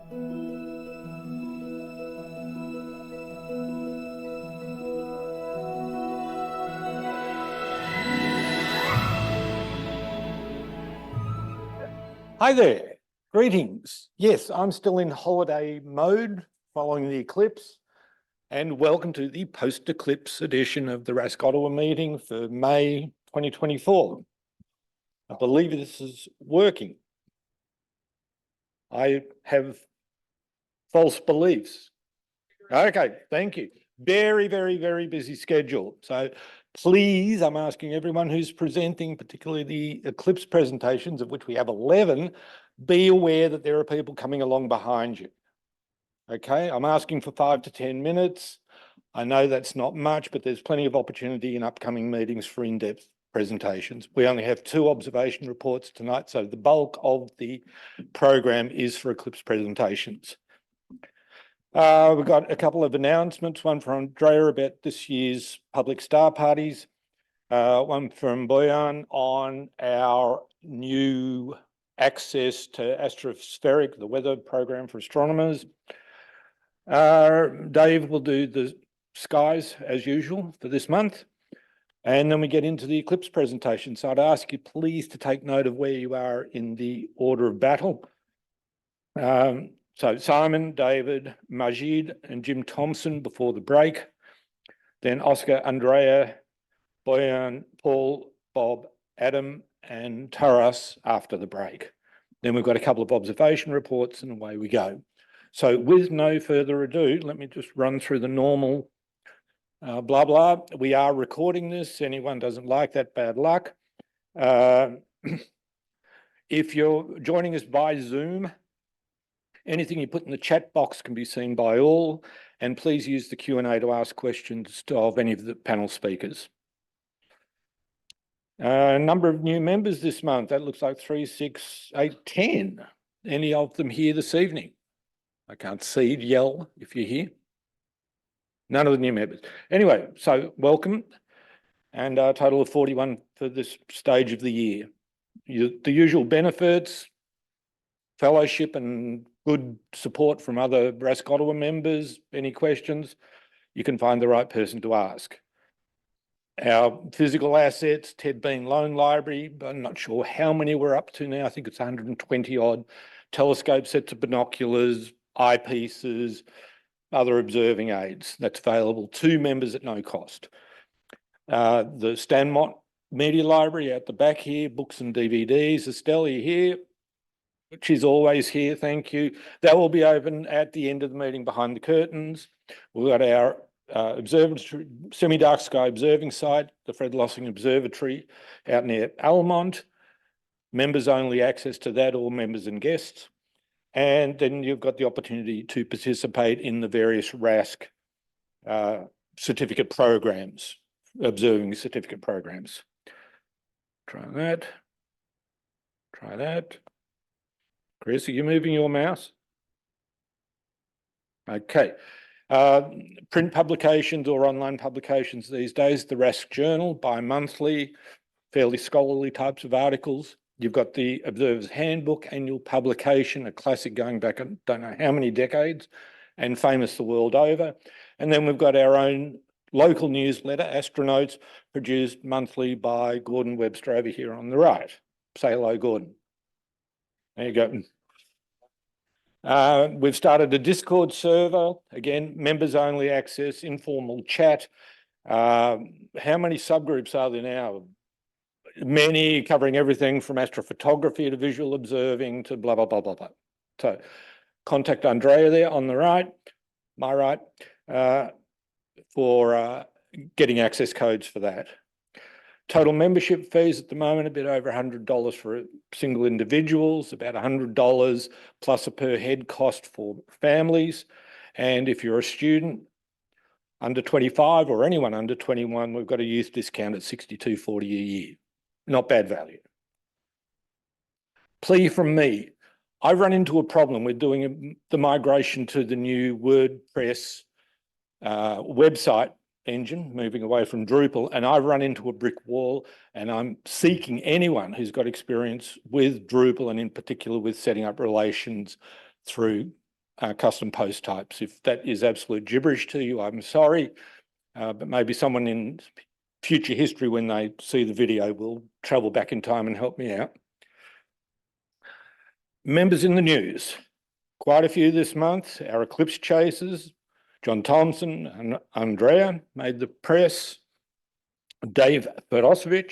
Hi there, greetings. Yes, I'm still in holiday mode following the eclipse, and welcome to the post-eclipse edition of the RASC Ottawa meeting for May 2024. I believe this is working. I have false beliefs. Okay, thank you. Very, very, very busy schedule. So please, I'm asking everyone who's presenting, particularly the eclipse presentations, of which we have 11, be aware that there are people coming along behind you. Okay, I'm asking for 5 to 10 minutes. I know that's not much, but there's plenty of opportunity in upcoming meetings for in-depth presentations. We only have 2 observation reports tonight, so the bulk of the program is for eclipse presentations. We've got a couple of announcements, one from Andrea about this year's public star parties, one from Bojan on our new access to Astrospheric, the weather program for astronomers. Dave will do the skies as usual for this month. And then we get into the eclipse presentation. So I'd ask you please to take note of where you are in the order of battle. So Simon, David, Majid and Jim Thompson before the break. Then Oscar, Andrea, Bojan, Paul, Bob, Adam and Taras after the break. Then we've got a couple of observation reports and away we go. So with no further ado, let me just run through the normal blah, blah. We are recording this. Anyone doesn't like that, bad luck. If you're joining us by Zoom, anything you put in the chat box can be seen by all, and please use the Q&A to ask questions of any of the panel speakers. Number of new members this month, that looks like 3, 6, 8, 10. Any of them here this evening? I can't see, yell if you're here. None of the new members. Anyway, so welcome, and a total of 41 for this stage of the year. The usual benefits, fellowship and good support from other RASC Ottawa members. Any questions, you can find the right person to ask. Our physical assets, Ted Bean Loan Library, but I'm not sure how many we're up to now. I think it's 120 odd. Telescope sets of binoculars, eyepieces, other observing aids. That's available to members at no cost. The Stanmont Media Library out the back here, books and DVDs. Estelle, you here? She's always here, thank you. That will be open at the end of the meeting behind the curtains. We've got our observatory, semi-dark sky observing site, the Fred Lossing Observatory out near Almont. Members only access to that, all members and guests. And then you've got the opportunity to participate in the various RASC certificate programs, observing certificate programs. Try that. Try that. Chris, are you moving your mouse? Okay. Print publications or online publications these days, the RASC Journal, bi-monthly, fairly scholarly types of articles. You've got the Observer's Handbook, annual publication, a classic going back, I don't know how many decades, and famous the world over. And then we've got our own local newsletter, Astronotes, produced monthly by Gordon Webster over here on the right. Say hello, Gordon. There you go. We've started a Discord server, again, members only access, informal chat. How many subgroups are there now? Many, covering everything from astrophotography to visual observing to blah, blah, blah, blah, blah. So contact Andrea there on the right, my right, for getting access codes for that. Total membership fees at the moment, a bit over $100 for single individuals, about $100 plus a per head cost for families. And if you're a student under 25 or anyone under 21, we've got a youth discount at $62.40 a year. Not bad value. Plea from me. I've run into a problem. We're doing the migration to the new WordPress website engine, moving away from Drupal, and I've run into a brick wall, and I'm seeking anyone who's got experience with Drupal and in particular with setting up relations through custom post types. If that is absolute gibberish to you, I'm sorry, but maybe someone in future history, when they see the video, will travel back in time and help me out. Members in the news, quite a few this month. Our Eclipse chasers, John Thompson and Andrea, made the press. Dave Fedosevic,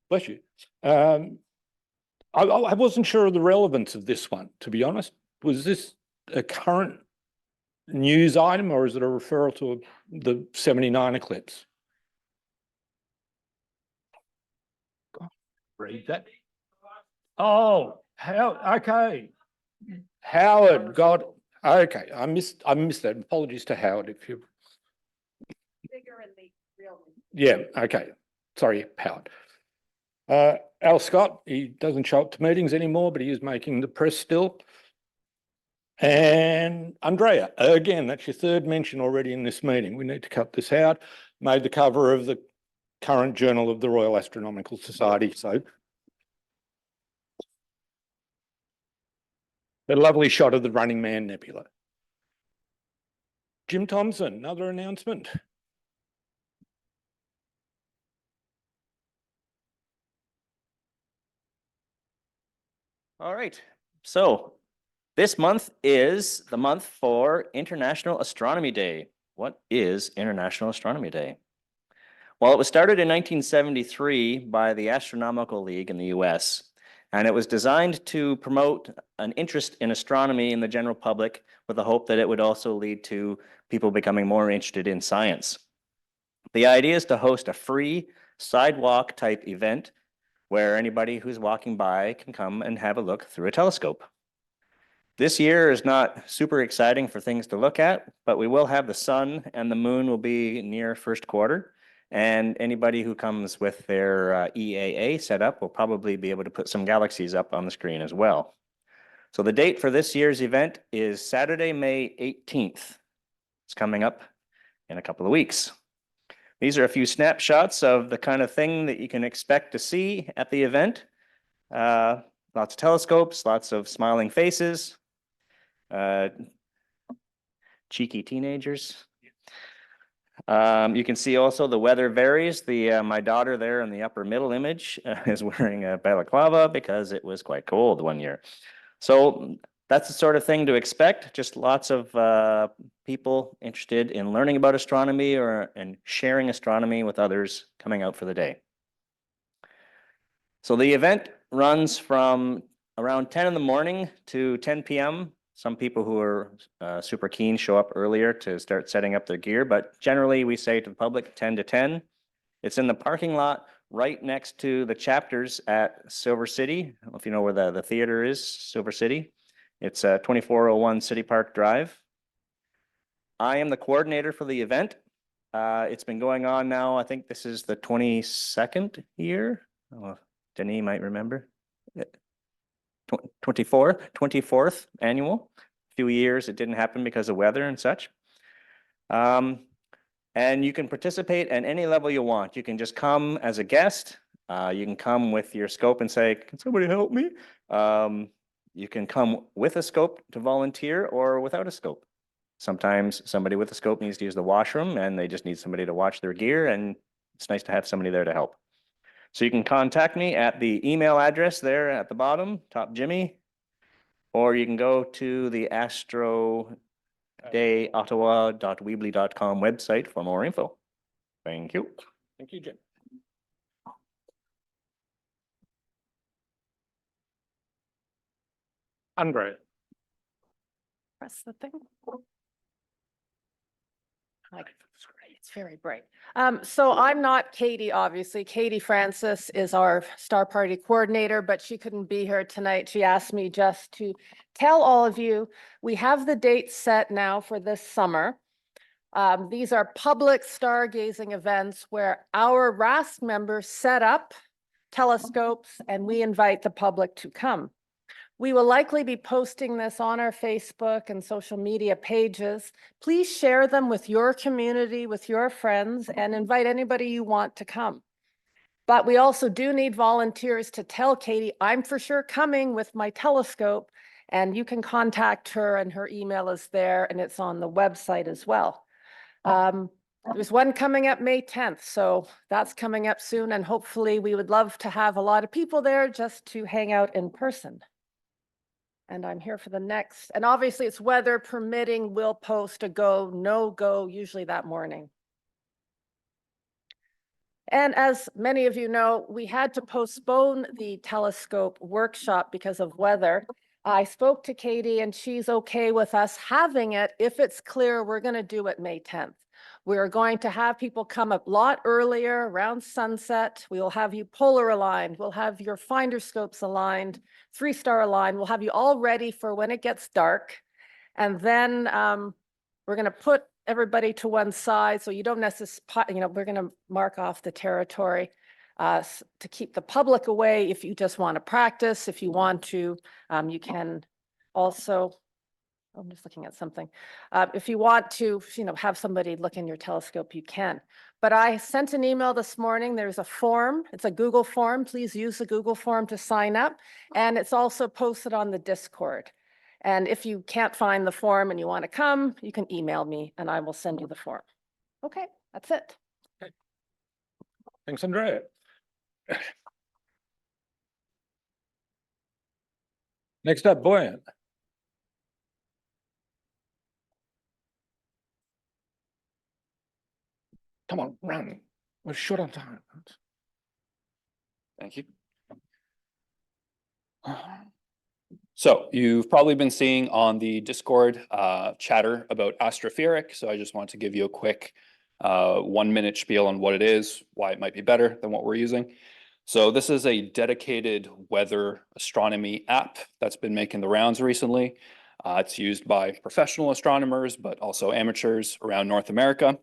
bless you. I wasn't sure of the relevance of this one, to be honest. Was this a current news item, or is it a referral to the 79 eclipse? Read that. Oh, okay. Howard got, okay. I missed that. Apologies to Howard if you. Bigger in the real. Yeah, okay. Sorry, Howard. Al Scott, he doesn't show up to meetings anymore, but he is making the press still. And Andrea, again, that's your third mention already in this meeting. We need to cut this out. Made the cover of the current Journal of the Royal Astronomical Society. So a lovely shot of the Running Man Nebula. Jim Thompson, another announcement. All right, so this month is the month for International Astronomy Day. What is International Astronomy Day? Well, it was started in 1973 by the Astronomical League in the US, and it was designed to promote an interest in astronomy in the general public with the hope that it would also lead to people becoming more interested in science. The idea is to host a free sidewalk type event where anybody who's walking by can come and have a look through a telescope. This year is not super exciting for things to look at, but we will have the sun and the moon will be near first quarter. And anybody who comes with their EAA setup will probably be able to put some galaxies up on the screen as well. So the date for this year's event is Saturday, May 18th. It's coming up in a couple of weeks. These are a few snapshots of the kind of thing that you can expect to see at the event. Lots of telescopes, lots of smiling faces, cheeky teenagers. You can see also the weather varies. My daughter there in the upper middle image is wearing a balaclava because it was quite cold one year. So that's the sort of thing to expect. Just lots of people interested in learning about astronomy and sharing astronomy with others coming out for the day. So the event runs from around 10 in the morning to 10 p.m. Some people who are super keen show up earlier to start setting up their gear, but generally we say to the public 10 to 10. It's in the parking lot right next to the chapters at Silver City. I don't know if you know where the theater is, Silver City. It's 2401 City Park Drive. I am the coordinator for the event. It's been going on now, I think this is the 22nd year. Oh, Denis might remember. 24th annual. A few years it didn't happen because of weather and such. And you can participate at any level you want. You can just come as a guest. You can come with your scope and say, can somebody help me? You can come with a scope to volunteer or without a scope. Sometimes somebody with a scope needs to use the washroom and they just need somebody to watch their gear, and it's nice to have somebody there to help. So you can contact me at the email address there at the bottom, top Jimmy, or you can go to the astrodayottawa.weebly.com website for more info. Thank you. Thank you, Jim. Andrea. Press the thing. It's very bright. So I'm not Katie, obviously. Katie Francis is our Star Party coordinator, but she couldn't be here tonight. She asked me just to tell all of you, we have the dates set now for this summer. These are public stargazing events where our RASC members set up telescopes and we invite the public to come. We will likely be posting this on our Facebook and social media pages. Please share them with your community, with your friends, and invite anybody you want to come. But we also do need volunteers to tell Katie, I'm for sure coming with my telescope, And you can contact her, and her email is there, and it's on the website as well. There's one coming up May 10th, so that's coming up soon, and hopefully we would love to have a lot of people there just to hang out in person. And I'm here for the next, and obviously it's weather permitting, we'll post a go, no go, usually that morning. And as many of you know, we had to postpone the telescope workshop because of weather. I spoke to Katie and she's okay with us having it. If it's clear, we're going to do it May 10th. We're going to have people come a lot earlier, around sunset. We will have you polar aligned. We'll have your finder scopes aligned, 3-star aligned. We'll have you all ready for when it gets dark. And then we're going to put everybody to one side, so you don't necessarily, we're going to mark off the territory to keep the public away. If you just want to practice, if you want to, you can also, I'm just looking at something. If you want to, have somebody look in your telescope, you can. But I sent an email this morning. There's a form. It's a Google form. Please use the Google form to sign up. And it's also posted on the Discord. And if you can't find the form and you want to come, you can email me and I will send you the form. Okay, that's it. Thanks, Andrea. Next up, Bojan. Come on, run. We're short on time. Thank you. So you've probably been seeing on the Discord chatter about astroperic. So I just want to give you a quick 1-minute spiel on what it is, why it might be better than what we're using. So this is a dedicated weather astronomy app that's been making the rounds recently. It's used by professional astronomers, but also amateurs around North America.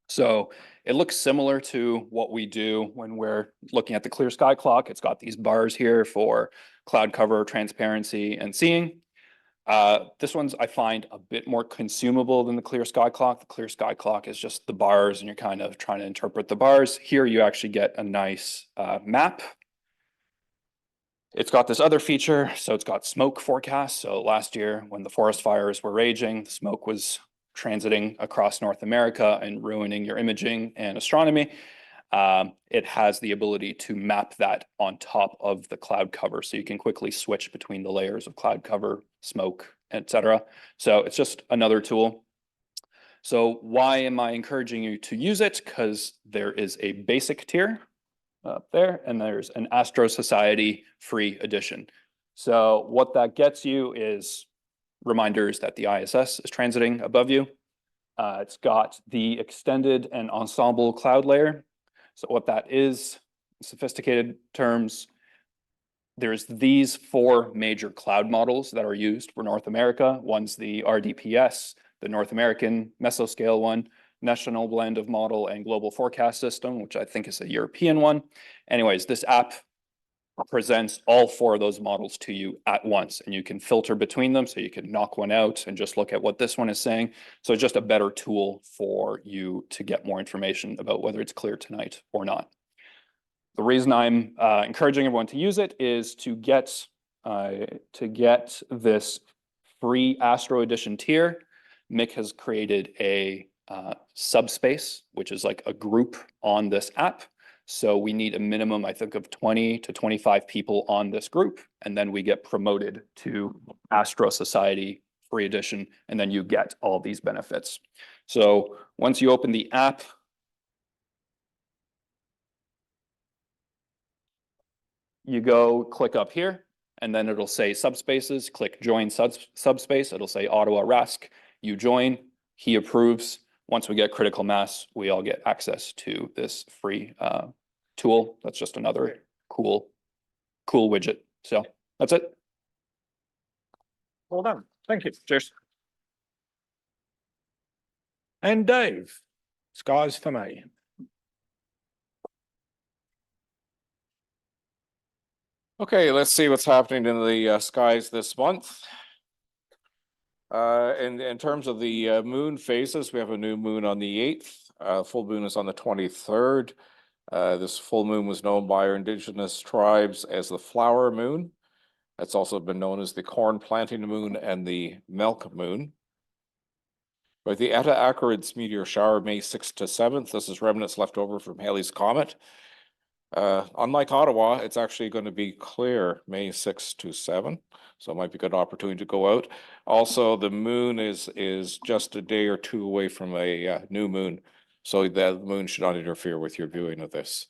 So it looks similar to what we do when we're looking at the clear sky clock. It's got these bars here for cloud cover, transparency, and seeing. This one's, I find, a bit more consumable than the clear sky clock. The clear sky clock is just the bars and you're kind of trying to interpret the bars. Here you actually get a nice map. It's got this other feature. So it's got smoke forecasts. So last year when the forest fires were raging, the smoke was transiting across North America and ruining your imaging and astronomy. It has the ability to map that on top of the cloud cover. So you can quickly switch between the layers of cloud cover, smoke, etc. So it's just another tool. So why am I encouraging you to use it? Because there is a basic tier up there and there's an Astro Society free edition. So what that gets you is reminders that the ISS is transiting above you. It's got the extended and ensemble cloud layer. So what that is, sophisticated terms, there's these 4 major cloud models that are used for North America. One's the RDPS, the North American mesoscale one, National Blend of Model and Global Forecast System, which I think is a European one. Anyways, this app presents all 4 of those models to you at once, and you can filter between them. So you can knock one out and just look at what this one is saying. So it's just a better tool for you to get more information about whether it's clear tonight or not. The reason I'm encouraging everyone to use it is to get this free Astro Edition tier. Mick has created a subspace, which is like a group on this app. So we need a minimum, I think, of 20 to 25 people on this group, and then we get promoted to Astro Society free edition, and then you get all these benefits. So once you open the app, you go click up here, and then it'll say subspaces, click join subspace. It'll say Ottawa RASC, you join, he approves. Once we get critical mass, we all get access to this free tool. That's just another cool widget. So that's it. Well done. Thank you. Cheers. And Dave, skies for me. Okay, let's see what's happening in the skies this month. In terms of the moon phases, we have a new moon on the 8th. Full moon is on the 23rd. This full moon was known by our Indigenous tribes as the flower moon. It's also been known as the corn planting moon and the milk moon. But the Eta Aquarids meteor shower, May 6th to 7th. This is remnants left over from Halley's Comet. Unlike Ottawa, it's actually going to be clear May 6th to 7th. So it might be a good opportunity to go out. Also, the moon is just a day or two away from a new moon. So the moon should not interfere with your viewing of this.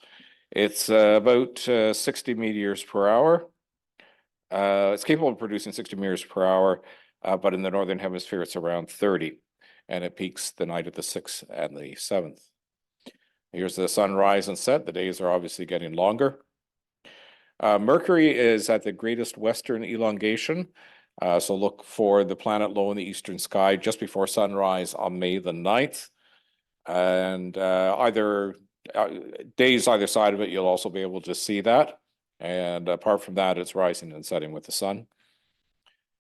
It's about 60 meteors per hour. It's capable of producing 60 meteors per hour, but in the northern hemisphere, it's around 30. And it peaks the night of the 6th and the 7th. Here's the sunrise and set. The days are obviously getting longer. Mercury is at the greatest western elongation. So look for the planet low in the eastern sky just before sunrise on May the 9th. And days either side of it, you'll also be able to see that. And apart from that, it's rising and setting with the sun.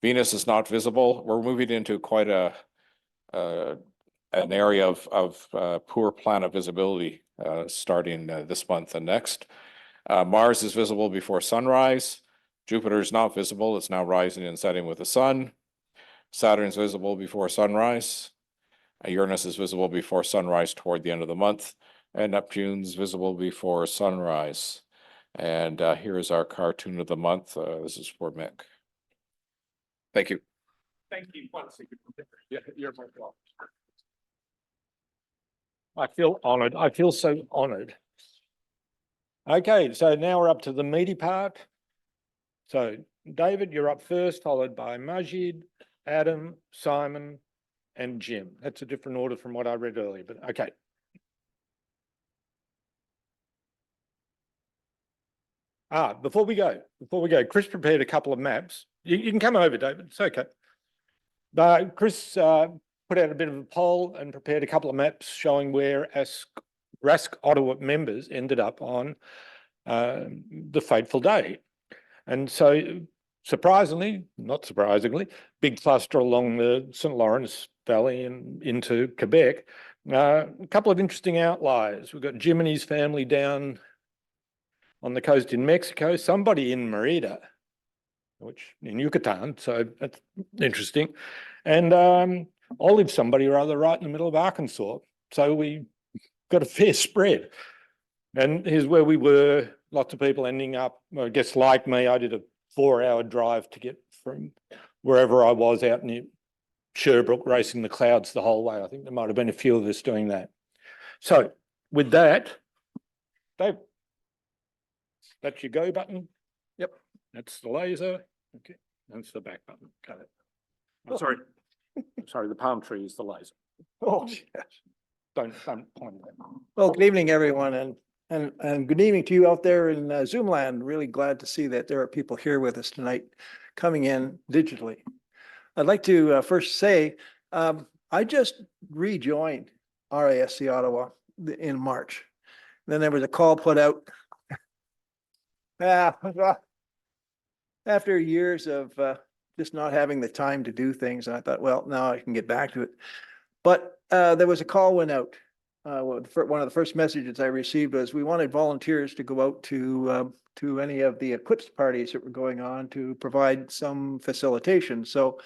Venus is not visible. We're moving into quite an area of poor planet visibility starting this month and next. Mars is visible before sunrise. Jupiter is not visible. It's now rising and setting with the sun. Saturn is visible before sunrise. Uranus is visible before sunrise toward the end of the month. And Neptune's visible before sunrise. And here is our cartoon of the month. This is for Mick. Thank you. Thank you. Yeah, you're very welcome. I feel honored. I feel so honored. Okay, so now we're up to the meaty part. So David, you're up first, followed by Majid, Adam, Simon, and Jim. That's a different order from what I read earlier, but okay. Before we go, Chris prepared a couple of maps. You can come over, David. It's okay. Chris put out a bit of a poll and prepared a couple of maps showing where RASC Ottawa members ended up on the fateful day. And so, surprisingly, not surprisingly, big cluster along the St. Lawrence Valley and into Quebec. A couple of interesting outliers. We've got Jim and his family down on the coast in Mexico, somebody in Merida, which in Yucatan, so that's interesting. And Olive, somebody or other right in the middle of Arkansas. So we got a fair spread. And here's where we were, lots of people ending up, I guess like me, I did a 4-hour drive to get from wherever I was out near Sherbrooke, racing the clouds the whole way. I think there might have been a few of us doing that. So with that, Dave, that's your go button. Yep, that's the laser. Okay, that's the back button. Got it. Oh, sorry. Sorry, the palm tree is the laser. Oh, yes. Don't point that. Well, good evening, everyone, and good evening to you out there in Zoom land. Really glad to see that there are people here with us tonight, coming in digitally. I'd like to first say, I just rejoined RASC Ottawa in March. Then there was a call put out. After years of just not having the time to do things, and I thought, well, now I can get back to it. But there was a call went out. One of the first messages I received was we wanted volunteers to go out to any of the Eclipse parties that were going on to provide some facilitation. So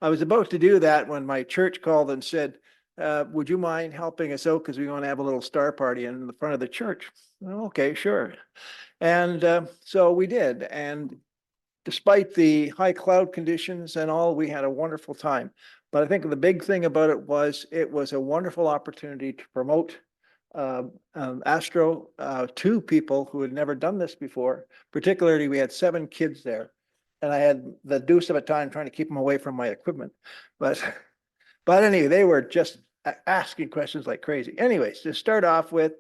I was about to do that when my church called and said, would you mind helping us out because we want to have a little star party in the front of the church? Well, okay, sure. And so we did. And despite the high cloud conditions and all, we had a wonderful time. But I think the big thing about it was a wonderful opportunity to promote Astro to people who had never done this before. Particularly, we had 7 kids there. And I had the deuce of a time trying to keep them away from my equipment. But anyway, they were just asking questions like crazy. Anyways, to start off with,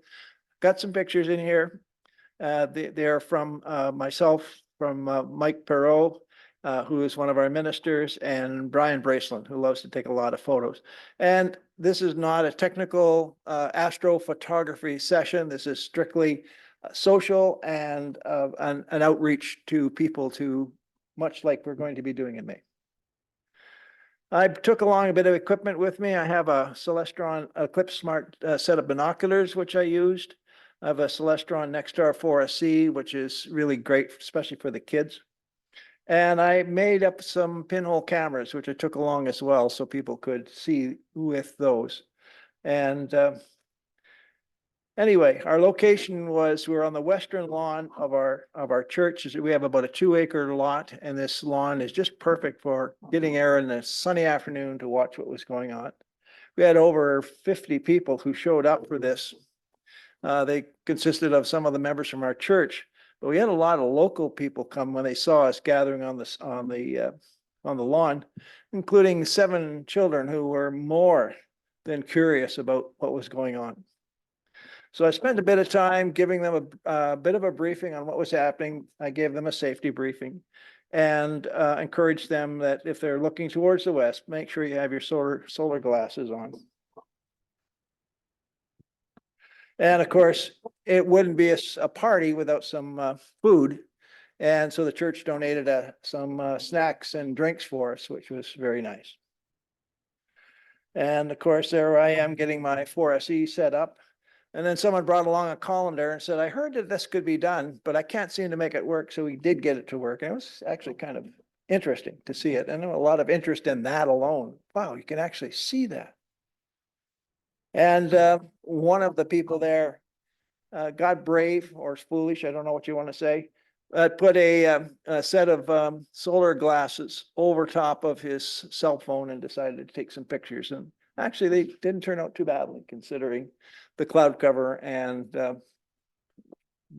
got some pictures in here. They're from myself, from Mike Perot, who is one of our ministers, and Brian Braceland, who loves to take a lot of photos. And this is not a technical astrophotography session. This is strictly social and an outreach to people, to much like we're going to be doing in May. I took along a bit of equipment with me. I have a Celestron Eclipse Smart set of binoculars, which I used. I have a Celestron Nexstar 4SC, which is really great, especially for the kids. And I made up some pinhole cameras, which I took along as well, so people could see with those. And anyway, our location was, we're on the western lawn of our church. We have about a 2-acre lot, and this lawn is just perfect for getting air in a sunny afternoon to watch what was going on. We had over 50 people who showed up for this. They consisted of some of the members from our church, but we had a lot of local people come when they saw us gathering on the lawn, including 7 children who were more than curious about what was going on. So I spent a bit of time giving them a bit of a briefing on what was happening. I gave them a safety briefing and encouraged them that if they're looking towards the west, make sure you have your solar glasses on. And of course, it wouldn't be a party without some food. And so the church donated some snacks and drinks for us, which was very nice. And of course, there I am getting my 4SE set up. And then someone brought along a colander and said, I heard that this could be done, but I can't seem to make it work. So we did get it to work. And it was actually kind of interesting to see it. And there was a lot of interest in that alone. Wow, you can actually see that. And one of the people there got brave or foolish, I don't know what you want to say, put a set of solar glasses over top of his cell phone and decided to take some pictures. And actually, they didn't turn out too badly considering the cloud cover and the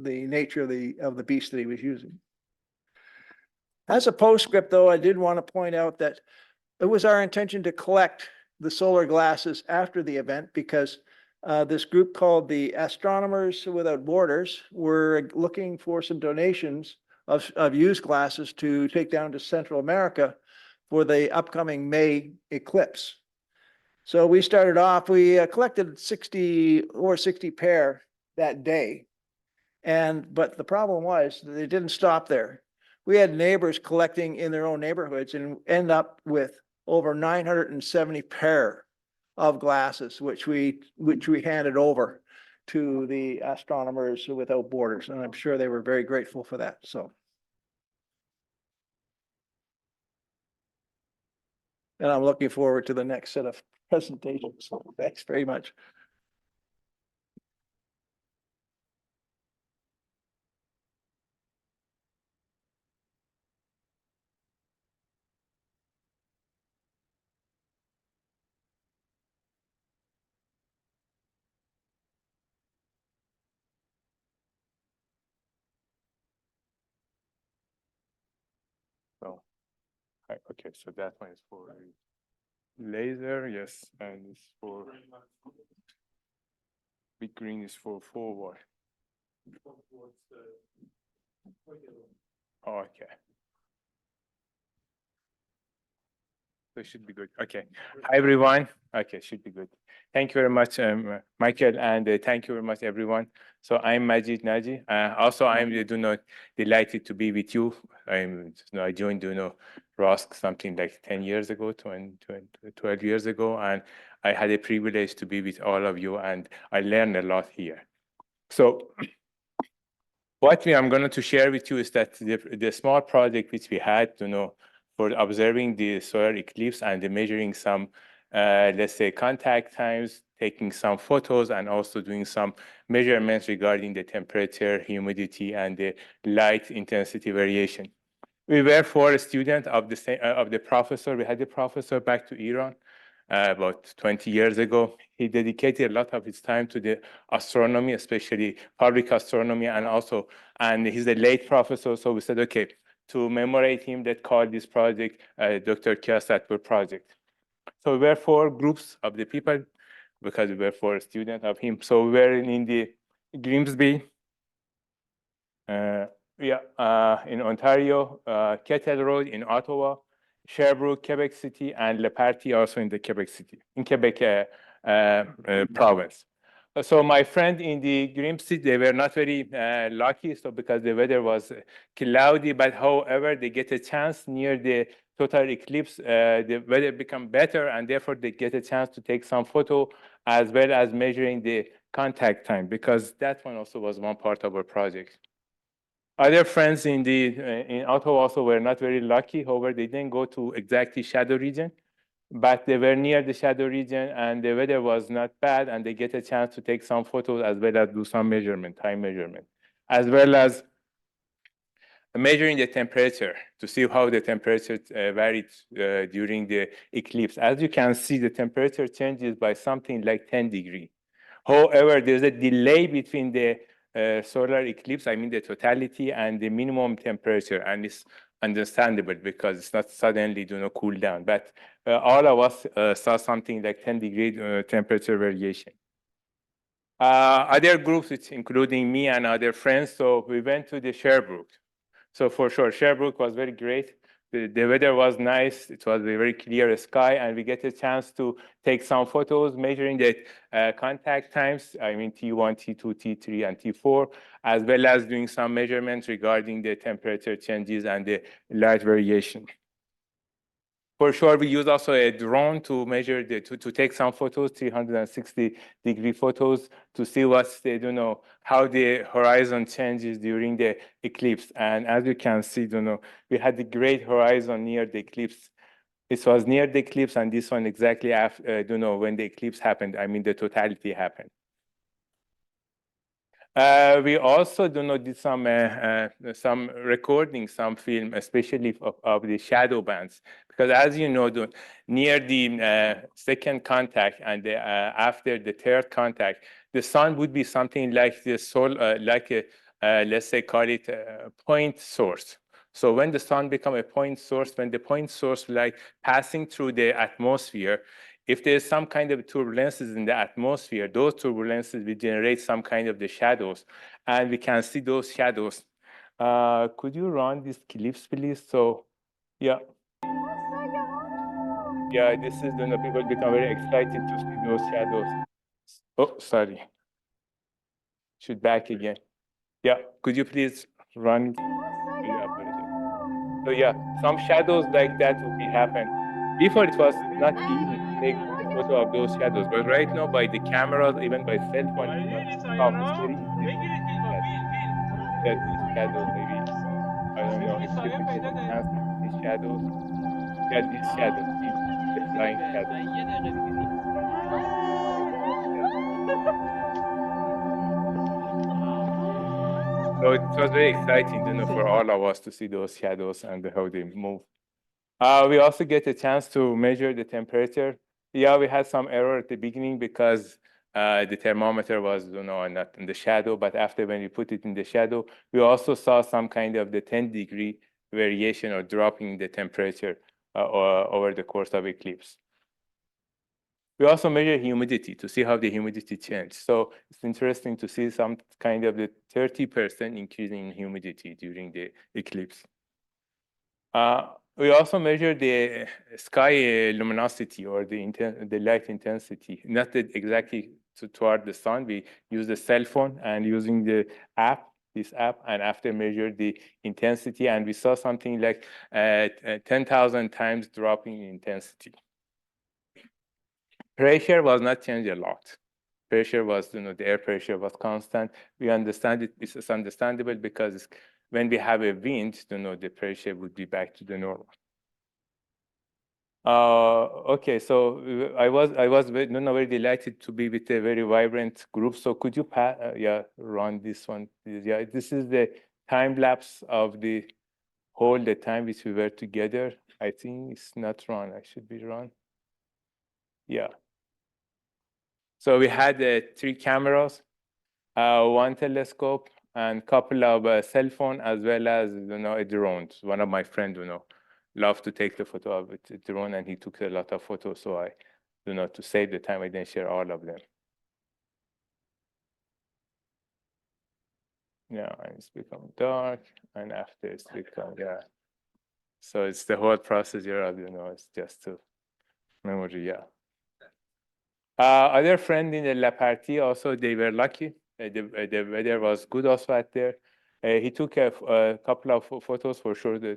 nature of the beast that he was using. As a postscript, though, I did want to point out that it was our intention to collect the solar glasses after the event because this group called the Astronomers Without Borders were looking for some donations of used glasses to take down to Central America for the upcoming May eclipse. So we started off, we collected 60 pair that day. But the problem was they didn't stop there. We had neighbors collecting in their own neighborhoods and end up with over 970 pair of glasses, which we handed over to the Astronomers Without Borders. And I'm sure they were very grateful for that. So. And I'm looking forward to the next set of presentations. So thanks very much. So, okay, so that one is for laser, yes, and it's for big green is for forward. Oh, okay. So it should be good. Okay. Hi, everyone. Okay, should be good. Thank you very much, Michael, and thank you very much, everyone. So I'm Majid Naji. Also, I'm delighted to be with you. I joined RASC something like 10 years ago, 12 years ago, and I had a privilege to be with all of you, and I learned a lot here. So what I'm going to share with you is that the small project which we had, for observing the solar eclipse and measuring some, let's say, contact times, taking some photos, and also doing some measurements regarding the temperature, humidity, and the light intensity variation. We were 4 students of the professor. We had the professor back to Iran about 20 years ago. He dedicated a lot of his time to the astronomy, especially public astronomy, and he's a late professor. So we said, okay, to commemorate him, that called this project Dr. Kiasatpur project. So we were 4 groups of the people because we were 4 students of him. So we were in the Grimsby, in Ontario, Kettle Road in Ottawa, Sherbrooke, Quebec City, and Le Party also in the Quebec City, in Quebec province. So my friend in the Grimsby, they were not very lucky, so because the weather was cloudy, but however, they get a chance near the total eclipse, the weather become better, and therefore they get a chance to take some photo as well as measuring the contact time, because that one also was one part of our project. Other friends in Ottawa also were not very lucky. However, they didn't go to exactly shadow region, but they were near the shadow region and the weather was not bad, and they get a chance to take some photos as well as do some measurement, time measurement, as well as measuring the temperature to see how the temperature varied during the eclipse. As you can see, the temperature changes by something like 10 degrees. However, there's a delay between the solar eclipse, I mean the totality, and the minimum temperature, and it's understandable because it's not suddenly cool down. But all of us saw something like 10-degree temperature variation. Other groups, it's including me and other friends, so we went to the Sherbrooke. So for sure, Sherbrooke was very great. The weather was nice. It was a very clear sky, and we get a chance to take some photos measuring the contact times, I mean T1, T2, T3, and T4, as well as doing some measurements regarding the temperature changes and the light variation. For sure, we use also a drone to measure to take some photos, 360-degree photos, to see what's the, how the horizon changes during the eclipse. And as you can see, we had the great horizon near the eclipse. This was near the eclipse, and this one exactly after, when the eclipse happened. I mean, the totality happened. We also did some recording, some film, especially of the shadow bands, because as you know, near the second contact and after the third contact, the sun would be something like the soul, like a let's say call it a point source. So when the sun become a point source, when the point source like passing through the atmosphere, if there's some kind of turbulences in the atmosphere, those turbulences will generate some kind of the shadows, and we can see those shadows. Could you run this clips, please? So, yeah. Yeah, this is when the people become very excited to see those shadows. Oh, sorry. Should back again. Yeah, could you please run? So yeah, some shadows like that will be happen. Before it was not easy to take a photo of those shadows, but right now by the cameras, even by cell phone, it's very easy to get these shadows. Maybe I don't know if you could get a chance to see these shadows. Yeah, these shadows, the flying shadows. So it was very exciting, for all of us to see those shadows and how they move. We also get a chance to measure the temperature. Yeah, we had some error at the beginning because the thermometer was, not in the shadow, but after when we put it in the shadow, we also saw some kind of the 10-degree variation or dropping the temperature over the course of eclipse. We also measure humidity to see how the humidity changed. So it's interesting to see some kind of the 30% increase in humidity during the eclipse. We also measure the sky luminosity or the light intensity, not exactly toward the sun. We use the cell phone and using this app, and after measure the intensity, and we saw something like 10,000 times dropping in intensity. Pressure was not changed a lot. Pressure was, the air pressure was constant. We understand it. It's understandable because when we have a wind, the pressure would be back to the normal. Okay, so I was very delighted to be with a very vibrant group. So could you run this one, please? Yeah, this is the time lapse of the time which we were together. I think it's not run. I should be run. Yeah. So we had 3 cameras, 1 telescope, and couple of cell phone, as well as a drone. One of my friends, loved to take the photo of the drone, and he took a lot of photos. So I, to save the time, I didn't share all of them. Yeah, and it's become dark, and after it's become So it's the whole procedure of it's just to memory. Yeah. Other friend in the La Partie also, they were lucky. The weather was good also out there. He took a couple of photos, for sure, the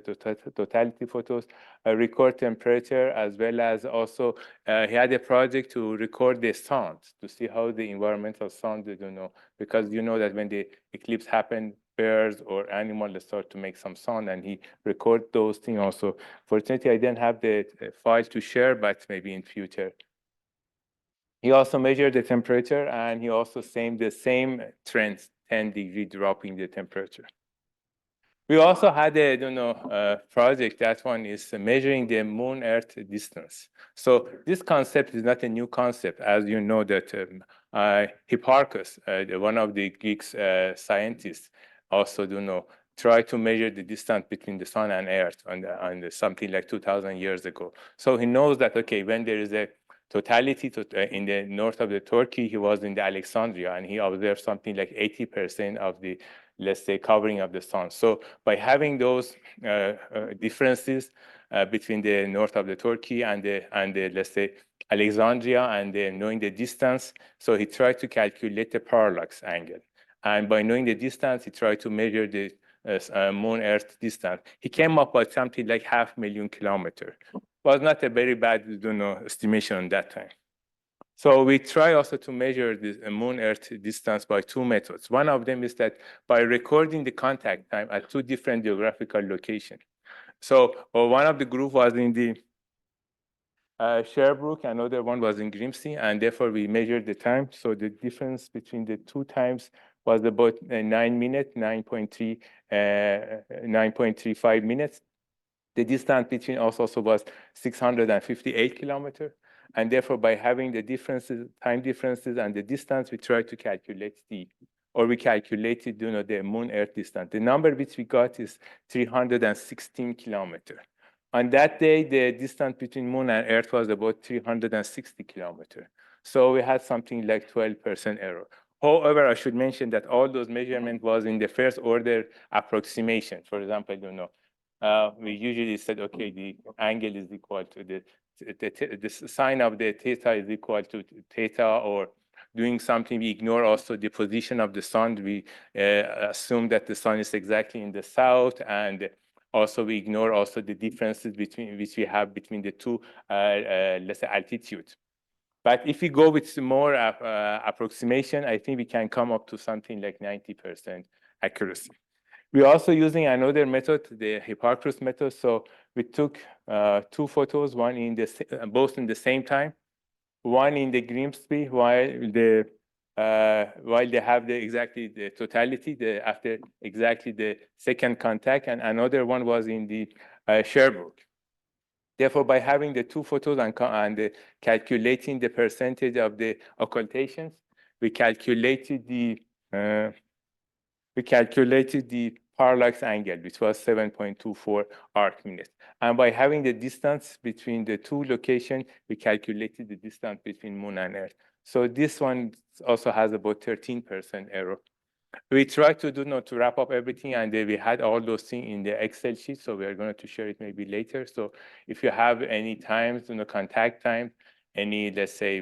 totality photos, record temperature, as well as also he had a project to record the sound, to see how the environmental sound, because that when the eclipse happened, birds or animals that start to make some sound, and he record those things also. Fortunately, I didn't have the file to share, but maybe in future. He also measured the temperature, and he also same the same trends, 10-degree drop in the temperature. We also had a project. That one is measuring the Moon-Earth distance. So this concept is not a new concept, as you know that Hipparchus, one of the Greek scientists, also try to measure the distance between the Sun and Earth on something like 2,000 years ago. So he knows that when there is a totality in the north of the Turkey, he was in the Alexandria, and he observed something like 80% of the, let's say, covering of the sun. So by having those differences between the north of the Turkey and the let's say Alexandria, and knowing the distance, so he tried to calculate the parallax angle. And by knowing the distance, he tried to measure the Moon-Earth distance. He came up with something like 500,000 kilometers. Was not a very bad estimation on that time. So we try also to measure the Moon-Earth distance by two methods. One of them is that by recording the contact time at two different geographical locations. So one of the group was in the Sherbrooke, another one was in Grimsby, and therefore we measured the time. So the difference between the two times was about 9 minutes, 9.35 minutes. The distance between us also was 658 kilometers. And therefore, by having the differences, time differences, and the distance, we try to calculate we calculated, the Moon-Earth distance. The number which we got is 316 kilometers. On that day, the distance between Moon and Earth was about 360 kilometers. So we had something like 12% error. However, I should mention that all those measurements was in the first order approximation. For example, we usually said, okay, the angle is equal to the sine of the theta is equal to theta, or doing something, we ignore also the position of the sun. We assume that the sun is exactly in the south, and also we ignore also the differences which we have between the two, let's say, altitudes. But if we go with some more approximation, I think we can come up to something like 90% accuracy. We're also using another method, the Hipparchus method. So we took two photos, one in both in the same time, one in the Grimsby while they have exactly the totality after exactly the second contact, and another one was in the Sherbrooke. Therefore, by having the two photos and calculating the percentage of the occultations, we calculated the parallax angle, which was 7.24 arc minutes. And by having the distance between the two locations, we calculated the distance between Moon and Earth. So this one also has about 13% error. We tried to to wrap up everything, and we had all those things in the Excel sheet. So we are going to share it maybe later. So if you have any times, contact time, any, let's say,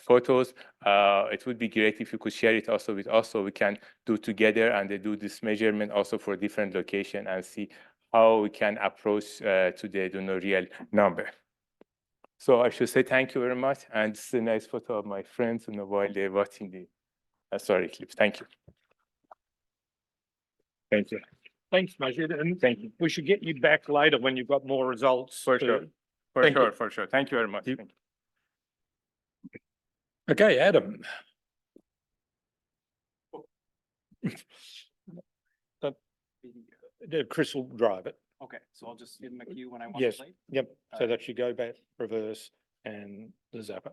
photos, it would be great if you could share it also with us, so we can do together and do this measurement also for different location and see how we can approach to the real number. So I should say thank you very much, and this is a nice photo of my friends while they're watching the Eclipse. Thank you. Thank you. Thanks, Majid, and Thank you. we should get you back later when you've got more results. For sure. Thank you. For sure. Thank you very much. Yep. Thank you. Okay, Adam. Chris will drive it. Okay, so I'll just give them a cue when I want Yes. to play. Yep. So that you go back, reverse, and the zapper.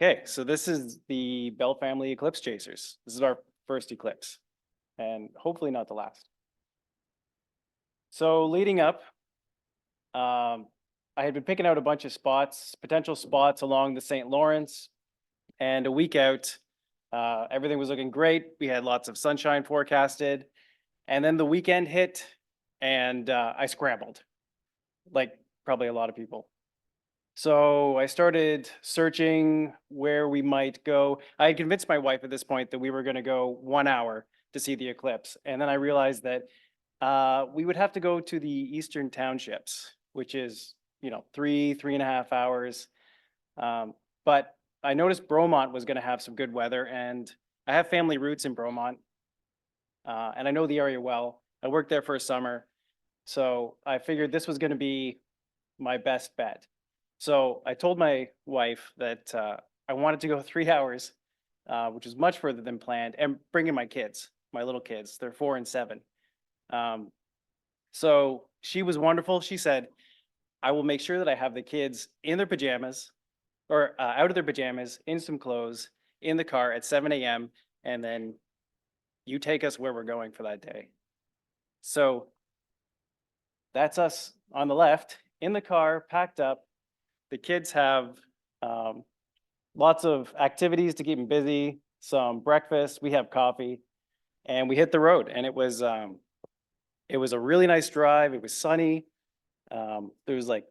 Okay, so this is the Bell Family Eclipse Chasers. This is our first eclipse, and hopefully not the last. So leading up, I had been picking out a bunch of spots, potential spots along the St. Lawrence, and a week out, everything was looking great. We had lots of sunshine forecasted, and then the weekend hit, and I scrambled, like probably a lot of people. So I started searching where we might go. I had convinced my wife at this point that we were going to go 1 hour to see the eclipse. And then I realized that we would have to go to the eastern townships, which is, 3.5 hours. But I noticed Bromont was gonna have some good weather, and I have family roots in Bromont. And I know the area well. I worked there for a summer. So I figured this was gonna be my best bet. So I told my wife that I wanted to go 3 hours, which is much further than planned, and bring in my kids, my little kids. They're 4 and 7. So she was wonderful. She said, I will make sure that I have the kids in their pajamas or out of their pajamas, in some clothes, in the car at 7 a.m. And then you take us where we're going for that day. So that's us on the left in the car, packed up. The kids have lots of activities to keep them busy, some breakfast, we have coffee, and we hit the road. And it was a really nice drive. It was sunny. There was like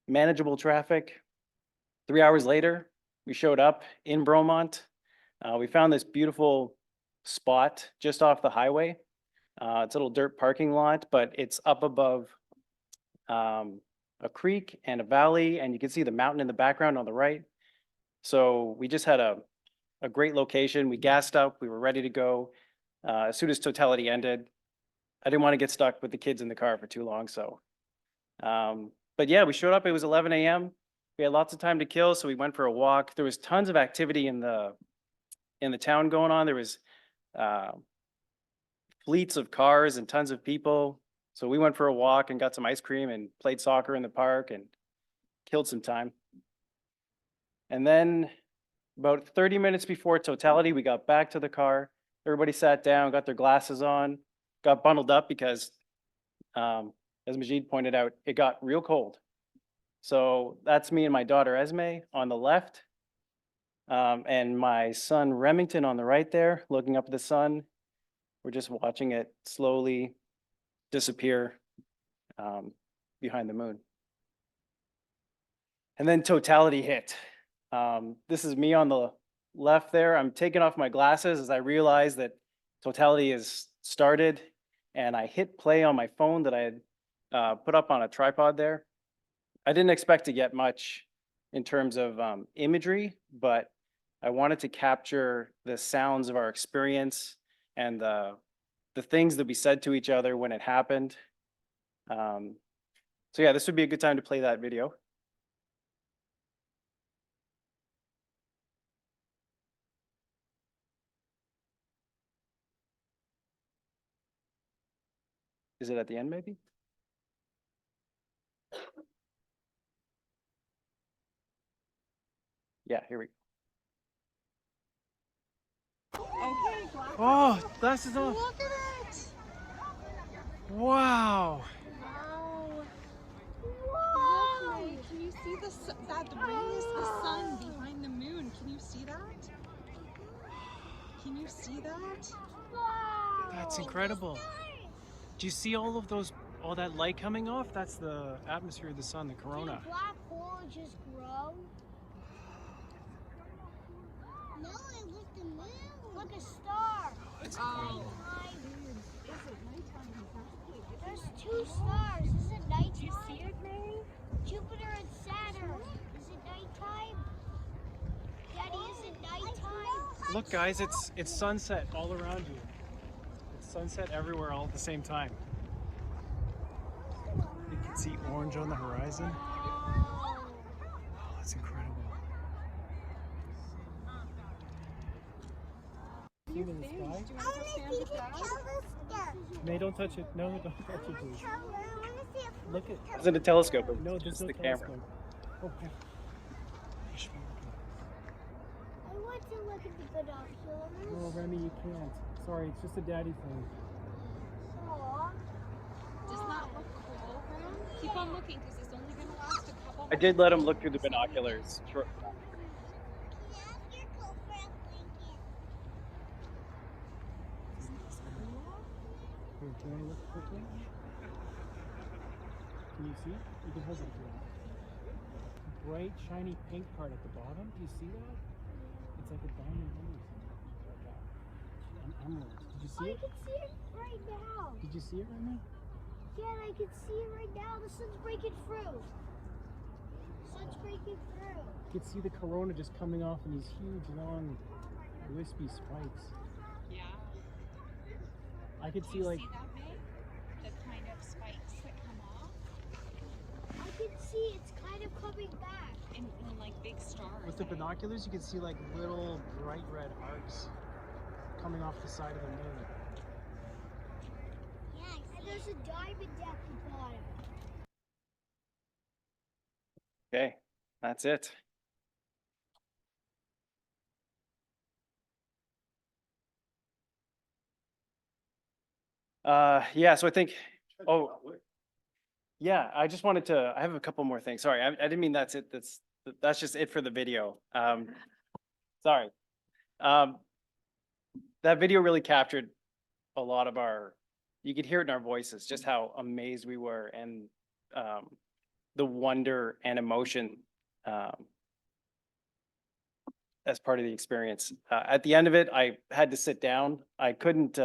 manageable traffic. 3 hours later, we showed up in Bromont. We found this beautiful spot just off the highway. It's a little dirt parking lot, but it's up above a creek and a valley, and you can see the mountain in the background on the right. So we just had a great location. We gassed up. We were ready to go. As soon as totality ended, I didn't want to get stuck with the kids in the car for too long. So, but yeah, we showed up. It was 11 a.m. We had lots of time to kill, so we went for a walk. There was tons of activity in the town going on. There was fleets of cars and tons of people. So we went for a walk and got some ice cream and played soccer in the park and killed some time. And then about 30 minutes before totality, we got back to the car. Everybody sat down, got their glasses on, got bundled up because, as Majeed pointed out, it got real cold. So that's me and my daughter Esme on the left, and my son Remington on the right there, looking up at the sun. We're just watching it slowly disappear behind the moon. And then totality hit. This is me on the left there. I'm taking off my glasses as I realize that totality is started, and I hit play on my phone that I had put up on a tripod there. I didn't expect to get much in terms of imagery, but I wanted to capture the sounds of our experience and the things that we said to each other when it happened. So yeah, this would be a good time to play that video. Is it at the end maybe? Yeah, here we go. Okay, Oh, glasses on. look at it! Wow. Wow! Whoa! Look, May, can you see that ring is the sun behind the moon? Can you see that? Can you see that? Wow! That's incredible. Do you see all of those, all that light coming off? That's the atmosphere of the sun, the corona. Did a black hole just grow? No, it was the moon. Look, a star. That's incredible. There's 2 stars. Is it nighttime? Do you see it, Mary? Jupiter and Saturn. Is it nighttime? Daddy, is it nighttime? Look, guys, it's sunset all around you. It's sunset everywhere all at the same time. You can see orange on the horizon. Oh, that's incredible. See it in the sky? May, don't touch it. No, don't touch it, please. Look at. Is it a telescope? No, this is the camera. Oh, yeah. I want to look at the binoculars. Oh, Remy, you can't. Sorry, it's just a daddy thing. Aww. Does that look cool, Ram? Keep on looking because it's only going to last a couple. I did let him look through the binoculars. Sure. Here, can I look quickly? Can you see? You can hold it if you want. Bright, shiny pink part at the bottom. Do you see that? It's like a diamond ring or something like that. An emerald. Did you see I it? can see it right now. Did you see it, Remy? Yeah, I can see it right now. The sun's breaking through. Sun's breaking through. You can see the corona just coming off in these huge, long, wispy spikes. Yeah. I could Do see you like, see that, May? The kind of spikes that come off I can see it's kind of coming back. in like big stars. with the binoculars, you could see like little bright red arcs coming off the side of the moon. Yeah, and there's a diamond at the bottom. Okay, that's it. Yeah, so I think, oh, yeah, I just wanted to, I have a couple more things. Sorry, I didn't mean that's it. That's just it for the video. Sorry. That video really captured a lot of you could hear it in our voices, just how amazed we were and the wonder and emotion as part of the experience. At the end of it, I had to sit down. I couldn't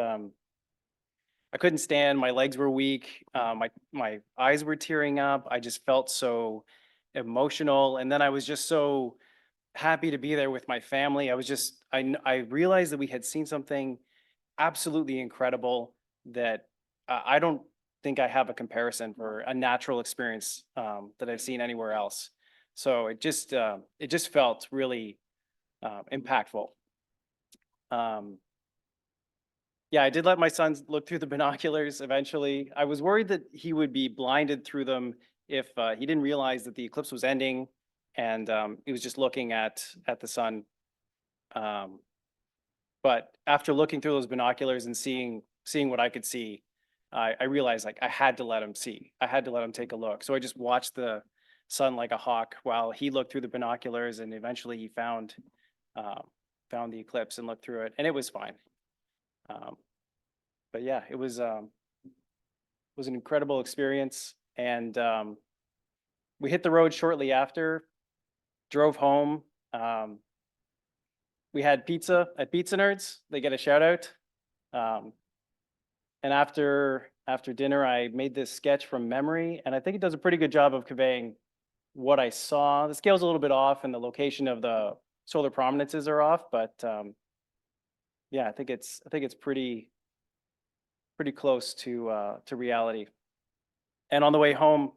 stand. My legs were weak. My eyes were tearing up. I just felt so emotional. And then I was just so happy to be there with my family. I realized that we had seen something absolutely incredible that I don't think I have a comparison for a natural experience that I've seen anywhere else. So it just felt really impactful. Yeah, I did let my son look through the binoculars eventually. I was worried that he would be blinded through them if he didn't realize that the eclipse was ending and he was just looking at the sun. But after looking through those binoculars and seeing what I could see, I realized like I had to let him see. I had to let him take a look. So I just watched the sun like a hawk while he looked through the binoculars, and eventually he found the eclipse and looked through it, and it was fine. But yeah, it was an incredible experience, and we hit the road shortly after, drove home. We had pizza at Pizza Nerds. They get a shout out. And after dinner, I made this sketch from memory, and I think it does a pretty good job of conveying what I saw. The scale's a little bit off, and the location of the solar prominences are off, but yeah, I think it's pretty close to reality. And on the way home,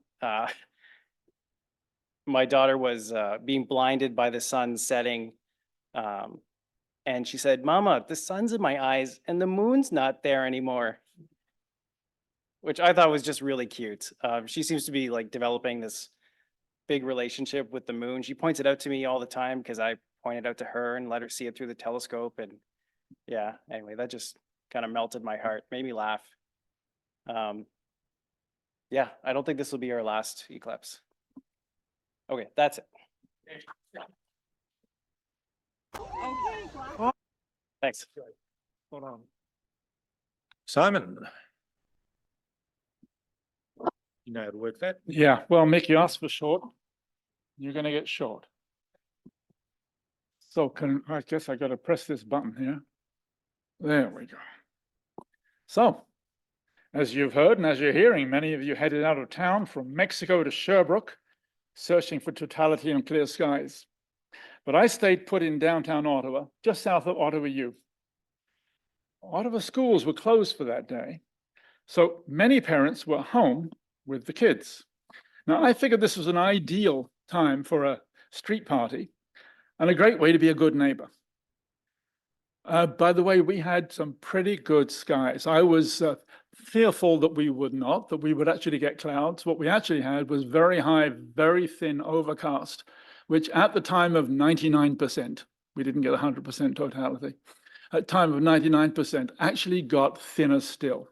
my daughter was being blinded by the sun setting, and she said, "Mama, the sun's in my eyes and the moon's not there anymore," which I thought was just really cute. She seems to be like developing this big relationship with the moon. She points it out to me all the time because I pointed out to her and let her see it through the telescope. And yeah, anyway, that just kind of melted my heart, made me laugh. Yeah, I don't think this will be our last eclipse. Okay, that's it. Okay. Thanks. Hold on. Simon. You know how to work that? Yeah, well, Mick, you asked for short. You're going to get short. So I guess I got to press this button here. There we go. So, as you've heard and as you're hearing, many of you headed out of town from Mexico to Sherbrooke, searching for totality and clear skies. But I stayed put in downtown Ottawa, just south of Ottawa U. Ottawa schools were closed for that day, so many parents were home with the kids. Now, I figured this was an ideal time for a street party and a great way to be a good neighbor. By the way, we had some pretty good skies. I was fearful that we would actually get clouds. What we actually had was very high, very thin overcast, which at the time of 99%, we didn't get 100% totality, at time of 99%, actually got thinner still.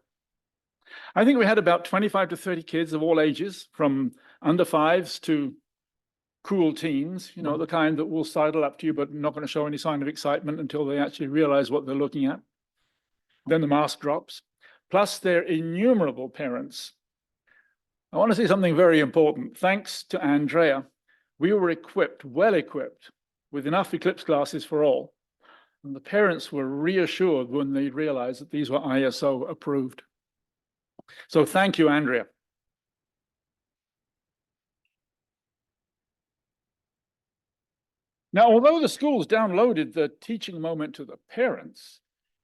I think we had about 25 to 30 kids of all ages, from under fives to cool teens, you know, the kind that will sidle up to you, but not going to show any sign of excitement until they actually realize what they're looking at. Then the mask drops, plus their innumerable parents. I want to say something very important. Thanks to Andrea, we were equipped, well equipped, with enough eclipse glasses for all. And the parents were reassured when they realized that these were ISO approved. So thank you, Andrea. Now, although the schools downloaded the teaching moment to the parents,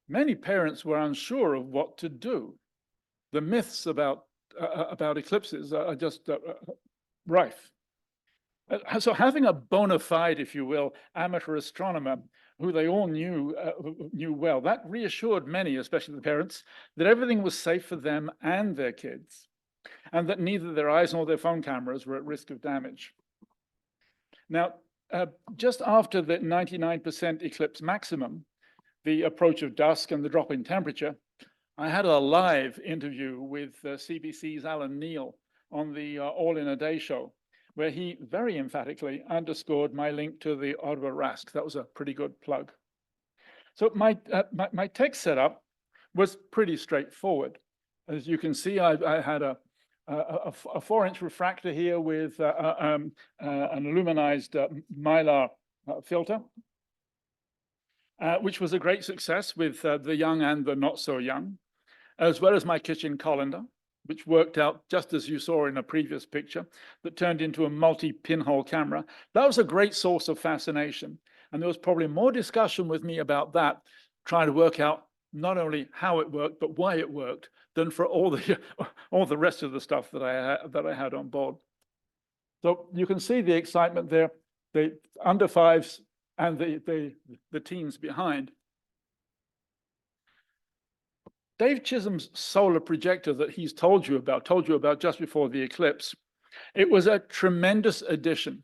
many parents were unsure of what to do. The myths about eclipses are just rife. So having a bona fide, if you will, amateur astronomer who they all knew well, that reassured many, especially the parents, that everything was safe for them and their kids, and that neither their eyes nor their phone cameras were at risk of damage. Now, just after the 99% eclipse maximum, the approach of dusk and the drop in temperature, I had a live interview with CBC's Alan Neil on the All in a Day show, where he very emphatically underscored my link to the Ottawa RASC. That was a pretty good plug. So my text setup was pretty straightforward. As you can see, I had a 4-inch refractor here with an aluminized mylar filter, which was a great success with the young and the not so young, as well as my kitchen colander, which worked out just as you saw in a previous picture, that turned into a multi-pinhole camera. That was a great source of fascination. And there was probably more discussion with me about that, trying to work out not only how it worked, but why it worked, than for all the rest of the stuff that I had on board. So you can see the excitement there, the under fives and the teens behind. Dave Chisholm's solar projector that he's told you about just before the eclipse, it was a tremendous addition.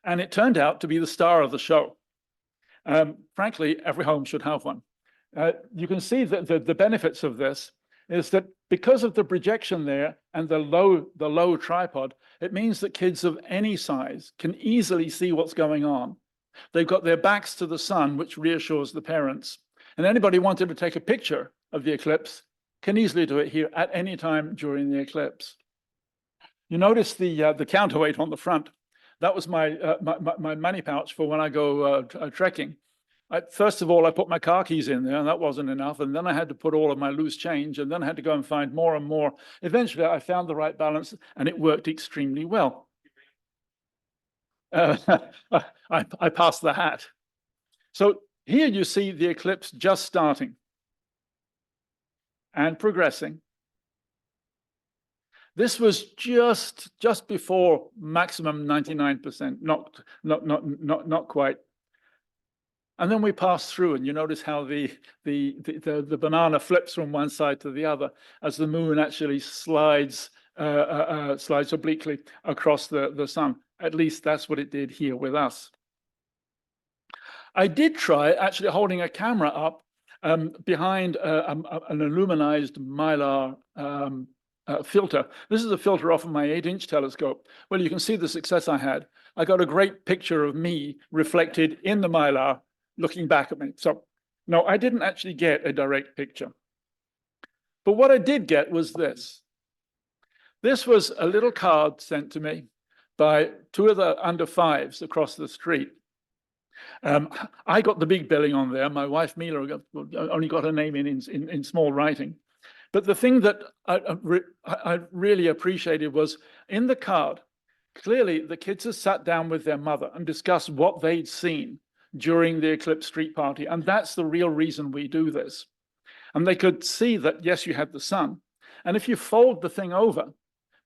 And it turned out to be the star of the show. Frankly, every home should have one. You can see that the benefits of this is that because of the projection there and the low tripod, it means that kids of any size can easily see what's going on. They've got their backs to the sun, which reassures the parents. And anybody wanted to take a picture of the eclipse can easily do it here at any time during the eclipse. You notice the counterweight on the front. That was my money pouch for when I go trekking. First of all, I put my car keys in there, and that wasn't enough. And then I had to put all of my loose change, and then I had to go and find more and more. Eventually, I found the right balance, and it worked extremely well. I passed the hat. So here you see the eclipse just starting and progressing. This was just before maximum 99%, not quite. And then we pass through, and you notice how the banana flips from one side to the other as the moon actually slides obliquely across the sun. At least that's what it did here with us. I did try actually holding a camera up behind an aluminized mylar filter. This is a filter off of my 8-inch telescope. Well, you can see the success I had. I got a great picture of me reflected in the mylar looking back at me. So no, I didn't actually get a direct picture. But what I did get was this. This was a little card sent to me by 2 of the under 5s across the street. I got the big billing on there. My wife, Mila, only got her name in small writing. But the thing that I really appreciated was in the card, clearly the kids had sat down with their mother and discussed what they'd seen during the Eclipse Street Party. And that's the real reason we do this. And they could see that, yes, you had the sun. And if you fold the thing over,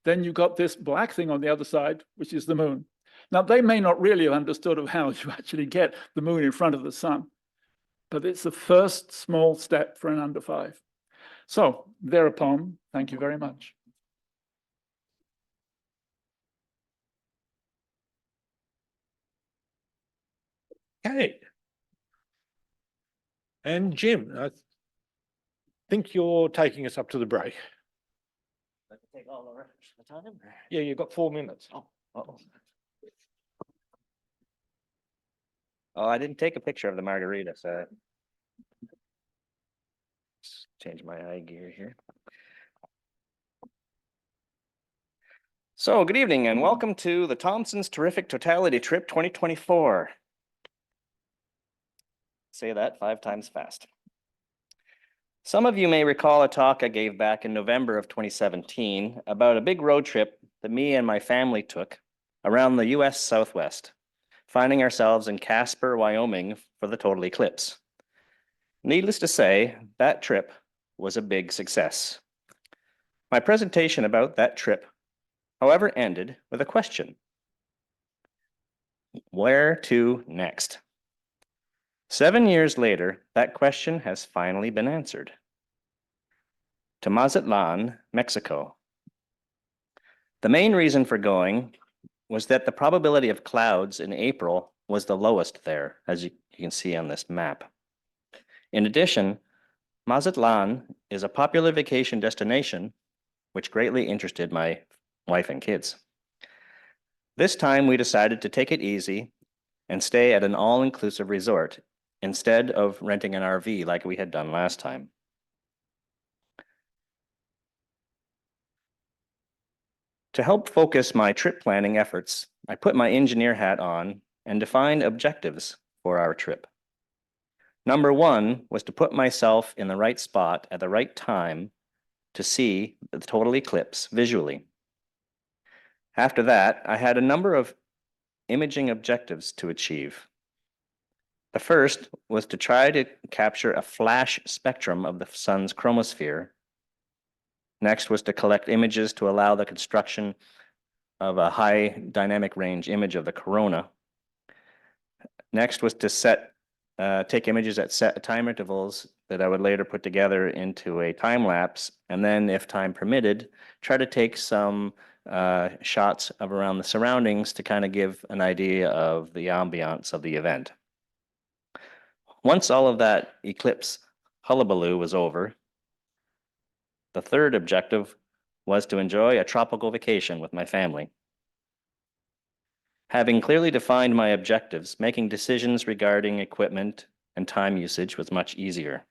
then you got this black thing on the other side, which is the moon. Now, they may not really have understood of how you actually get the moon in front of the sun, but it's the first small step for an under 5. So thereupon, thank you very much. Okay. And Jim, I think you're taking us up to the break. I can take all the rest of the time. Yeah, you've got 4 minutes. Oh, I didn't take a picture of the margarita, so let's change my eye gear here. So, good evening and welcome to the Thompson's Terrific Totality Trip 2024. Say that 5 times fast. Some of you may recall a talk I gave back in November of 2017 about a big road trip that me and my family took around the US Southwest, finding ourselves in Casper, Wyoming for the total eclipse. Needless to say, that trip was a big success. My presentation about that trip, however, ended with a question. Where to next? 7 years later, that question has finally been answered. To Mazatlan, Mexico. The main reason for going was that the probability of clouds in April was the lowest there, as you can see on this map. In addition, Mazatlan is a popular vacation destination, which greatly interested my wife and kids. This time we decided to take it easy and stay at an all-inclusive resort instead of renting an RV like we had done last time. To help focus my trip planning efforts, I put my engineer hat on and defined objectives for our trip. Number one was to put myself in the right spot at the right time to see the total eclipse visually. After that, I had a number of imaging objectives to achieve. The first was to try to capture a flash spectrum of the sun's chromosphere. Next was to collect images to allow the construction of a high dynamic range image of the corona. Next was to take images at set time intervals that I would later put together into a time lapse, and then, if time permitted, try to take some shots of around the surroundings to kind of give an idea of the ambiance of the event. Once all of that eclipse hullabaloo was over, the third objective was to enjoy a tropical vacation with my family. Having clearly defined my objectives, making decisions regarding equipment and time usage was much easier.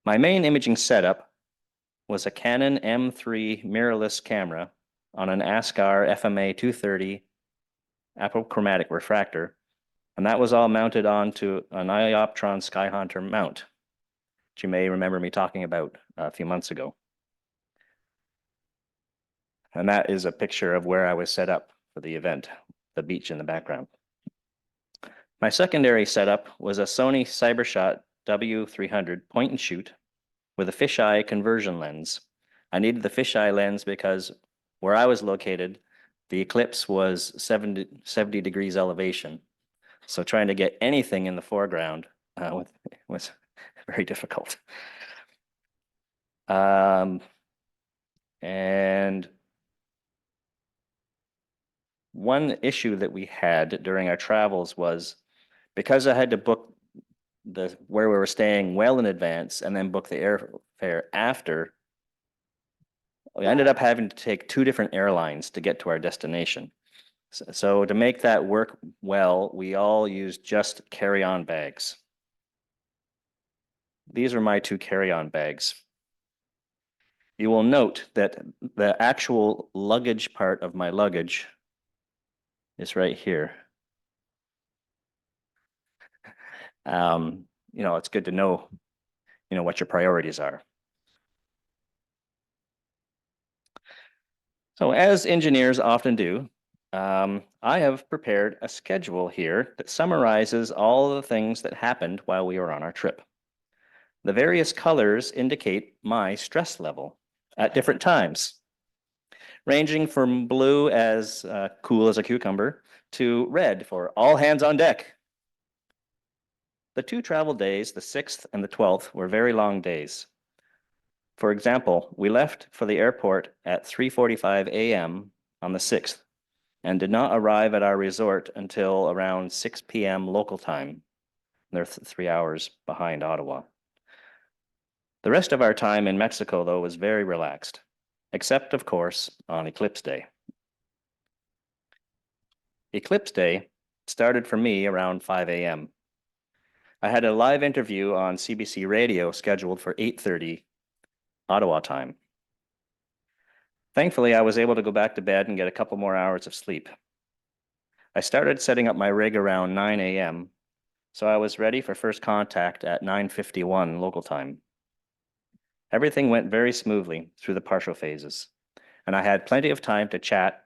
My main imaging setup was a Canon M3 mirrorless camera on an ASCAR FMA 230 apochromatic refractor, and that was all mounted onto an Ioptron Skyhunter mount, which you may remember me talking about a few months ago. And that is a picture of where I was set up for the event, the beach in the background. My secondary setup was a Sony CyberShot W300 point and shoot with a fisheye conversion lens. I needed the fisheye lens because where I was located, the eclipse was 70 degrees elevation. So trying to get anything in the foreground was very difficult. And one issue that we had during our travels was because I had to book where we were staying well in advance and then book the airfare after, we ended up having to take 2 different airlines to get to our destination. So to make that work well, we all used just carry-on bags. These are my 2 carry-on bags. You will note that the actual luggage part of my luggage is right here. It's good to know, what your priorities are. So as engineers often do, I have prepared a schedule here that summarizes all the things that happened while we were on our trip. The various colors indicate my stress level at different times, ranging from blue as cool as a cucumber to red for all hands on deck. The 2 travel days, the 6th and the 12th, were very long days. For example, we left for the airport at 3:45 a.m. on the 6th and did not arrive at our resort until around 6 p.m. local time. They're 3 hours behind Ottawa. The rest of our time in Mexico, though, was very relaxed, except, of course, on Eclipse Day. Eclipse Day started for me around 5 a.m. I had a live interview on CBC radio scheduled for 8:30 Ottawa time. Thankfully, I was able to go back to bed and get a couple more hours of sleep. I started setting up my rig around 9 a.m., so I was ready for first contact at 9:51 local time. Everything went very smoothly through the partial phases, and I had plenty of time to chat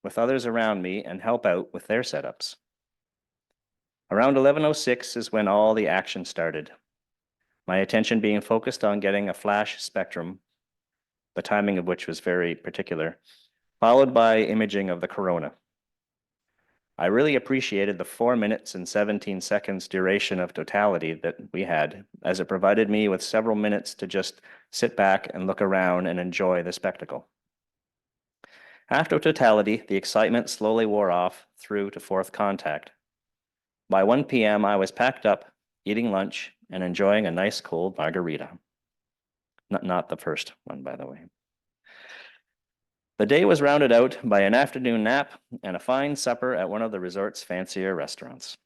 with others around me and help out with their setups. Around 11:06 is when all the action started, my attention being focused on getting a flash spectrum, the timing of which was very particular, followed by imaging of the corona. I really appreciated the 4 minutes and 17 seconds duration of totality that we had, as it provided me with several minutes to just sit back and look around and enjoy the spectacle. After totality, the excitement slowly wore off through to fourth contact. By 1 p.m., I was packed up, eating lunch, and enjoying a nice cold margarita. Not the first one, by the way. The day was rounded out by an afternoon nap and a fine supper at one of the resort's fancier restaurants.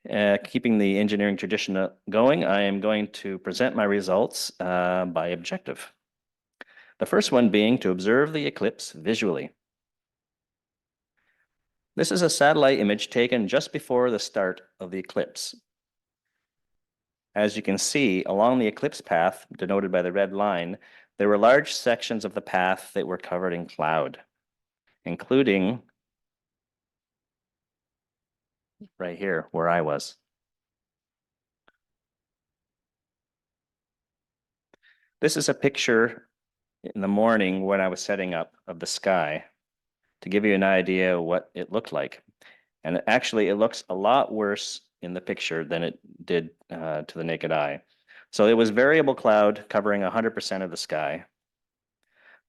Keeping the engineering tradition going, I am going to present my results by objective. The first one being to observe the eclipse visually. This is a satellite image taken just before the start of the eclipse. As you can see, along the eclipse path, denoted by the red line, there were large sections of the path that were covered in cloud, including right here where I was. This is a picture in the morning when I was setting up of the sky to give you an idea what it looked like. And actually, it looks a lot worse in the picture than it did to the naked eye. So it was variable cloud covering 100% of the sky,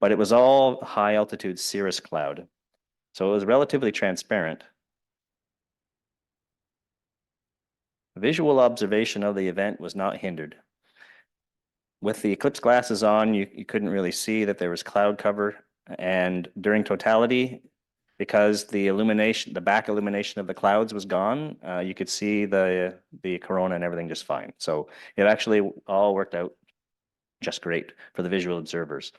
but it was all high altitude cirrus cloud. So it was relatively transparent. Visual observation of the event was not hindered. With the eclipse glasses on, you couldn't really see that there was cloud cover. And during totality, because the illumination, the back illumination of the clouds was gone, you could see the corona and everything just fine. So it actually all worked out just great for the visual observers.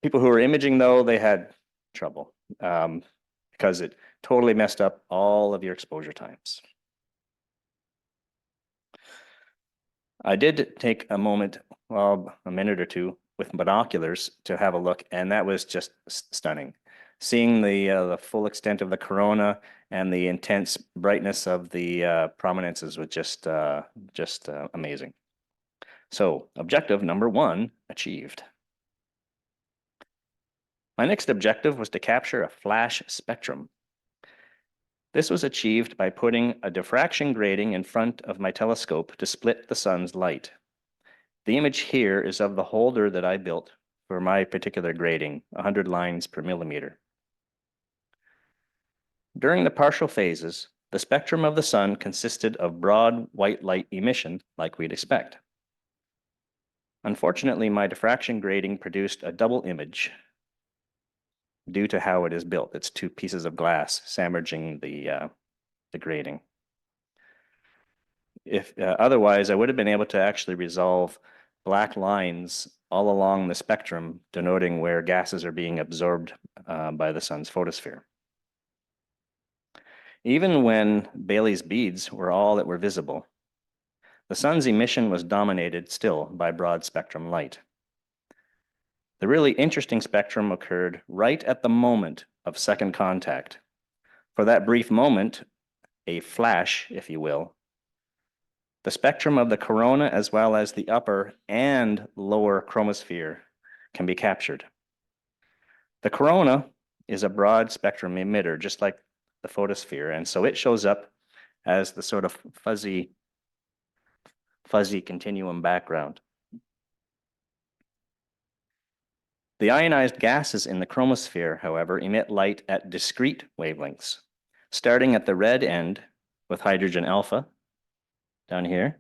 People who were imaging, though, they had trouble because it totally messed up all of your exposure times. I did take a moment, well, a minute or two with binoculars to have a look, and that was just stunning. Seeing the full extent of the corona and the intense brightness of the prominences was just amazing. So objective number 1 achieved. My next objective was to capture a flash spectrum. This was achieved by putting a diffraction grating in front of my telescope to split the sun's light. The image here is of the holder that I built for my particular grating, 100 lines per millimeter. During the partial phases, the spectrum of the sun consisted of broad white light emission like we'd expect. Unfortunately, my diffraction grating produced a double image due to how it is built. It's 2 pieces of glass sandwiching the grating. If otherwise, I would have been able to actually resolve black lines all along the spectrum, denoting where gases are being absorbed by the sun's photosphere. Even when Bailey's beads were all that were visible, the sun's emission was dominated still by broad spectrum light. The really interesting spectrum occurred right at the moment of second contact. For that brief moment, a flash, if you will, the spectrum of the corona as well as the upper and lower chromosphere can be captured. The corona is a broad spectrum emitter, just like the photosphere, and so it shows up as the sort of fuzzy continuum background. The ionized gases in the chromosphere, however, emit light at discrete wavelengths, starting at the red end with hydrogen alpha down here,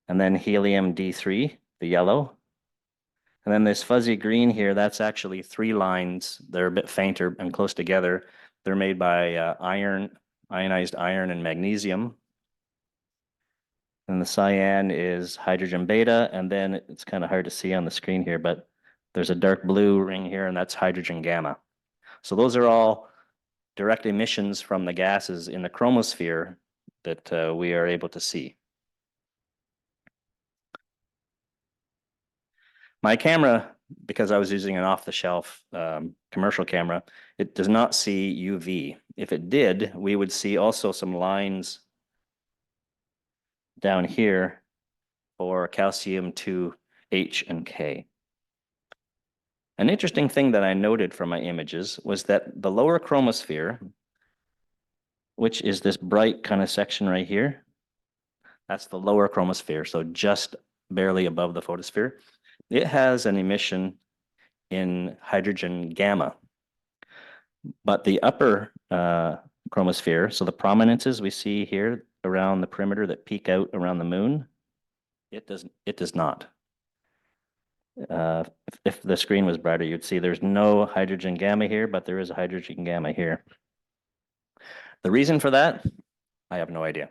and then helium D3, the yellow. And then this fuzzy green here, that's actually 3 lines. They're a bit fainter and close together. They're made by ionized iron and magnesium. And the cyan is hydrogen beta, and then it's kind of hard to see on the screen here, but there's a dark blue ring here, and that's hydrogen gamma. So those are all direct emissions from the gases in the chromosphere that we are able to see. My camera because I was using an off-the-shelf commercial camera, it does not see UV. If it did, we would see also some lines down here for calcium 2, H, and K. An interesting thing that I noted from my images was that the lower chromosphere, which is this bright kind of section right here, that's the lower chromosphere, so just barely above the photosphere, it has an emission in hydrogen gamma. But the upper chromosphere, so the prominences we see here around the perimeter that peek out around the moon, it does not. If the screen was brighter, you'd see there's no hydrogen gamma here, but there is a hydrogen gamma here. The reason for that, I have no idea,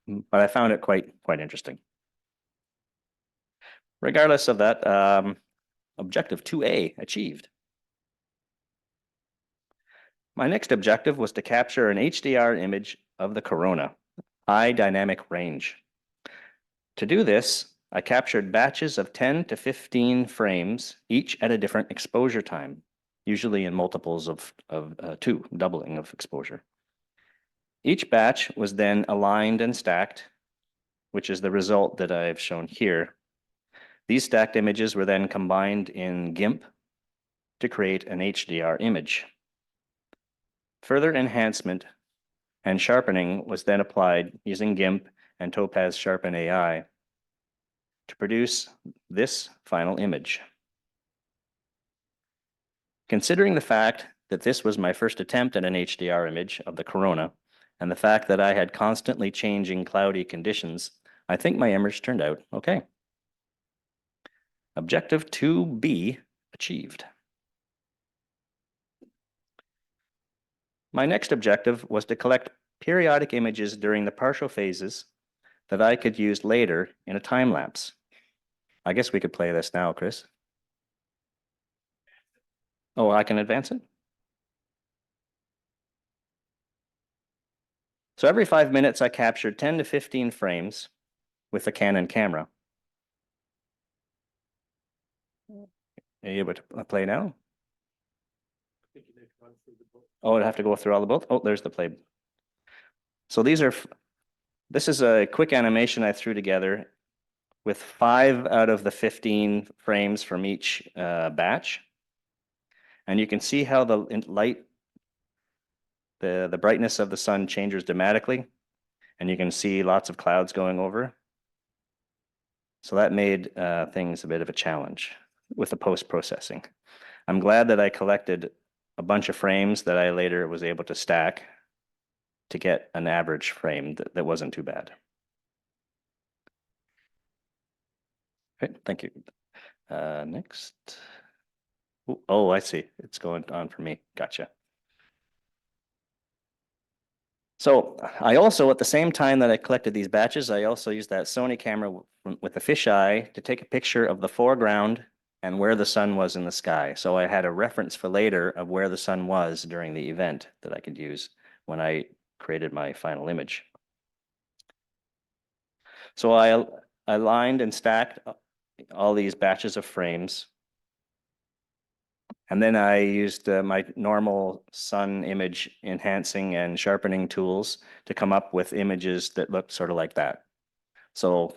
but I found it quite interesting. Regardless of that, objective 2A achieved. My next objective was to capture an HDR image of the corona, high dynamic range. To do this, I captured batches of 10 to 15 frames, each at a different exposure time, usually in multiples of 2, doubling of exposure. Each batch was then aligned and stacked, which is the result that I've shown here. These stacked images were then combined in GIMP to create an HDR image. Further enhancement and sharpening was then applied using GIMP and Topaz Sharpen AI to produce this final image. Considering the fact that this was my first attempt at an HDR image of the corona, and the fact that I had constantly changing cloudy conditions, I think my image turned out okay. Objective 2B achieved. My next objective was to collect periodic images during the partial phases that I could use later in a time lapse. I guess we could play this now, Chris. Oh, I can advance it? So every 5 minutes, I captured 10 to 15 frames with the Canon camera. Are you able to play now? Oh, I'd have to go through all the both? Oh, there's the play. So this is a quick animation I threw together with 5 out of the 15 frames from each batch. And you can see how the light, the brightness of the sun changes dramatically. And you can see lots of clouds going over. So that made things a bit of a challenge with the post-processing. I'm glad that I collected a bunch of frames that I later was able to stack to get an average frame that wasn't too bad. Okay, thank you. Next. Oh, I see. It's going on for me. Gotcha. So I also, at the same time that I collected these batches, I also used that Sony camera with the fisheye to take a picture of the foreground and where the sun was in the sky. So I had a reference for later of where the sun was during the event that I could use when I created my final image. So I lined and stacked all these batches of frames. And then I used my normal sun image enhancing and sharpening tools to come up with images that looked sort of like that. So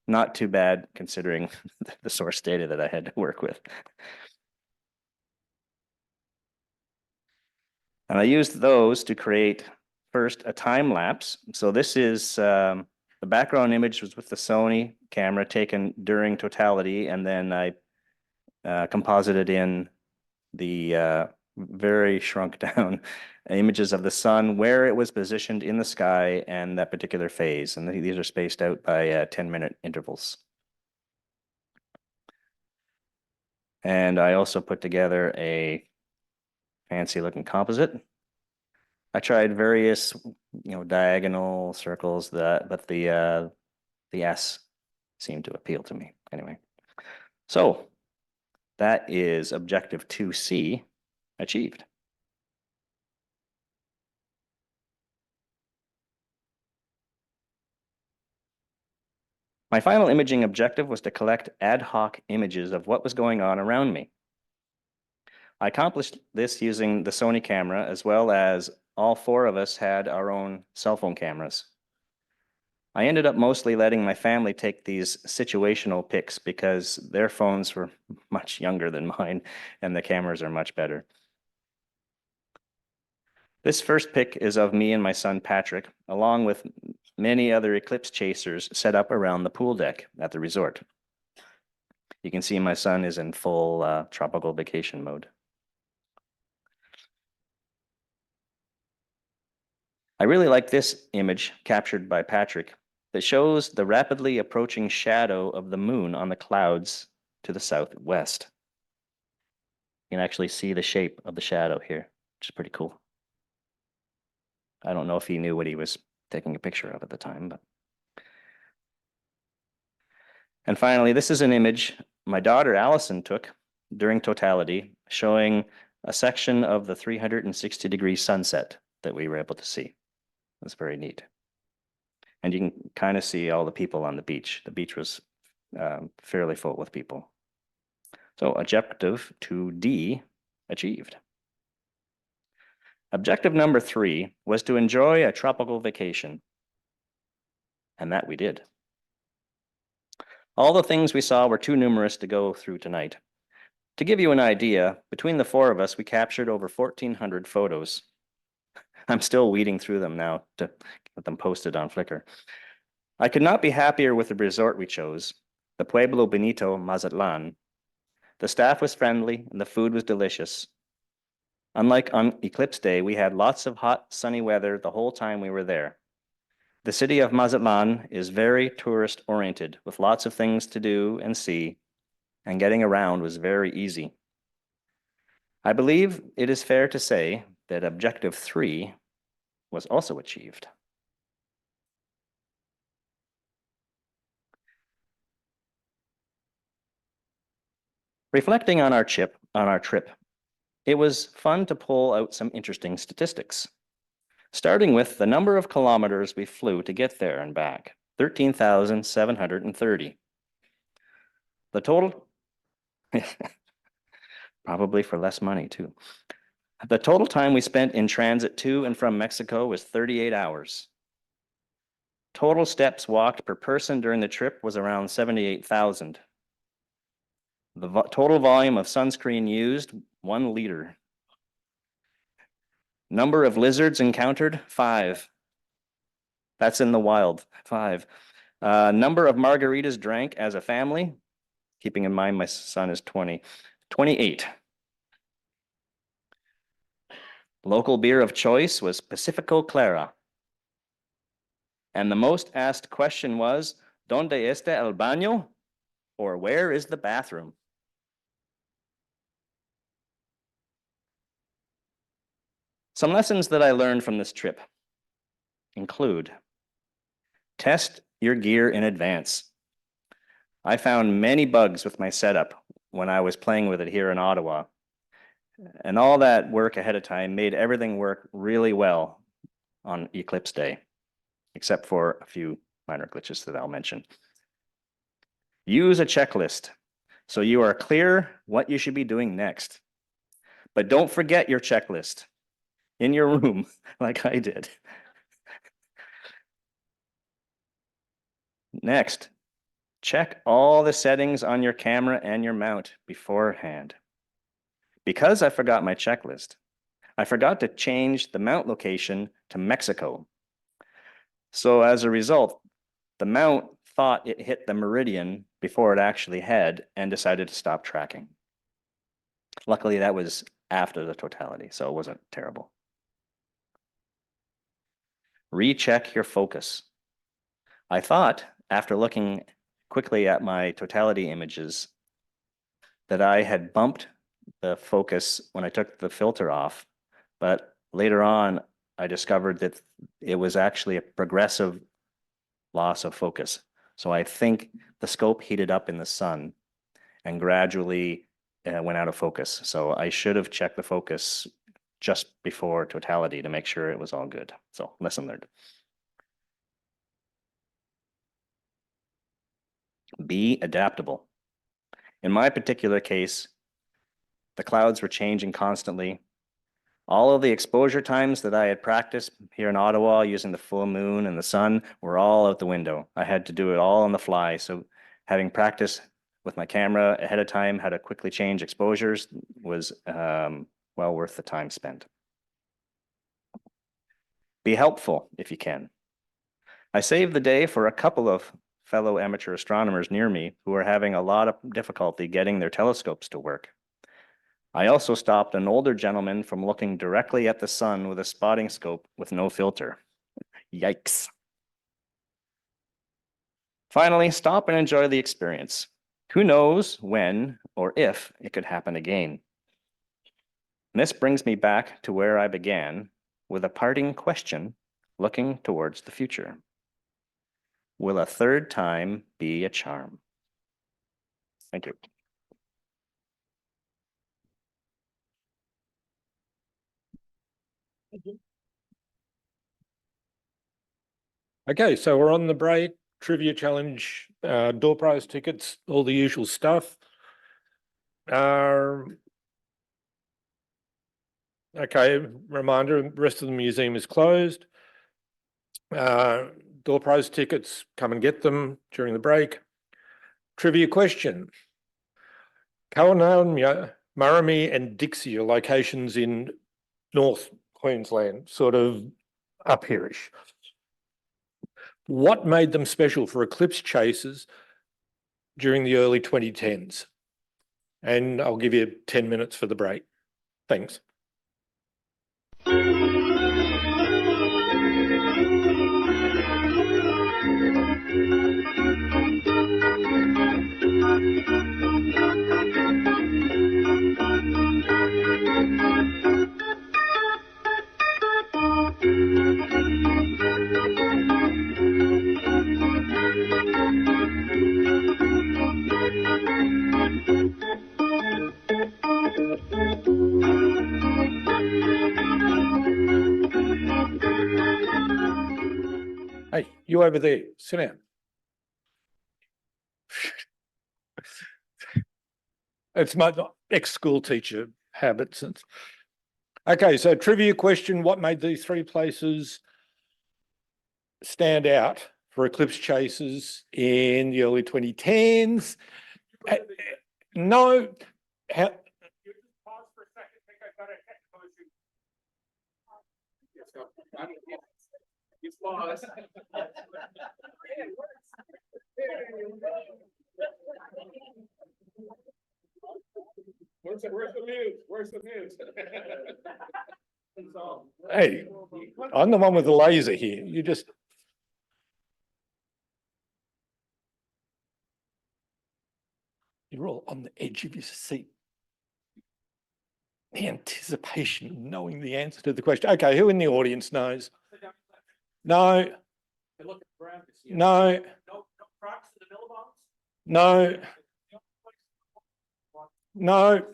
not too bad considering the source data that I had to work with. And I used those to create first a time lapse. So this is the background image was with the Sony camera taken during totality, and then I composited in the very shrunk down images of the sun, where it was positioned in the sky and that particular phase. And these are spaced out by 10-minute intervals. And I also put together a fancy looking composite. I tried various, diagonal circles but the S seemed to appeal to me anyway. So that is objective 2C achieved. My final imaging objective was to collect ad hoc images of what was going on around me. I accomplished this using the Sony camera, as well as all 4 of us had our own cell phone cameras. I ended up mostly letting my family take these situational pics because their phones were much younger than mine and the cameras are much better. This first pic is of me and my son Patrick, along with many other eclipse chasers set up around the pool deck at the resort. You can see my son is in full tropical vacation mode. I really like this image captured by Patrick that shows the rapidly approaching shadow of the moon on the clouds to the southwest. You can actually see the shape of the shadow here, which is pretty cool. I don't know if he knew what he was taking a picture of at the time, but. And finally, this is an image my daughter Allison took during totality, showing a section of the 360-degree sunset that we were able to see. That's very neat. And you can kind of see all the people on the beach. The beach was fairly full with people. So objective 2D achieved. Objective number 3 was to enjoy a tropical vacation. And that we did. All the things we saw were too numerous to go through tonight. To give you an idea, between the 4 of us, we captured over 1,400 photos. I'm still weeding through them now to get them posted on Flickr. I could not be happier with the resort we chose, the Pueblo Bonito Mazatlan. The staff was friendly and the food was delicious. Unlike on Eclipse Day, we had lots of hot, sunny weather the whole time we were there. The city of Mazatlan is very tourist-oriented, with lots of things to do and see, and getting around was very easy. I believe it is fair to say that Objective 3 was also achieved. Reflecting on our trip, it was fun to pull out some interesting statistics. Starting with the number of kilometers we flew to get there and back, 13,730. The total, probably for less money too. The total time we spent in transit to and from Mexico was 38 hours. Total steps walked per person during the trip was around 78,000. The total volume of sunscreen used, 1 liter. Number of lizards encountered, 5. That's in the wild, 5. Number of margaritas drank as a family, keeping in mind my son is 20, 28. Local beer of choice was Pacifico Clara. And the most asked question was, ¿Dónde está el baño? Or where is the bathroom? Some lessons that I learned from this trip include: test your gear in advance. I found many bugs with my setup when I was playing with it here in Ottawa. And all that work ahead of time made everything work really well on Eclipse Day, except for a few minor glitches that I'll mention. Use a checklist so you are clear what you should be doing next. But don't forget your checklist in your room like I did. Next, check all the settings on your camera and your mount beforehand. Because I forgot my checklist, I forgot to change the mount location to Mexico. So as a result, the mount thought it hit the meridian before it actually had and decided to stop tracking. Luckily, that was after the totality, so it wasn't terrible. Recheck your focus. I thought, after looking quickly at my totality images, that I had bumped the focus when I took the filter off, but later on, I discovered that it was actually a progressive loss of focus. So I think the scope heated up in the sun and gradually went out of focus. So I should have checked the focus just before totality to make sure it was all good. So lesson learned. Be adaptable. In my particular case, the clouds were changing constantly. All of the exposure times that I had practiced here in Ottawa using the full moon and the sun were all out the window. I had to do it all on the fly. So having practiced with my camera ahead of time, how to quickly change exposures was well worth the time spent. Be helpful if you can. I saved the day for a couple of fellow amateur astronomers near me who were having a lot of difficulty getting their telescopes to work. I also stopped an older gentleman from looking directly at the sun with a spotting scope with no filter. Yikes. Finally, stop and enjoy the experience. Who knows when or if it could happen again? And this brings me back to where I began with a parting question looking towards the future. Will a third time be a charm? Thank you. Okay, so we're on the break, trivia challenge, door prize tickets, all the usual stuff. Okay, reminder, the rest of the museum is closed. Door prize tickets, come and get them during the break. Trivia question. Kawanamia, Murrumee and Dixie are locations in North Queensland, sort of up here-ish. What made them special for eclipse chasers during the early 2010s? And I'll give you 10 minutes for the break. Thanks. Hey, you over there, sit down. It's my ex-school teacher habits. Okay, so trivia question, what made these three places stand out for eclipse chasers in the early 2010s? No. Where's the news? Where's the news? Hey, I'm the one with the laser here. You just. You're all on the edge of your seat. The anticipation of knowing the answer to the question. Okay, who in the audience knows? No. No. No. No.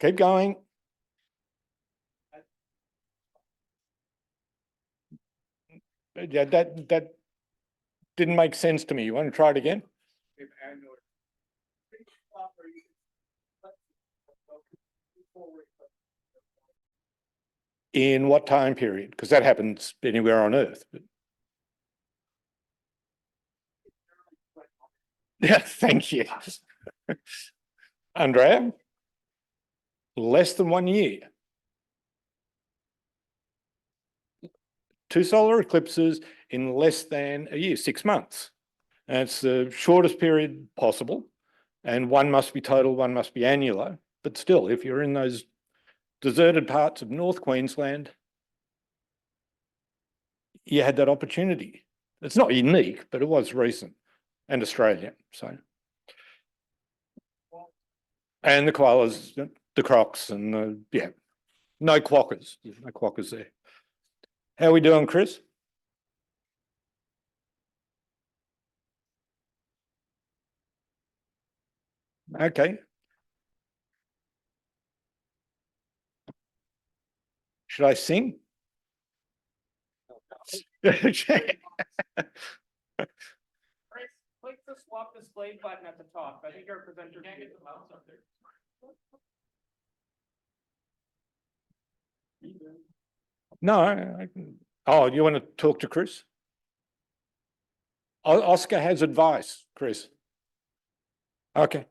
Keep going. Yeah, that didn't make sense to me. You want to try it again? In what time period? Because that happens anywhere on Earth. Yeah, thank you. Andrea? Less than 1 year. 2 solar eclipses in less than a year, 6 months. And it's the shortest period possible. And one must be total, one must be annular. But still, if you're in those deserted parts of North Queensland, you had that opportunity. It's not unique, but it was recent, and Australian. So, and the koalas, the crocs, and the, yeah, no quokkas. No quokkas there. How are we doing, Chris? Okay. Should I sing? swap display button at the top. I think our presenter can't get the mouse up there. No, oh, you want to talk to Chris? Oscar has advice, Chris. Okay.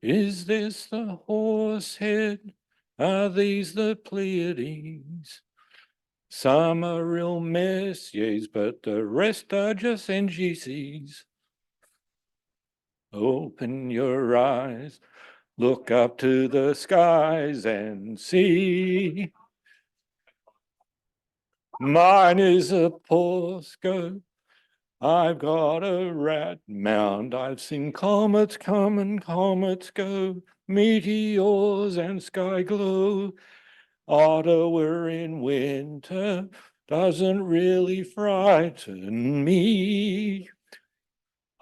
Is this the horse head? Are these the Pleiades? Some are real messiers, but the rest are just NGCs. Open your eyes, look up to the skies and see. Mine is a Porsche. I've got a rat mound. I've seen comets come and comets go, meteors and sky glow. Ottawa in winter doesn't really frighten me.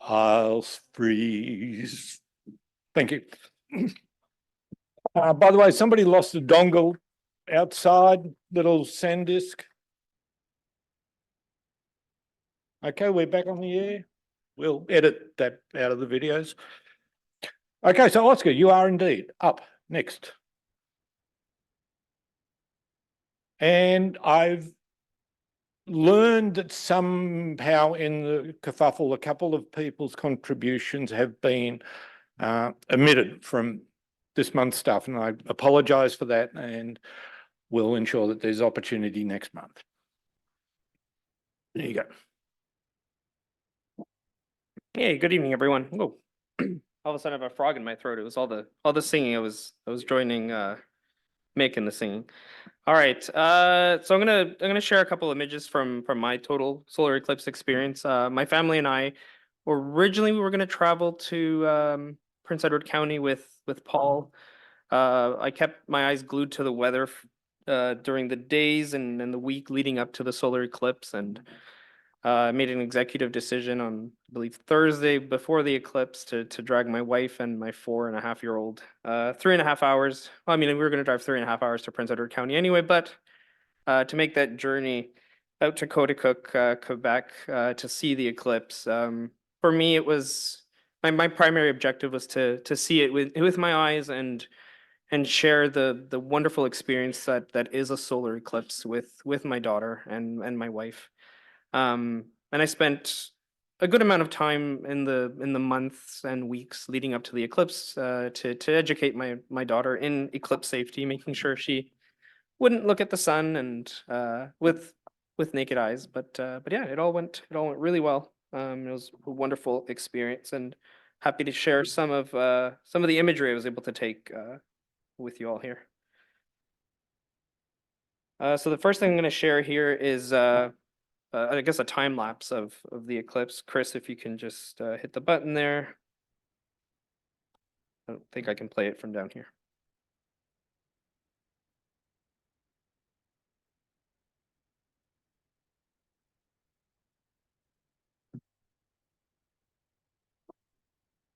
I'll freeze. Thank you. By the way, somebody lost a dongle outside, little SanDisk. Okay, we're back on the air. We'll edit that out of the videos. Okay, so Oscar, you are indeed up next. And I've learned that somehow in the kerfuffle, a couple of people's contributions have been omitted from this month's stuff, and I apologise for that, and we'll ensure that there's opportunity next month. There you go. Hey, good evening, everyone. Whoa. All of a sudden I have a frog in my throat. It was all the singing. I was joining Mick in the singing. All right. So I'm gonna share a couple images from my total solar eclipse experience. My family and I originally we were gonna travel to Prince Edward County with Paul. I kept my eyes glued to the weather during the days and the week leading up to the solar eclipse, and I made an executive decision on, I believe, Thursday before the eclipse to drag my wife and my 4.5-year-old 3.5 hours. Well, I mean, we were going to drive 3.5 hours to Prince Edward County anyway, but to make that journey out to Coaticook, Quebec, to see the eclipse. For me, it was my primary objective was to see it with my eyes and share the wonderful experience that is a solar eclipse with my daughter and my wife. And I spent a good amount of time in the months and weeks leading up to the eclipse to educate my daughter in eclipse safety, making sure she wouldn't look at the sun and with naked eyes. But yeah, it all went really well. It was a wonderful experience, and happy to share some of the imagery I was able to take with you all here. So the first thing I'm going to share here is I guess a time lapse of the eclipse. Chris, if you can just hit the button there. I don't think I can play it from down here.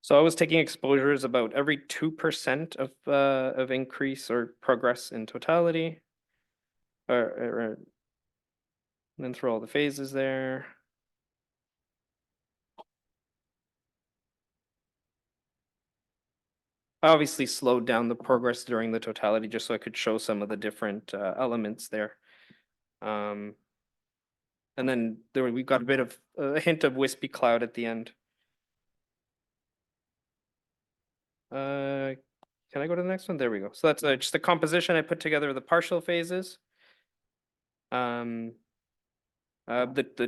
So I was taking exposures about every 2% of increase or progress in totality, and then through all the phases there. I obviously slowed down the progress during the totality just so I could show some of the different elements there. And then we got a bit of a hint of wispy cloud at the end. Can I go to the next one? There we go. So that's just the composition I put together of the partial phases. The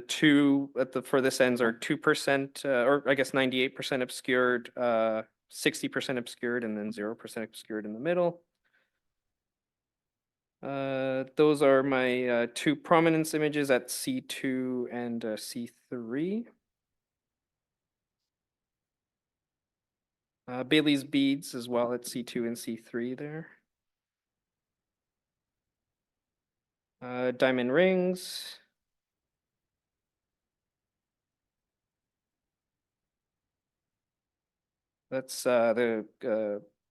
two at the furthest ends are 2%, or I guess 98% obscured, 60% obscured, and then 0% obscured in the middle. Those are my two prominence images at C2 and C3. Bailey's beads as well at C2 and C3 there. Diamond rings. That's the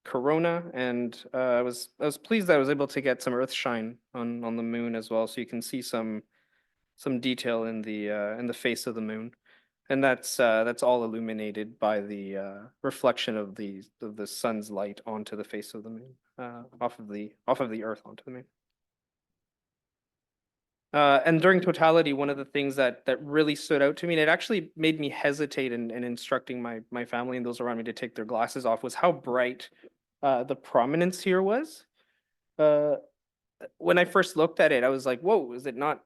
corona, and I was pleased that I was able to get some earth shine on the moon as well, so you can see some detail in the face of the moon. And that's all illuminated by the reflection of the sun's light onto the face of the moon, off of the Earth onto the moon. And during totality, one of the things that really stood out to me, and it actually made me hesitate in instructing my family and those around me to take their glasses off, was how bright the prominence here was. When I first looked at it, I was like, whoa, is it not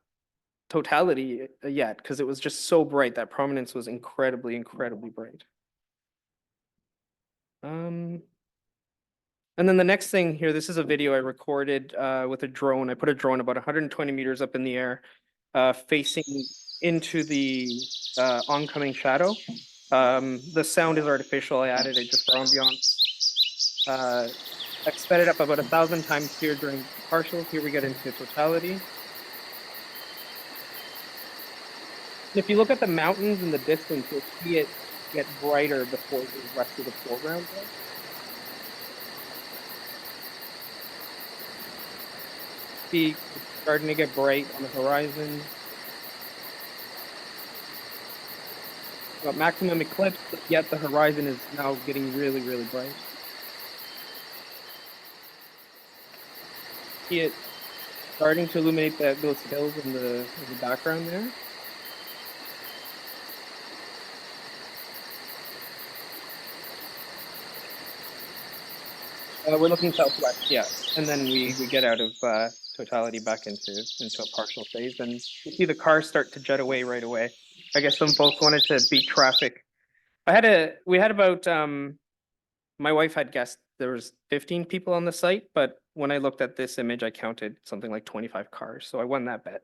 totality yet? Because it was just so bright. That prominence was incredibly, incredibly bright. And then the next thing here, this is a video I recorded with a drone. I put a drone about 120 meters up in the air, facing into the oncoming shadow. The sound is artificial. I added it just for ambiance. I've sped it up about 1,000 times here during partials. Here we get into totality. If you look at the mountains in the distance, you'll see it get brighter before the rest of the foreground does. See, it's starting to get bright on the horizon. Got maximum eclipse, yet the horizon is now getting really, really bright. See it starting to illuminate those hills in the background there. We're looking southwest, yeah, and then we get out of totality back into a partial phase, and you see the cars start to jet away right away. I guess some folks wanted to beat traffic. We had about my wife had guessed there was 15 people on the site, but when I looked at this image, I counted something like 25 cars, so I won that bet.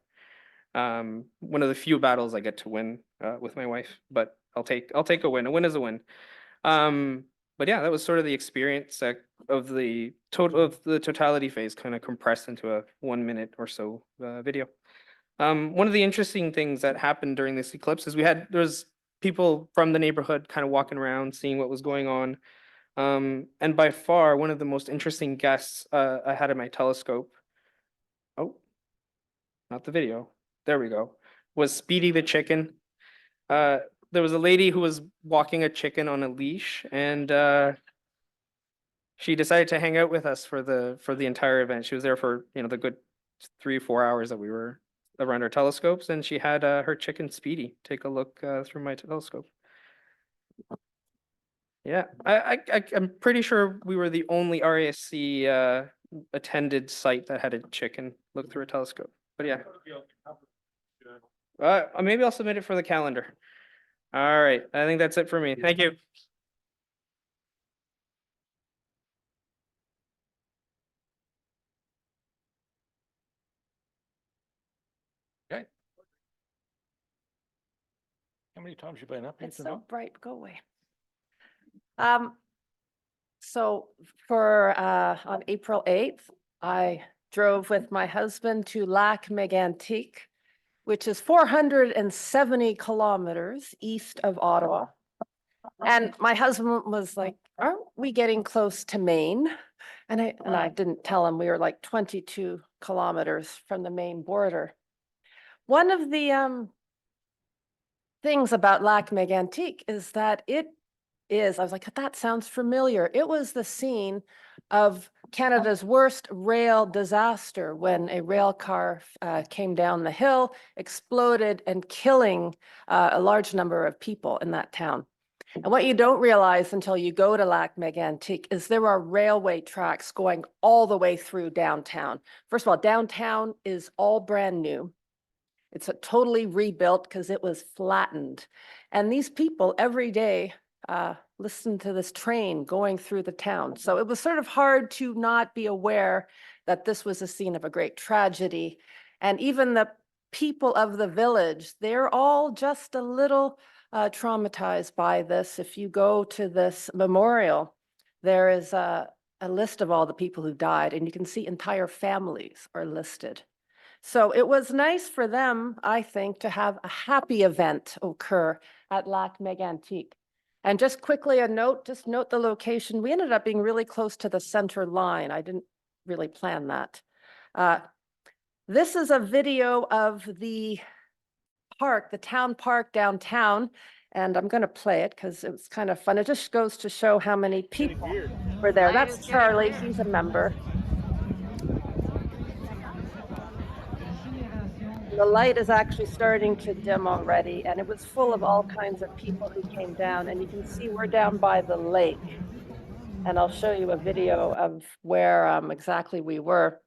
One of the few battles I get to win with my wife, but I'll take a win. A win is a win. But yeah, that was sort of the experience of the totality phase, kind of compressed into a 1 minute or so video. One of the interesting things that happened during this eclipse is there was people from the neighborhood kind of walking around, seeing what was going on. And by far, one of the most interesting guests I had in my telescope, oh, not the video, there we go, was Speedy the chicken. There was a lady who was walking a chicken on a leash, and she decided to hang out with us for the entire event. She was there for the good 3 or 4 hours that we were around our telescopes, and she had her chicken Speedy take a look through my telescope. Yeah, I'm pretty sure we were the only RASC attended site that had a chicken look through a telescope. But yeah, maybe I'll submit it for the calendar. All right, I think that's it for me. Thank you. Okay. How many times you been up here It's so tonight? bright, go away. So for on April 8th, I drove with my husband to Lac Mégantic, which is 470 kilometers east of Ottawa. And my husband was like, aren't we getting close to Maine? And I didn't tell him we were like 22 kilometers from the Maine border. One of the things about Lac Mégantic is that I was like, that sounds familiar. It was the scene of Canada's worst rail disaster when a rail car came down the hill, exploded, and killing a large number of people in that town. And what you don't realize until you go to Lac Mégantic is there are railway tracks going all the way through downtown. First of all, downtown is all brand new. It's totally rebuilt because it was flattened. And these people every day listen to this train going through the town. So it was sort of hard to not be aware that this was a scene of a great tragedy. And even the people of the village, they're all just a little traumatized by this. If you go to this memorial, there is a list of all the people who died, and you can see entire families are listed. So it was nice for them, I think, to have a happy event occur at Lac Mégantic. And just quickly note the location. We ended up being really close to the center line. I didn't really plan that. This is a video of the park, the town park downtown. And I'm going to play it because it was kind of fun. It just goes to show how many people were there. That's Charlie. He's a member. The light is actually starting to dim already, and it was full of all kinds of people who came down. And you can see we're down by the lake. And I'll show you a video of where exactly we were.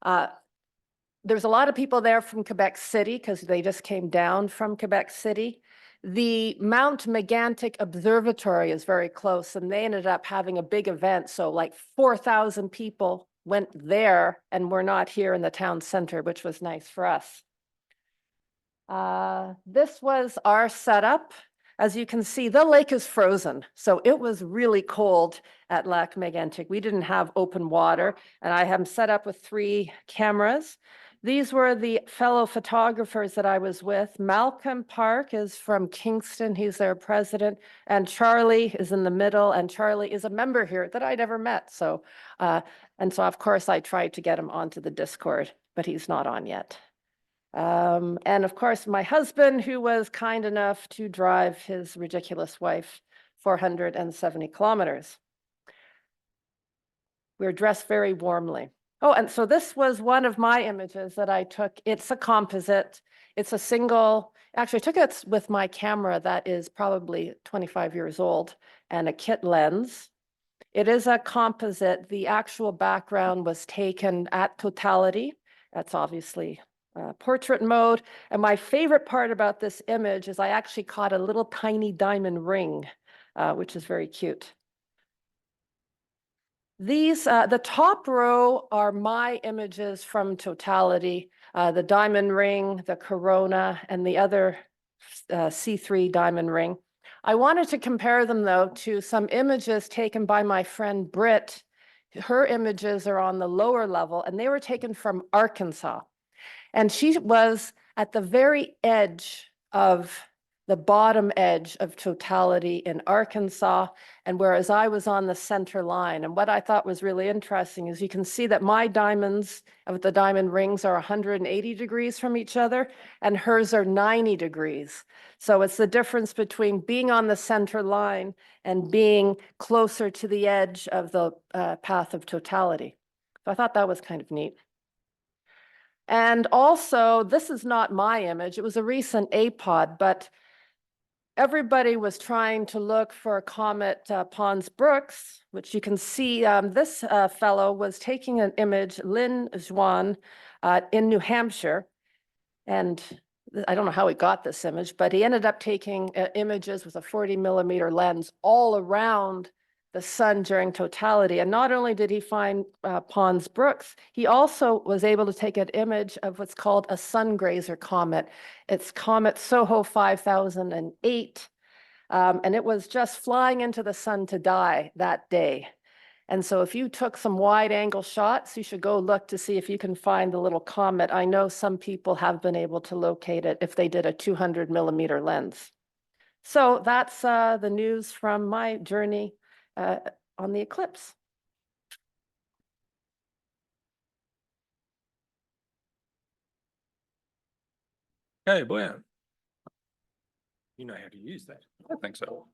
There's a lot of people there from Quebec City because they just came down from Quebec City. The Mount Megantic Observatory is very close, and they ended up having a big event. So like 4,000 people went there, and we're not here in the town center, which was nice for us. This was our setup. As you can see, the lake is frozen, so it was really cold at Lac Megantic. We didn't have open water, and I have them set up with 3 cameras. These were the fellow photographers that I was with. Malcolm Park is from Kingston. He's their president. And Charlie is in the middle. And Charlie is a member here that I never met. So, of course, I tried to get him onto the Discord, but he's not on yet. And of course, my husband, who was kind enough to drive his ridiculous wife 470 kilometers. We were dressed very warmly. Oh, and so this was one of my images that I took. It's a composite. It's a single, actually I took it with my camera that is probably 25 years old and a kit lens. It is a composite. The actual background was taken at totality. That's obviously portrait mode. And my favorite part about this image is I actually caught a little tiny diamond ring, which is very cute. These, the top row are my images from totality, the diamond ring, the corona, and the other C3 diamond ring. I wanted to compare them though to some images taken by my friend Britt. Her images are on the lower level and they were taken from Arkansas. And she was at the very edge of the bottom edge of totality in Arkansas, and whereas I was on the center line. And what I thought was really interesting is you can see that my diamonds of the diamond rings are 180 degrees from each other, and hers are 90 degrees. So it's the difference between being on the center line and being closer to the edge of the path of totality. So I thought that was kind of neat. And also, this is not my image. It was a recent APOD, but everybody was trying to look for Comet Pons-Brooks, which you can see. This fellow was taking an image, Lin Juan, in New Hampshire. And I don't know how he got this image, but he ended up taking images with a 40mm lens all around the sun during totality. And not only did he find Pons-Brooks, he also was able to take an image of what's called a sun grazer comet. It's Comet Soho 5008. And it was just flying into the sun to die that day. And so if you took some wide angle shots, you should go look to see if you can find the little comet. I know some people have been able to locate it if they did a 200mm lens. So that's the news from my journey on the eclipse. Okay, Bojan. You know how to use that. I think so.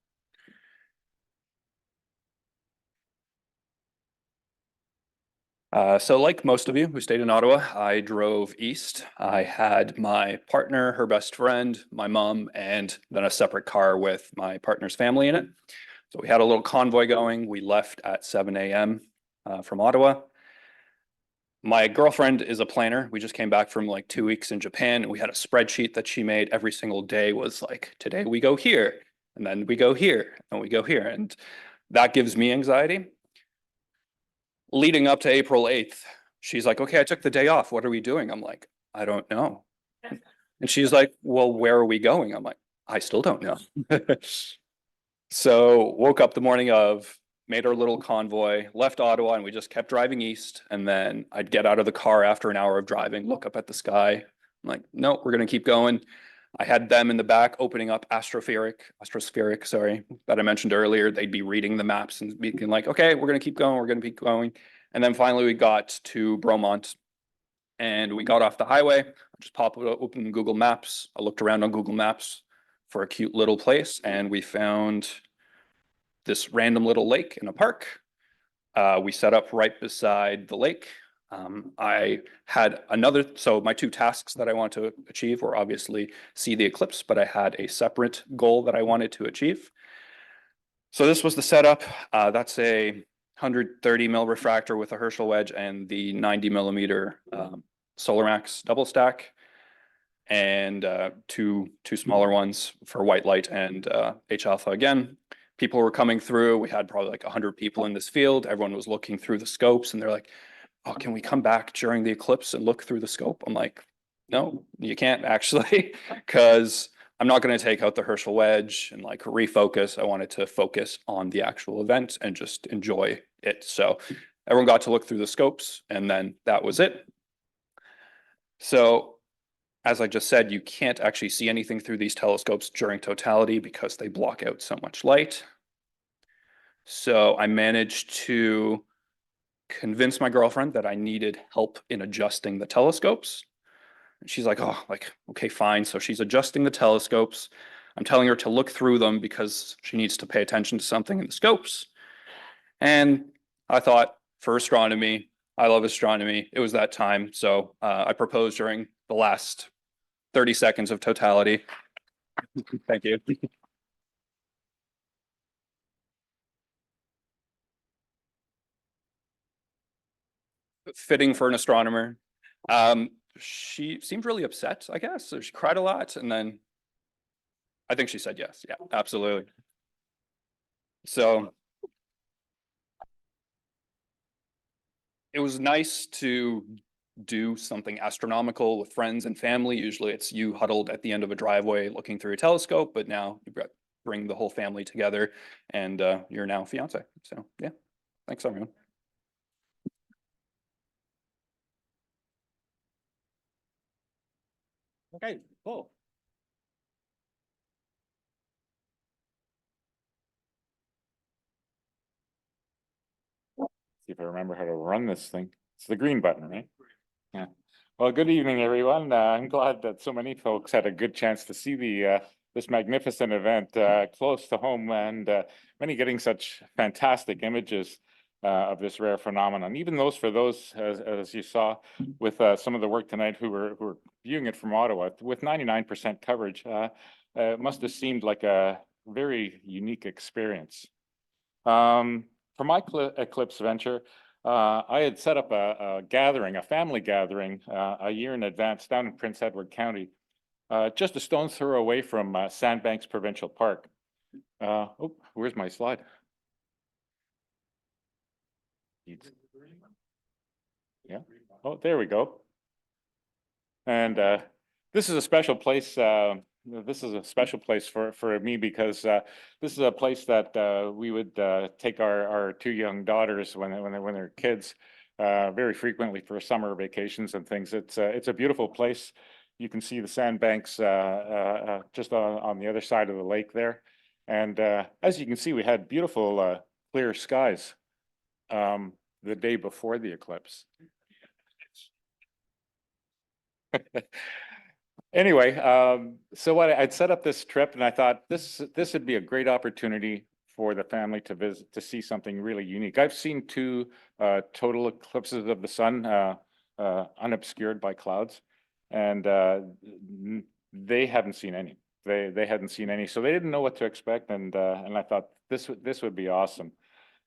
So like most of you who stayed in Ottawa, I drove east. I had my partner, her best friend, my mom, and then a separate car with my partner's family in it. So we had a little convoy going. We left at 7 a.m. From Ottawa. My girlfriend is a planner. We just came back from like 2 weeks in Japan, and we had a spreadsheet that she made. Every single day was like, today we go here, and then we go here, and we go here. And that gives me anxiety. Leading up to April 8th, she's like, okay, I took the day off. What are we doing? I'm like, I don't know. And she's like, well, where are we going? I'm like, I still don't know. So woke up the morning of, made our little convoy, left Ottawa, and we just kept driving east. And then I'd get out of the car after an hour of driving, look up at the sky. I'm like, no, we're going to keep going. I had them in the back opening up Astrospheric, sorry, that I mentioned earlier. They'd be reading the maps and being like, okay, we're going to keep going. We're going to keep going. And then finally we got to Bromont. and we got off the highway. I just popped it open Google Maps. I looked around on Google Maps for a cute little place, and we found this random little lake in a park. We set up right beside the lake. I had so my two tasks that I want to achieve were obviously see the eclipse, but I had a separate goal that I wanted to achieve. So this was the setup. That's a 130 mil refractor with a Herschel wedge and the 90 millimeter Solar Max double stack, and two smaller ones for white light and H alpha again. People were coming through. We had probably like 100 people in this field. Everyone was looking through the scopes, and they're like, "Oh, can we come back during the eclipse and look through the scope?" I'm like, "No, you can't actually, because I'm not going to take out the Herschel wedge and like refocus. I wanted to focus on the actual event and just enjoy it." So everyone got to look through the scopes, and then that was it. So as I just said, you can't actually see anything through these telescopes during totality because they block out so much light. So I managed to convince my girlfriend that I needed help in adjusting the telescopes. And she's like, "Oh, like, okay, fine." So she's adjusting the telescopes. I'm telling her to look through them because she needs to pay attention to something in the scopes. And I thought, for astronomy, I love astronomy. It was that time. So I proposed during the last 30 seconds of totality. Thank you. Fitting for an astronomer. She seemed really upset, I guess. So she cried a lot, and then I think she said yes. Yeah, absolutely. So it was nice to do something astronomical with friends and family. Usually it's you huddled at the end of a driveway looking through a telescope, but now you've got bring the whole family together, and you're now fiance. So yeah, thanks everyone. Okay, cool. See if I remember how to run this thing. It's the green button, right? Yeah. Well, good evening, everyone. I'm glad that so many folks had a good chance to see the this magnificent event close to home, and many getting such fantastic images of this rare phenomenon. Even those as you saw with some of the work tonight who were viewing it from Ottawa with 99% coverage. It must have seemed like a very unique experience. For my eclipse venture, I had set up a gathering, a family gathering, a year in advance down in Prince Edward County, just a stone's throw away from Sandbanks Provincial Park. Oh, where's my slide? Yeah. Oh, there we go. And this is a special place. This is a special place for me because this is a place that we would take our two young daughters when they're kids very frequently for summer vacations and things. It's a beautiful place. You can see the sandbanks just on the other side of the lake there. And as you can see, we had beautiful clear skies the day before the eclipse. Anyway, so I'd set up this trip, and I thought this would be a great opportunity for the family to visit, to see something really unique. I've seen two total eclipses of the sun unobscured by clouds, and they haven't seen any. They hadn't seen any, so they didn't know what to expect, and I thought this would be awesome.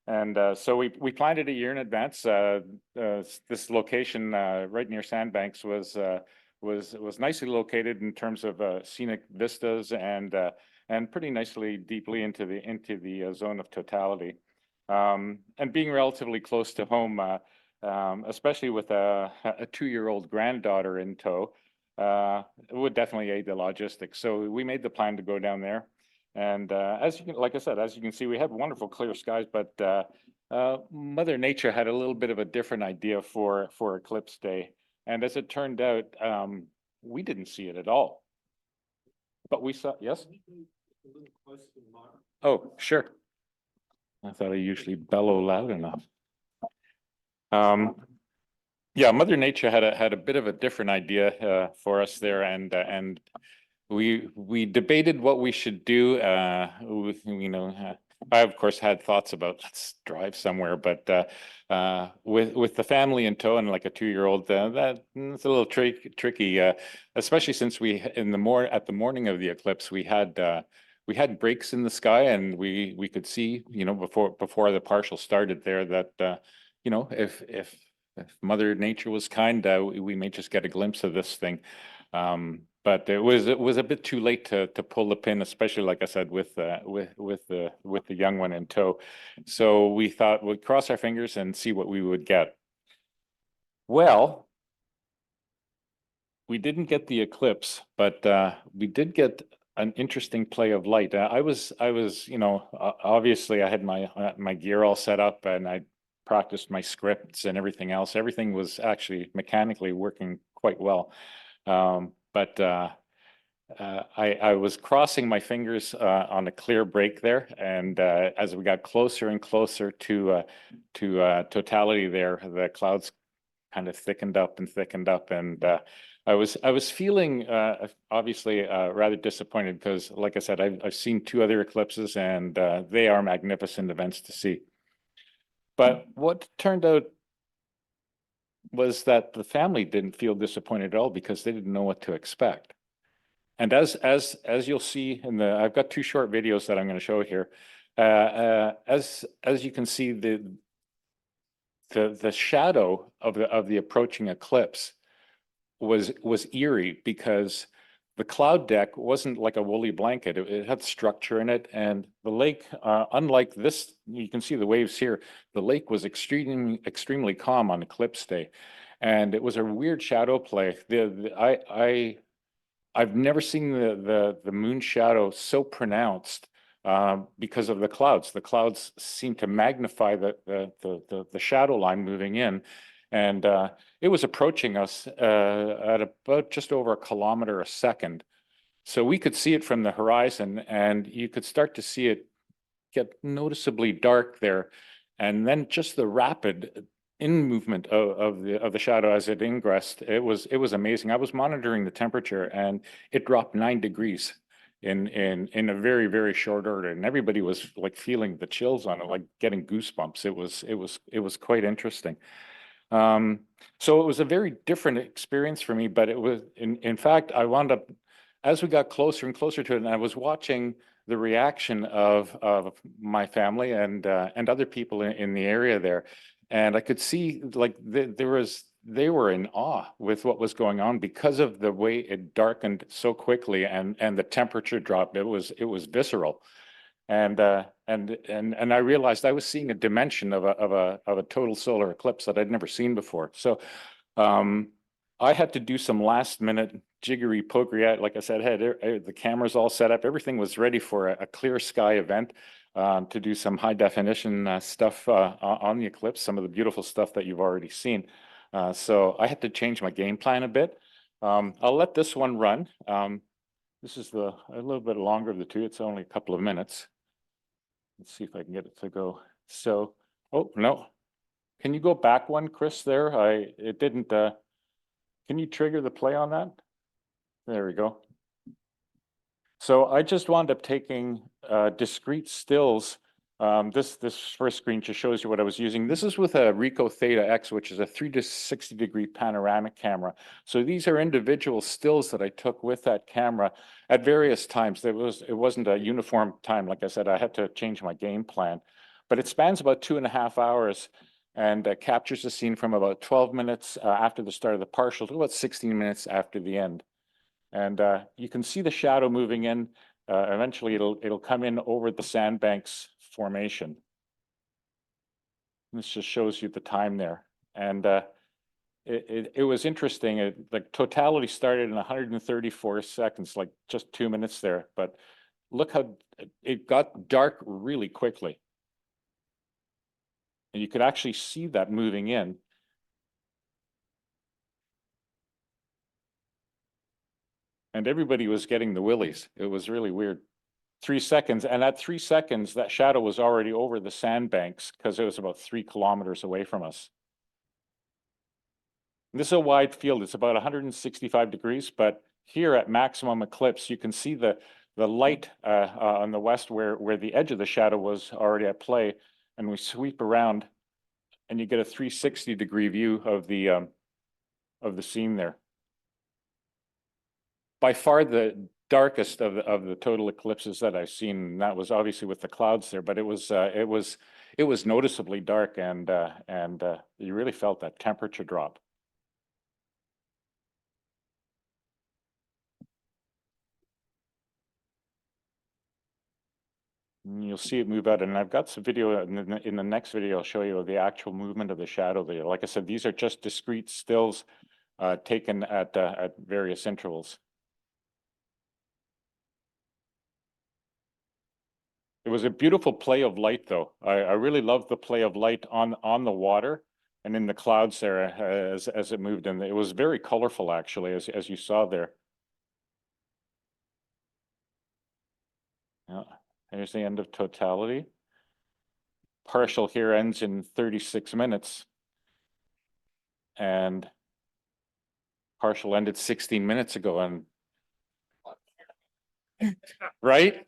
And so we planned it a year in advance. This location right near Sandbanks was nicely located in terms of scenic vistas and pretty nicely deeply into the zone of totality. And being relatively close to home, especially with a 2-year-old granddaughter in tow, it would definitely aid the logistics. So we made the plan to go down there. And like I said, as you can see, we had wonderful clear skies, but Mother Nature had a little bit of a different idea for Eclipse Day. And as it turned out, we didn't see it at all. But we saw, yes? Oh, sure. I thought I usually bellow loud enough. Yeah, Mother Nature had a bit of a different idea for us there, and we debated what we should do. I of course had thoughts about let's drive somewhere, but with the family in tow and like a 2-year-old, that's a little tricky, especially since at the morning of the eclipse we had breaks in the sky, and we could see, before the partial started there, that if Mother Nature was kind, we may just get a glimpse of this thing. But it was a bit too late to pull the pin, especially like I said with the young one in tow. So we thought we'd cross our fingers and see what we would get. Well, we didn't get the eclipse, but we did get an interesting play of light. I was obviously I had my gear all set up, and I practiced my scripts and everything else. Everything was actually mechanically working quite well. But I was crossing my fingers on a clear break there, and as we got closer and closer to totality there, the clouds kind of thickened up, and I was feeling obviously rather disappointed, because like I said, I've seen 2 other eclipses, and they are magnificent events to see. But what turned out was that the family didn't feel disappointed at all, because they didn't know what to expect. And as you'll see I've got 2 short videos that I'm going to show here. As you can see, the shadow of the approaching eclipse was eerie, because the cloud deck wasn't like a woolly blanket. It had structure in it, and the lake, unlike this, you can see the waves here, the lake was extremely calm on eclipse day, and it was a weird shadow play. I've never seen the moon shadow so pronounced, because of the clouds. The clouds seem to magnify the shadow line moving in, and it was approaching us at about just over 1 kilometer a second. So we could see it from the horizon, and you could start to see it get noticeably dark there, and then just the rapid in movement of the shadow as it ingressed. It was amazing. I was monitoring the temperature, and it dropped 9 degrees in a very, very short order, and everybody was like feeling the chills on it, like getting goosebumps. It was quite interesting. So it was a very different experience for me, but it was in fact, I wound up, as we got closer and closer to it, and I was watching the reaction of my family and other people in the area there, and I could see like they were in awe with what was going on, because of the way it darkened so quickly, and the temperature dropped. It was visceral. And I realized I was seeing a dimension of a total solar eclipse that I'd never seen before. So I had to do some last minute jiggery pokery. Like I said, I had the cameras all set up. Everything was ready for a clear sky event, to do some high definition stuff on the eclipse, some of the beautiful stuff that you've already seen. So I had to change my game plan a bit. I'll let this one run. This is a little bit longer of the 2. It's only a couple of minutes. Let's see if I can get it to go. So, oh, no. Can you go back one, Chris, there? It didn't, can you trigger the play on that? There we go. So I just wound up taking discrete stills. This first screen just shows you what I was using. This is with a Ricoh Theta X, which is a 360-degree panoramic camera. So these are individual stills that I took with that camera at various times. It wasn't a uniform time. Like I said, I had to change my game plan, but it spans about 2.5 hours, and captures the scene from about 12 minutes after the start of the partial to about 16 minutes after the end. And you can see the shadow moving in. Eventually it'll come in over the sandbanks formation. This just shows you the time there. And it was interesting. The totality started in 134 seconds, like just 2 minutes there. But look how it got dark really quickly. And you could actually see that moving in. And everybody was getting the willies. It was really weird. 3 seconds, and at 3 seconds, that shadow was already over the sandbanks, because it was about 3 kilometers away from us. This is a wide field. It's about 165 degrees, but here at maximum eclipse, you can see the light on the west where the edge of the shadow was already at play, and we sweep around, and you get a 360-degree view of the scene there. By far the darkest of the total eclipses that I've seen, and that was obviously with the clouds there, but it was noticeably dark, and you really felt that temperature drop. And you'll see it move out, and I've got some video in the next video. I'll show you the actual movement of the shadow there. Like I said, these are just discrete stills taken at various intervals. It was a beautiful play of light, though. I really loved the play of light on the water and in the clouds there as it moved in. It was very colorful, actually, as you saw there. Yeah, there's the end of totality. Partial here ends in 36 minutes. And partial ended 16 minutes ago. And right?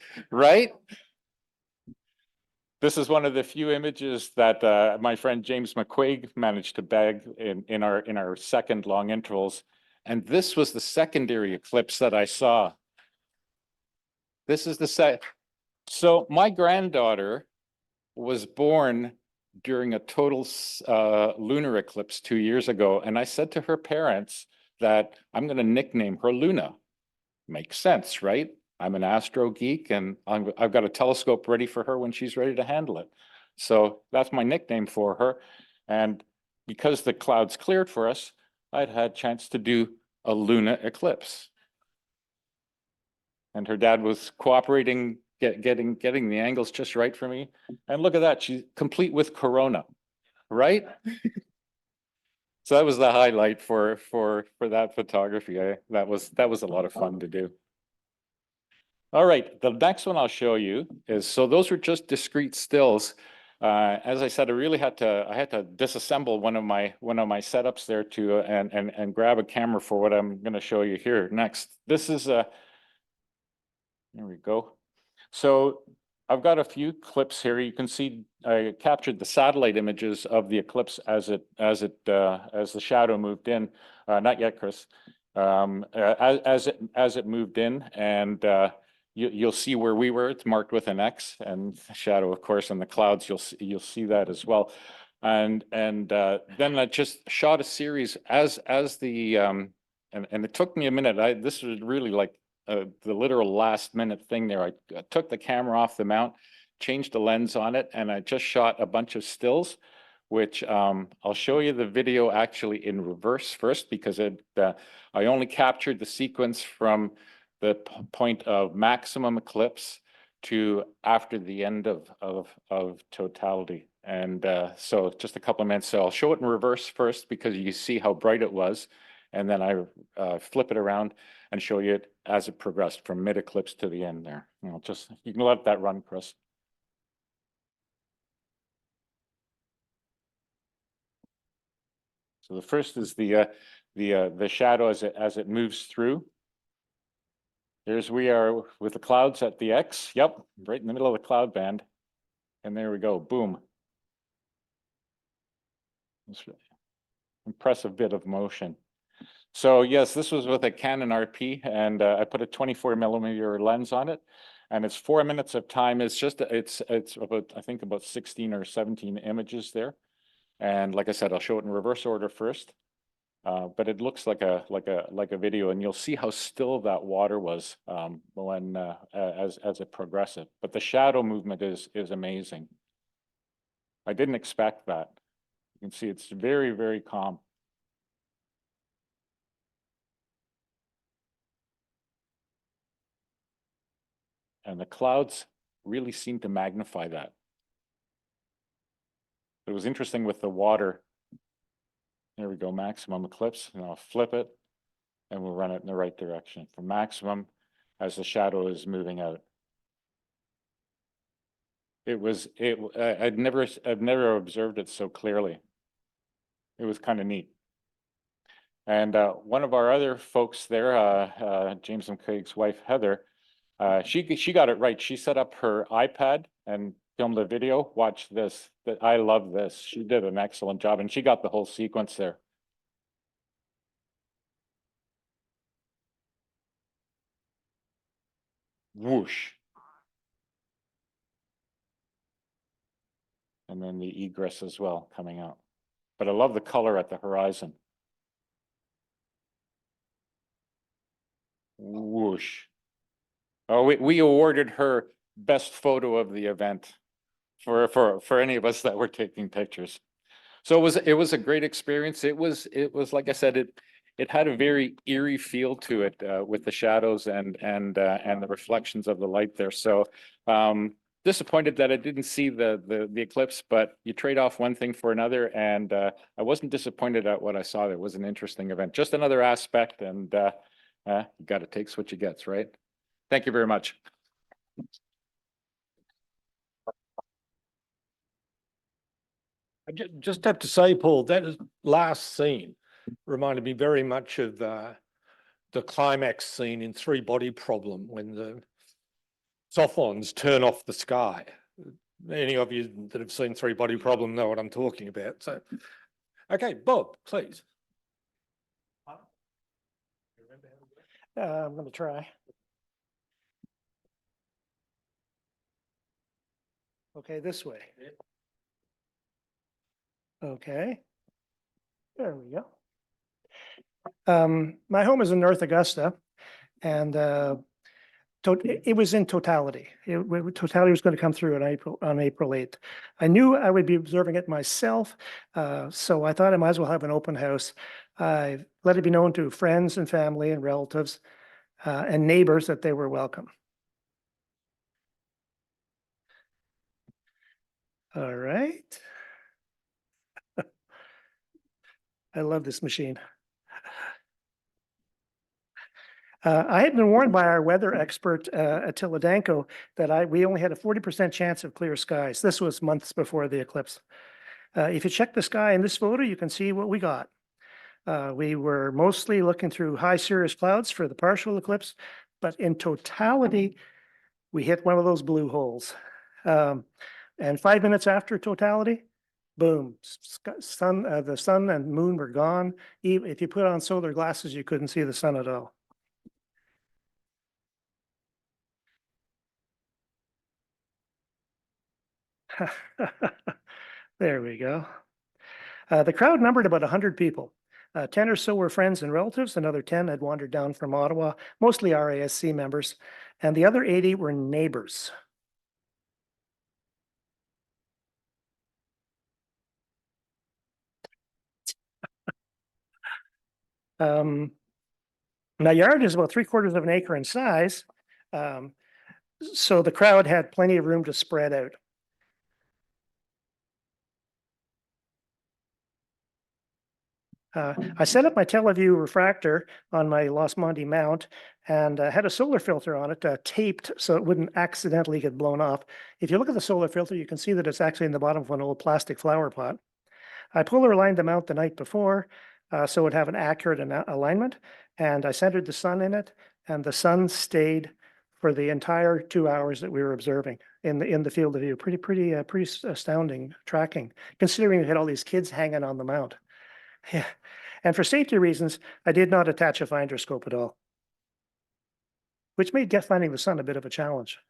This is one of the few images that my friend James McQuaig managed to bag in our second long intervals. And this was the secondary eclipse that I saw. This is the So my granddaughter was born during a total lunar eclipse 2 years ago. And I said to her parents that I'm going to nickname her Luna. Makes sense, right? I'm an astro geek, and I've got a telescope ready for her when she's ready to handle it. So that's my nickname for her. And because the clouds cleared for us, I'd had a chance to do a Luna eclipse. And her dad was cooperating, getting the angles just right for me. And look at that, she's complete with corona, right? So that was the highlight for that photography. That was a lot of fun to do. All right, the next one I'll show you is, so those were just discrete stills. As I said, I had to disassemble one of my setups there and grab a camera for what I'm going to show you here next. This is there we go. So I've got a few clips here. You can see I captured the satellite images of the eclipse as the shadow moved in. Not yet, Chris. As it moved in, and you'll see where we were. It's marked with an X, and shadow, of course, in the clouds. You'll see that as well. And then I just shot a series as the and it took me a minute. This was really like the literal last minute thing there. I took the camera off the mount, changed the lens on it, and I just shot a bunch of stills, which I'll show you the video actually in reverse first, because I only captured the sequence from the point of maximum eclipse to after the end of totality. And so just a couple of minutes. So I'll show it in reverse first, because you see how bright it was. And then I flip it around and show you it as it progressed from mid-eclipse to the end there. You can let that run, Chris. So the first is the shadow as it moves through. Here's we are with the clouds at the X. Yep, right in the middle of the cloud band. And there we go, boom. Impressive bit of motion. So yes, this was with a Canon RP, and I put a 24mm lens on it, and it's 4 minutes of time. It's about, I think, about 16 or 17 images there. And like I said, I'll show it in reverse order first. But it looks like a video, and you'll see how still that water was when as it progressed. But the shadow movement is amazing. I didn't expect that. You can see it's very, very calm. And the clouds really seem to magnify that. It was interesting with the water. There we go, maximum eclipse, and I'll flip it, and we'll run it in the right direction for maximum as the shadow is moving out. I've never observed it so clearly. It was kind of neat. And one of our other folks there, James and Craig's wife, Heather, she got it right. She set up her iPad and filmed a video. Watch this. I love this. She did an excellent job, and she got the whole sequence there. Whoosh. And then the egress as well coming out. But I love the color at the horizon. Whoosh. Oh, we awarded her best photo of the event for any of us that were taking pictures. So it was a great experience. It was like I said, it had a very eerie feel to it with the shadows and the reflections of the light there. So disappointed that I didn't see the eclipse, but you trade off one thing for another, and I wasn't disappointed at what I saw. It was an interesting event, just another aspect, and you got to take what you get, right? Thank you very much. I just have to say, Paul, that last scene reminded me very much of the climax scene in Three Body Problem when the Sophons turn off the sky. Any of you that have seen Three Body Problem know what I'm talking about. So, okay, Bob, please. I'm going to try. Okay, this way. Okay. There we go. My home is in North Augusta, and it was in totality. Totality was going to come through on April 8th. I knew I would be observing it myself, so I thought I might as well have an open house. I let it be known to friends and family and relatives and neighbors that they were welcome. All right. I love this machine. I had been warned by our weather expert, Attila Danko, that we only had a 40% chance of clear skies. This was months before the eclipse. If you check the sky in this photo, you can see what we got. We were mostly looking through high cirrus clouds for the partial eclipse, but in totality, we hit one of those blue holes. And 5 minutes after totality, boom, the sun and moon were gone. Even if you put on solar glasses, you couldn't see the sun at all. There we go. The crowd numbered about 100 people. 10 or so were friends and relatives. Another 10 had wandered down from Ottawa, mostly RASC members, and the other 80 were neighbors. My yard is about 3/4 of an acre in size, so the crowd had plenty of room to spread out. I set up my Teleview refractor on my Los Monte mount and had a solar filter on it taped so it wouldn't accidentally get blown off. If you look at the solar filter, you can see that it's actually in the bottom of an old plastic flower pot. I polar aligned the mount the night before so it would have an accurate alignment, and I centered the sun in it, and the sun stayed for the entire 2 hours that we were observing in the field of view. Pretty astounding tracking, considering we had all these kids hanging on the mount. Yeah. And for safety reasons, I did not attach a finder scope at all, which made finding the sun a bit of a challenge.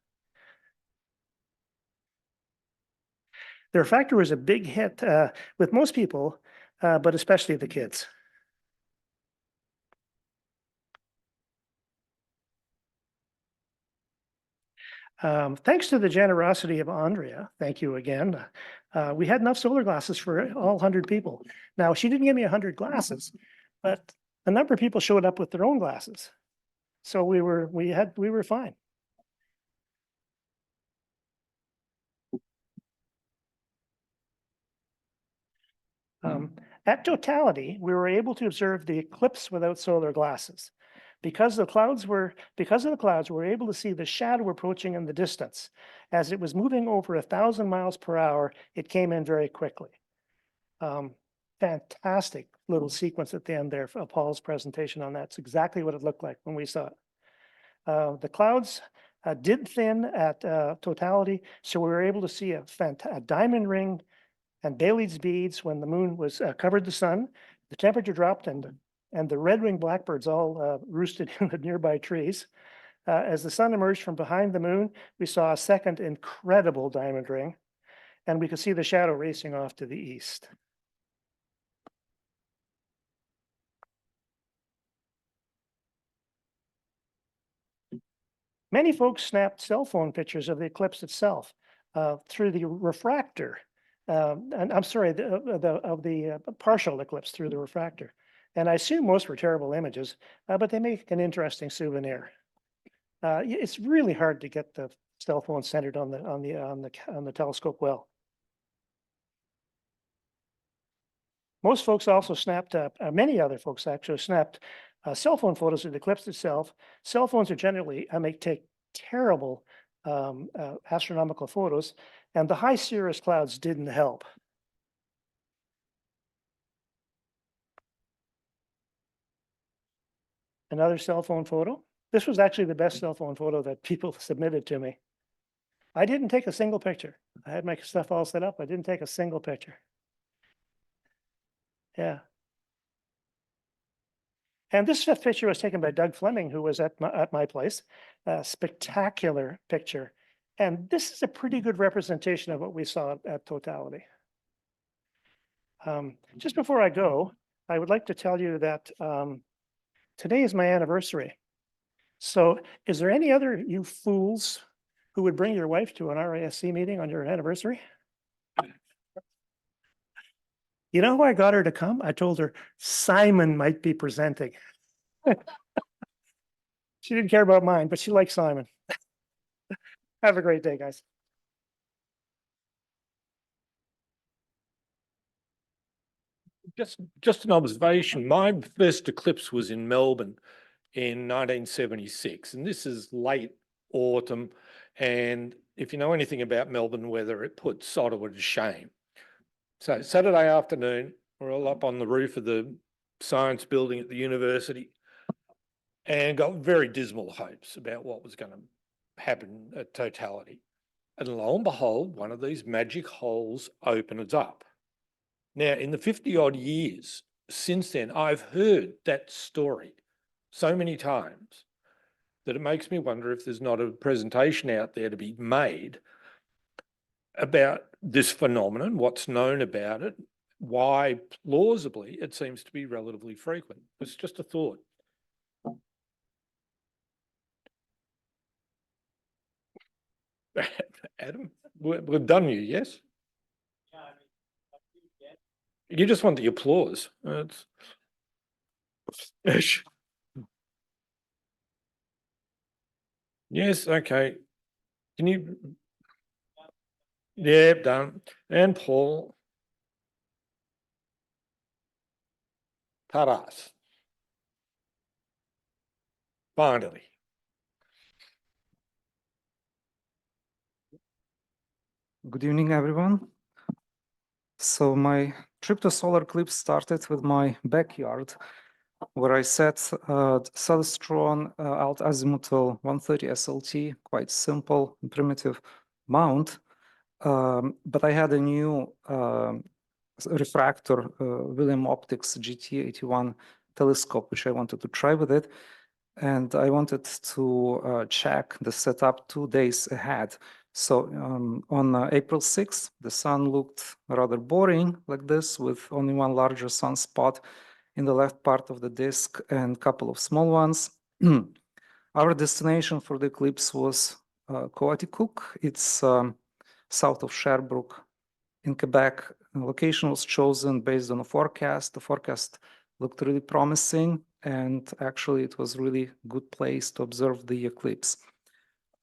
The refractor was a big hit with most people, but especially the kids. Thanks to the generosity of Andrea, thank you again, we had enough solar glasses for all 100 people. Now, she didn't give me 100 glasses, but a number of people showed up with their own glasses. So we were fine. At totality, we were able to observe the eclipse without solar glasses. Because of the clouds, we were able to see the shadow approaching in the distance. As it was moving over 1,000 miles per hour, it came in very quickly. fantastic little sequence at the end there for Paul's presentation on that. It's exactly what it looked like when we saw it. The clouds did thin at totality, so we were able to see a diamond ring and Bailey's beads when the moon was covered the sun. The temperature dropped and the red-winged blackbirds all roosted in the nearby trees. As the sun emerged from behind the moon, we saw a second incredible diamond ring, and we could see the shadow racing off to the east. Many folks snapped cell phone pictures of the eclipse itself through the refractor. And I'm sorry, of the partial eclipse through the refractor. And I assume most were terrible images, but they make an interesting souvenir. It's really hard to get the cell phone centered on the telescope well. Most folks also snapped, many other folks actually snapped cell phone photos of the eclipse itself. Cell phones are generally, take terrible astronomical photos, and the high cirrus clouds didn't help. Another cell phone photo. This was actually the best cell phone photo that people submitted to me. I didn't take a single picture. I had my stuff all set up. I didn't take a single picture. Yeah. And this fifth picture was taken by Doug Fleming, who was at my place. A spectacular picture. And this is a pretty good representation of what we saw at totality. Just before I go, I would like to tell you that today is my anniversary. So is there any other you fools who would bring your wife to an RASC meeting on your anniversary? You know who I got her to come? I told her Simon might be presenting. She didn't care about mine, but she likes Simon. Have a great day, guys. Just an observation. My first eclipse was in Melbourne in 1976, and this is late autumn. And if you know anything about Melbourne weather, it puts Ottawa to shame. So Saturday afternoon, we're all up on the roof of the science building at the university and got very dismal hopes about what was going to happen at totality. And lo and behold, one of these magic holes opens up. Now, in the 50 odd years since then, I've heard that story so many times that it makes me wonder if there's not a presentation out there to be made about this phenomenon, what's known about it, why plausibly it seems to be relatively frequent. It's just a thought. Adam, we've done you, yes? You just want the applause. Yes, okay. Can you? Yeah, done. And Paul. Taras. Finally. Good evening, everyone. So my trip to solar eclipse started with my backyard, where I set Celestron alt azimuthal 130 SLT, quite simple, primitive mount. But I had a new refractor, William Optics GT81 telescope, which I wanted to try with it. And I wanted to check the setup 2 days ahead. So on April 6th, the sun looked rather boring like this, with only one larger sunspot in the left part of the disk and a couple of small ones. Our destination for the eclipse was Coaticook. It's south of Sherbrooke in Quebec. The location was chosen based on a forecast. The forecast looked really promising, and actually it was a really good place to observe the eclipse.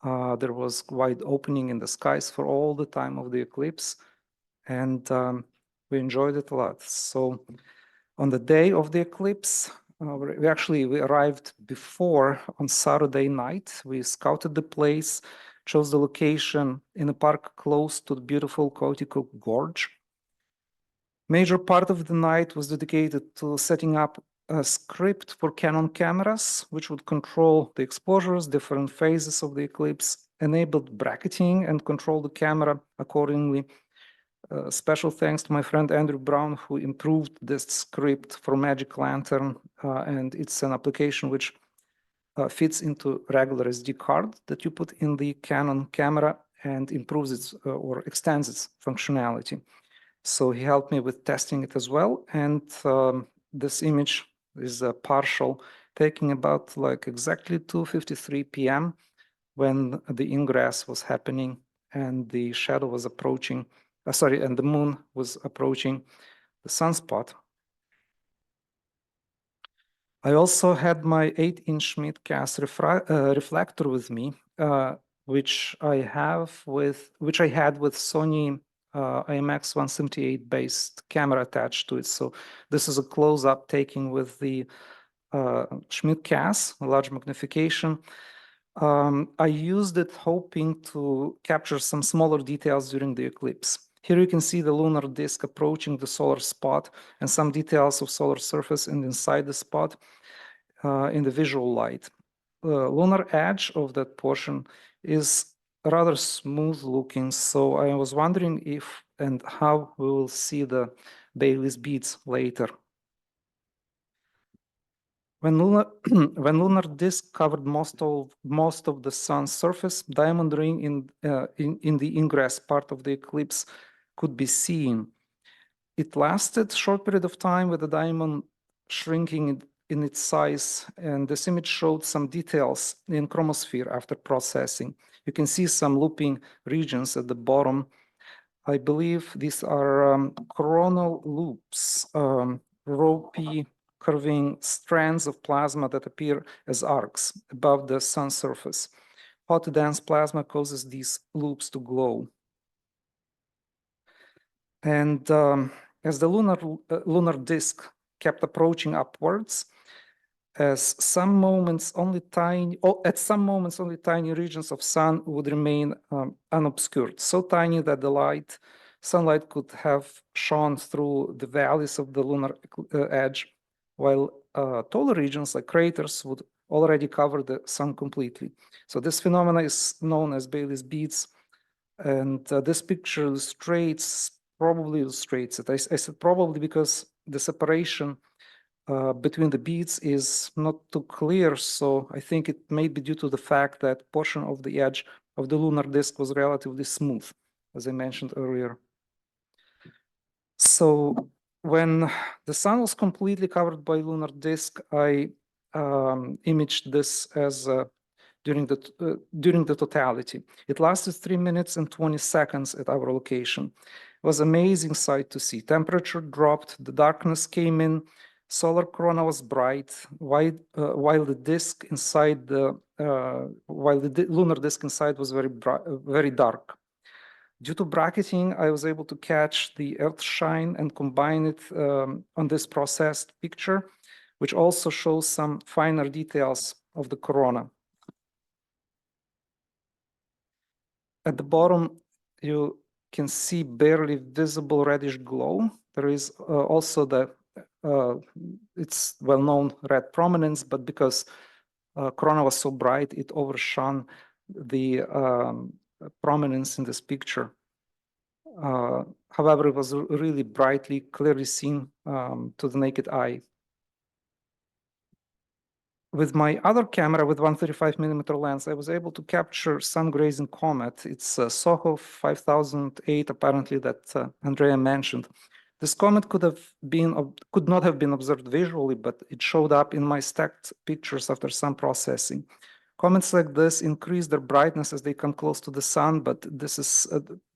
There was wide opening in the skies for all the time of the eclipse, and we enjoyed it a lot. So on the day of the eclipse, we arrived before on Saturday night. We scouted the place, chose the location in a park close to the beautiful Coaticook Gorge. Major part of the night was dedicated to setting up a script for Canon cameras, which would control the exposures, different phases of the eclipse, enabled bracketing and control the camera accordingly. Special thanks to my friend Andrew Brown, who improved this script for Magic Lantern, and it's an application which fits into regular SD card that you put in the Canon camera and improves its or extends its functionality. So he helped me with testing it as well. And this image is a partial, taking about like exactly 2:53 p.m. when the ingress was happening and the shadow was approaching, and the moon was approaching the sunspot. I also had my 8-inch mid-cast reflector with me, which I had with Sony IMX178 based camera attached to it. So this is a close-up taking with the Schmidt-Cass, large magnification. I used it hoping to capture some smaller details during the eclipse. Here you can see the lunar disk approaching the solar spot and some details of solar surface and inside the spot in the visual light. The lunar edge of that portion is rather smooth looking, so I was wondering if and how we will see the Bailey's beads later. When lunar disk covered most of the sun's surface, diamond ring in the ingress part of the eclipse could be seen. It lasted a short period of time with the diamond shrinking in its size, and this image showed some details in chromosphere after processing. You can see some looping regions at the bottom. I believe these are coronal loops, ropey curving strands of plasma that appear as arcs above the sun's surface. Hot dense plasma causes these loops to glow. And as the lunar disk kept approaching upwards, at some moments only tiny regions of sun would remain unobscured, so tiny that the sunlight could have shone through the valleys of the lunar edge, while taller regions like craters would already cover the sun completely. So this phenomenon is known as Bailey's beads, and this picture probably illustrates it. I said probably because the separation between the beads is not too clear, so I think it may be due to the fact that portion of the edge of the lunar disk was relatively smooth, as I mentioned earlier. So when the sun was completely covered by lunar disk, I imaged this as during the totality. It lasted 3 minutes and 20 seconds at our location. It was an amazing sight to see. Temperature dropped, the darkness came in, solar corona was bright, while the disk inside while the lunar disk inside was very dark. Due to bracketing, I was able to catch the earth shine and combine it on this processed picture, which also shows some finer details of the corona. At the bottom, you can see barely visible reddish glow. There is also it's well-known red prominence, but because corona was so bright, it overshone the prominence in this picture. However, it was really brightly, clearly seen to the naked eye. With my other camera, with 135mm lens, I was able to capture sun-grazing comet. It's Soho 5008, apparently, that Andrea mentioned. This comet could not have been observed visually, but it showed up in my stacked pictures after some processing. Comets like this increase their brightness as they come close to the sun, but this is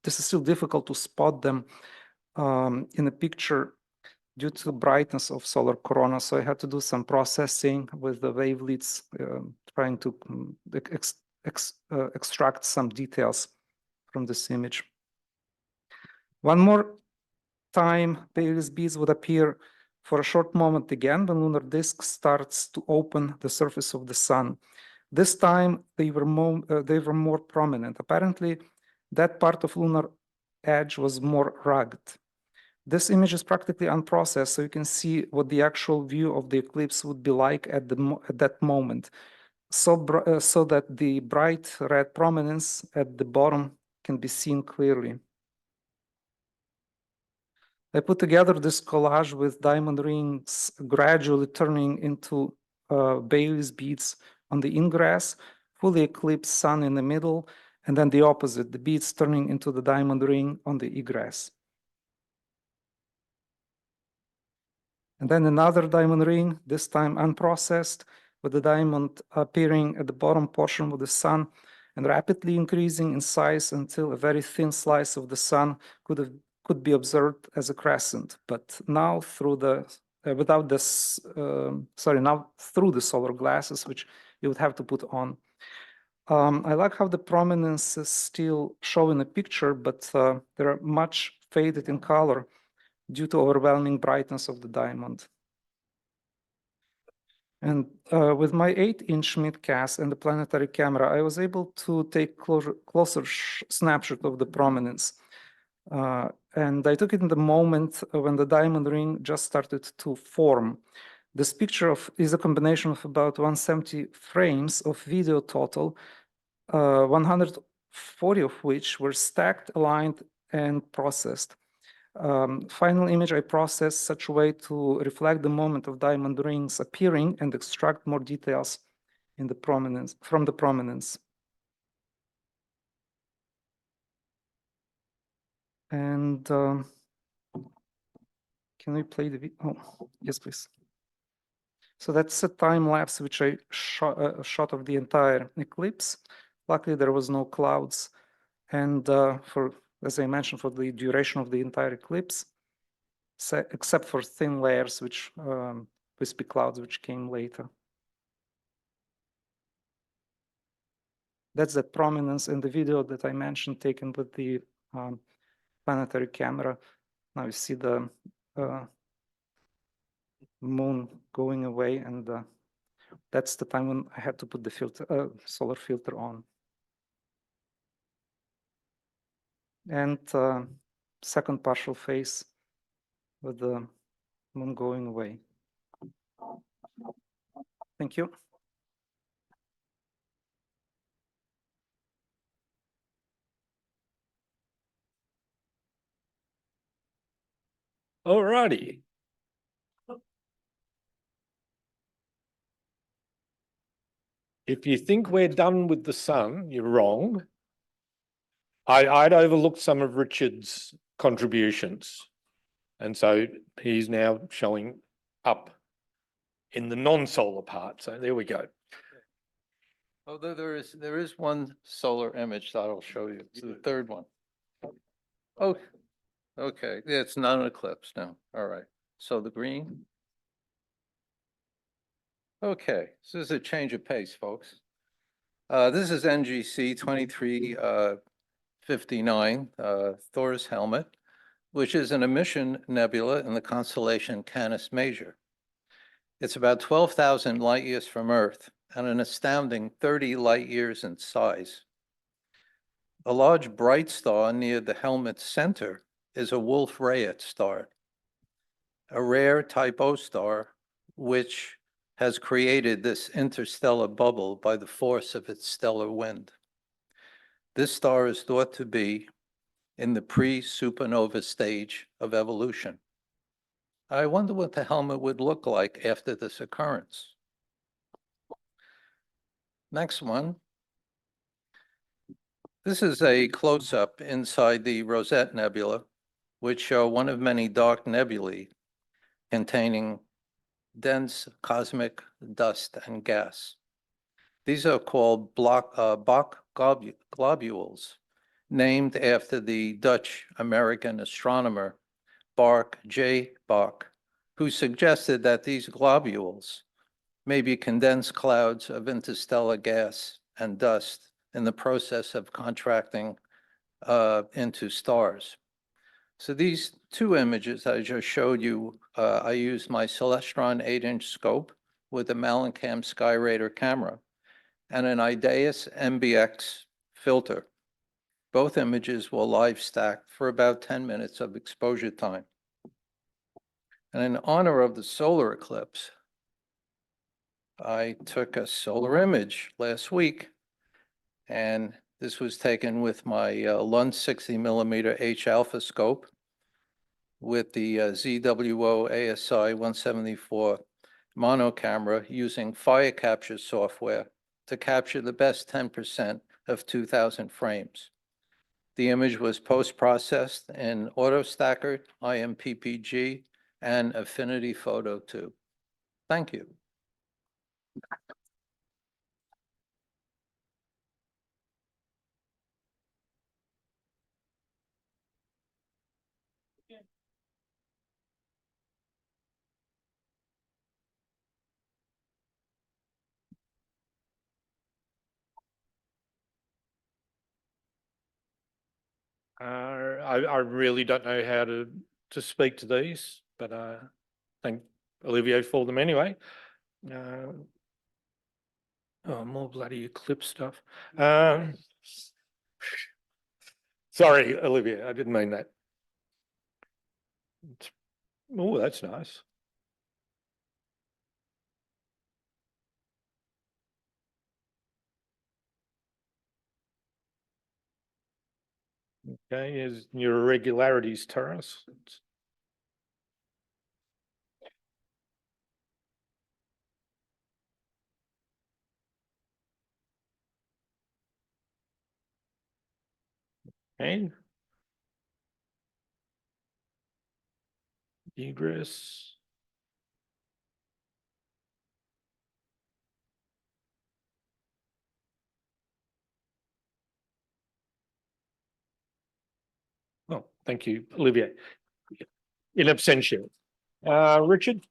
still difficult to spot them in a picture due to the brightness of solar corona. So I had to do some processing with the wavelets, trying to extract some details from this image. One more time, Bailey's beads would appear for a short moment again when lunar disk starts to open the surface of the sun. This time they were more prominent. Apparently, that part of lunar edge was more rugged. This image is practically unprocessed, so you can see what the actual view of the eclipse would be like at that moment. So that the bright red prominence at the bottom can be seen clearly. I put together this collage with diamond rings gradually turning into Bailey's beads on the ingress, fully eclipsed sun in the middle, and then the opposite, the beads turning into the diamond ring on the egress. And then another diamond ring, this time unprocessed, with the diamond appearing at the bottom portion of the sun and rapidly increasing in size until a very thin slice of the sun could be observed as a crescent. But now through the now through the solar glasses, which you would have to put on. I like how the prominences still show in the picture, but they are much faded in color due to overwhelming brightness of the diamond. And with my 8-inch mid-cast and the planetary camera, I was able to take closer snapshot of the prominence. And I took it in the moment when the diamond ring just started to form. This picture is a combination of about 170 frames of video total, 140 of which were stacked, aligned, and processed. Final image I processed such a way to reflect the moment of diamond rings appearing and extract more details in the prominence from the prominence. And can we play the video? Oh, yes, please. So that's a time lapse which I shot of the entire eclipse. Luckily, there was no clouds, and as I mentioned, for the duration of the entire eclipse, except for thin layers, which wispy clouds, which came later. That's the prominence in the video that I mentioned, taken with the planetary camera. Now you see the moon going away, and that's the time when I had to put the filter, solar filter on. And second partial phase with the moon going away. Thank you. All righty. If you think we're done with the sun, you're wrong. I'd overlooked some of Richard's contributions. And so he's now showing up in the non-solar part. So there we go. Although there is one solar image that I'll show you. It's the third one. Oh, okay. Yeah, it's not an eclipse now. All right. So the green. Okay, so this is a change of pace, folks. This is NGC 2359, Thor's Helmet, which is an emission nebula in the constellation Canis Major. It's about 12,000 light years from Earth and an astounding 30 light years in size. A large bright star near the helmet's center is a Wolf-Rayet star, a rare type O star, which has created this interstellar bubble by the force of its stellar wind. This star is thought to be in the pre-supernova stage of evolution. I wonder what the helmet would look like after this occurrence. Next one. This is a close-up inside the Rosette Nebula, which show one of many dark nebulae containing dense cosmic dust and gas. These are called Bok globules, named after the Dutch-American astronomer Bark J. Bok, who suggested that these globules may be condensed clouds of interstellar gas and dust in the process of contracting into stars. So these two images I just showed you, I used my Celestron 8-inch scope with a Malencam Skyraider camera and an Ideas MBX filter. Both images were live stacked for about 10 minutes of exposure time. And in honor of the solar eclipse, I took a solar image last week, and this was taken with my Lund 60mm H alpha scope with the ZWO ASI 174 mono camera using fire capture software to capture the best 10% of 2000 frames. The image was post-processed in AutoStacker, IMPPG, and Affinity Photo 2. Thank you. I really don't know how to speak to these, but thank Olivier for them anyway. Oh, more bloody Eclipse stuff. Sorry, Olivier, I didn't mean that. Oh, that's nice. Okay, here's your irregularities, Taras. And egress. Oh, thank you, Olivier. In absentia. Richard?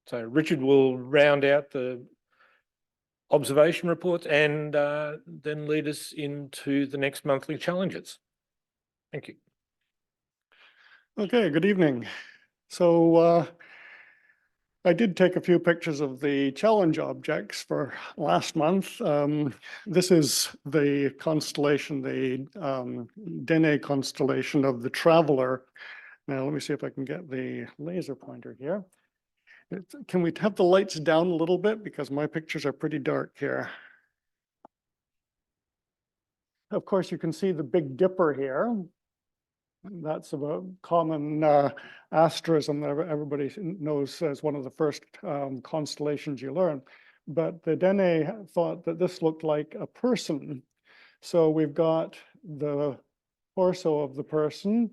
So Richard will round out the observation reports and then lead us into the next monthly challenges. Thank you. Okay, good evening. So I did take a few pictures of the challenge objects for last month. This is the constellation, the Dene constellation of the Traveler. Now, let me see if I can get the laser pointer here. Can we have the lights down a little bit? Because my pictures are pretty dark here. Of course, you can see the Big Dipper here. That's a common asterism that everybody knows as one of the first constellations you learn. But the Dene thought that this looked like a person. So we've got the torso of the person.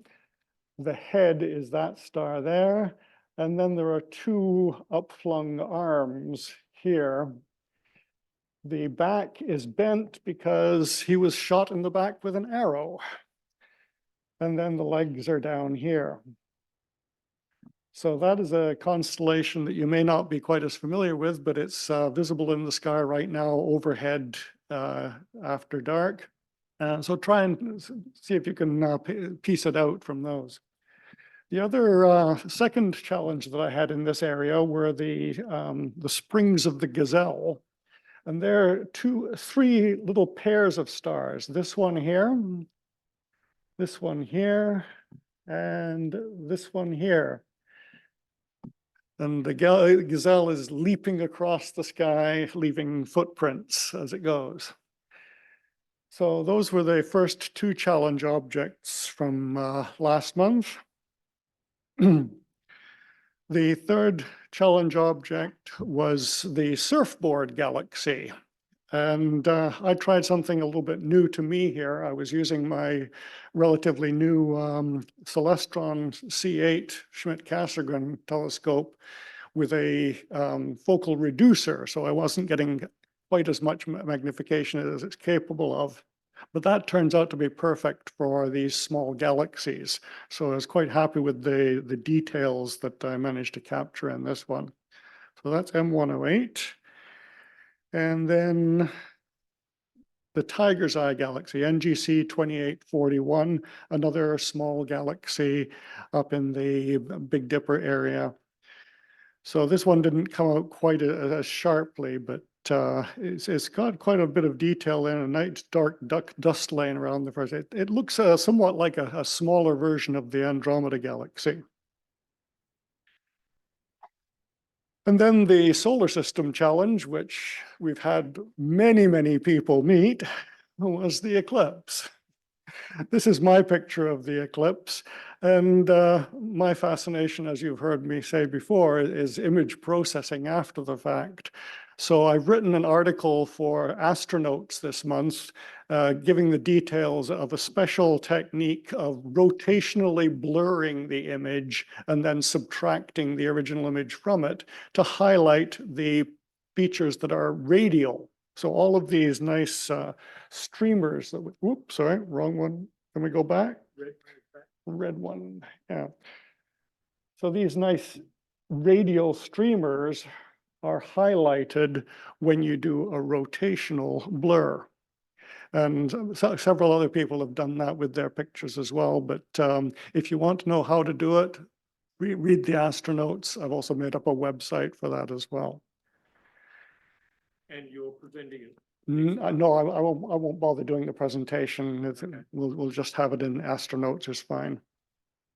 The head is that star there. And then there are two upflung arms here. The back is bent because he was shot in the back with an arrow. And then the legs are down here. So that is a constellation that you may not be quite as familiar with, but it's visible in the sky right now overhead after dark. So try and see if you can piece it out from those. The other second challenge that I had in this area were the springs of the Gazelle. And there are three little pairs of stars. This one here, and this one here. And the Gazelle is leaping across the sky, leaving footprints as it goes. So those were the first two challenge objects from last month. The third challenge object was the surfboard galaxy. And I tried something a little bit new to me here. I was using my relatively new Celestron C8 Schmidt-Cassegrain telescope with a focal reducer. So I wasn't getting quite as much magnification as it's capable of. But that turns out to be perfect for these small galaxies. So I was quite happy with the details that I managed to capture in this one. So that's M108. And then the Tiger's Eye galaxy, NGC 2841, another small galaxy up in the Big Dipper area. So this one didn't come out quite as sharply, but it's got quite a bit of detail in a nice dark dust laying around the first. It looks somewhat like a smaller version of the Andromeda galaxy. And then the solar system challenge, which we've had many, many people meet, was the eclipse. This is my picture of the eclipse. And my fascination, as you've heard me say before, is image processing after the fact. So I've written an article for Astronauts this month, giving the details of a special technique of rotationally blurring the image and then subtracting the original image from it to highlight the features that are radial. So all of these nice streamers that, whoops, sorry, wrong one. Can we go back? Red one, yeah. So these nice radial streamers are highlighted when you do a rotational blur. And several other people have done that with their pictures as well. But if you want to know how to do it, read the Astronauts. I've also made up a website for that as well. And you're presenting it? No, I won't bother doing the presentation. We'll just have it in Astronauts is fine.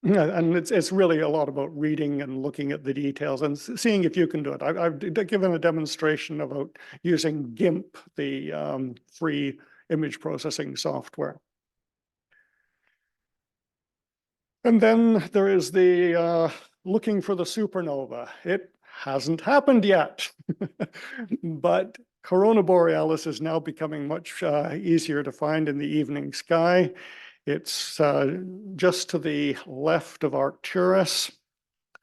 Yeah, and it's really a lot about reading and looking at the details and seeing if you can do it. I've given a demonstration about using GIMP, the free image processing software. And then there is the looking for the supernova. It hasn't happened yet, but Corona Borealis is now becoming much easier to find in the evening sky. It's just to the left of Arcturus.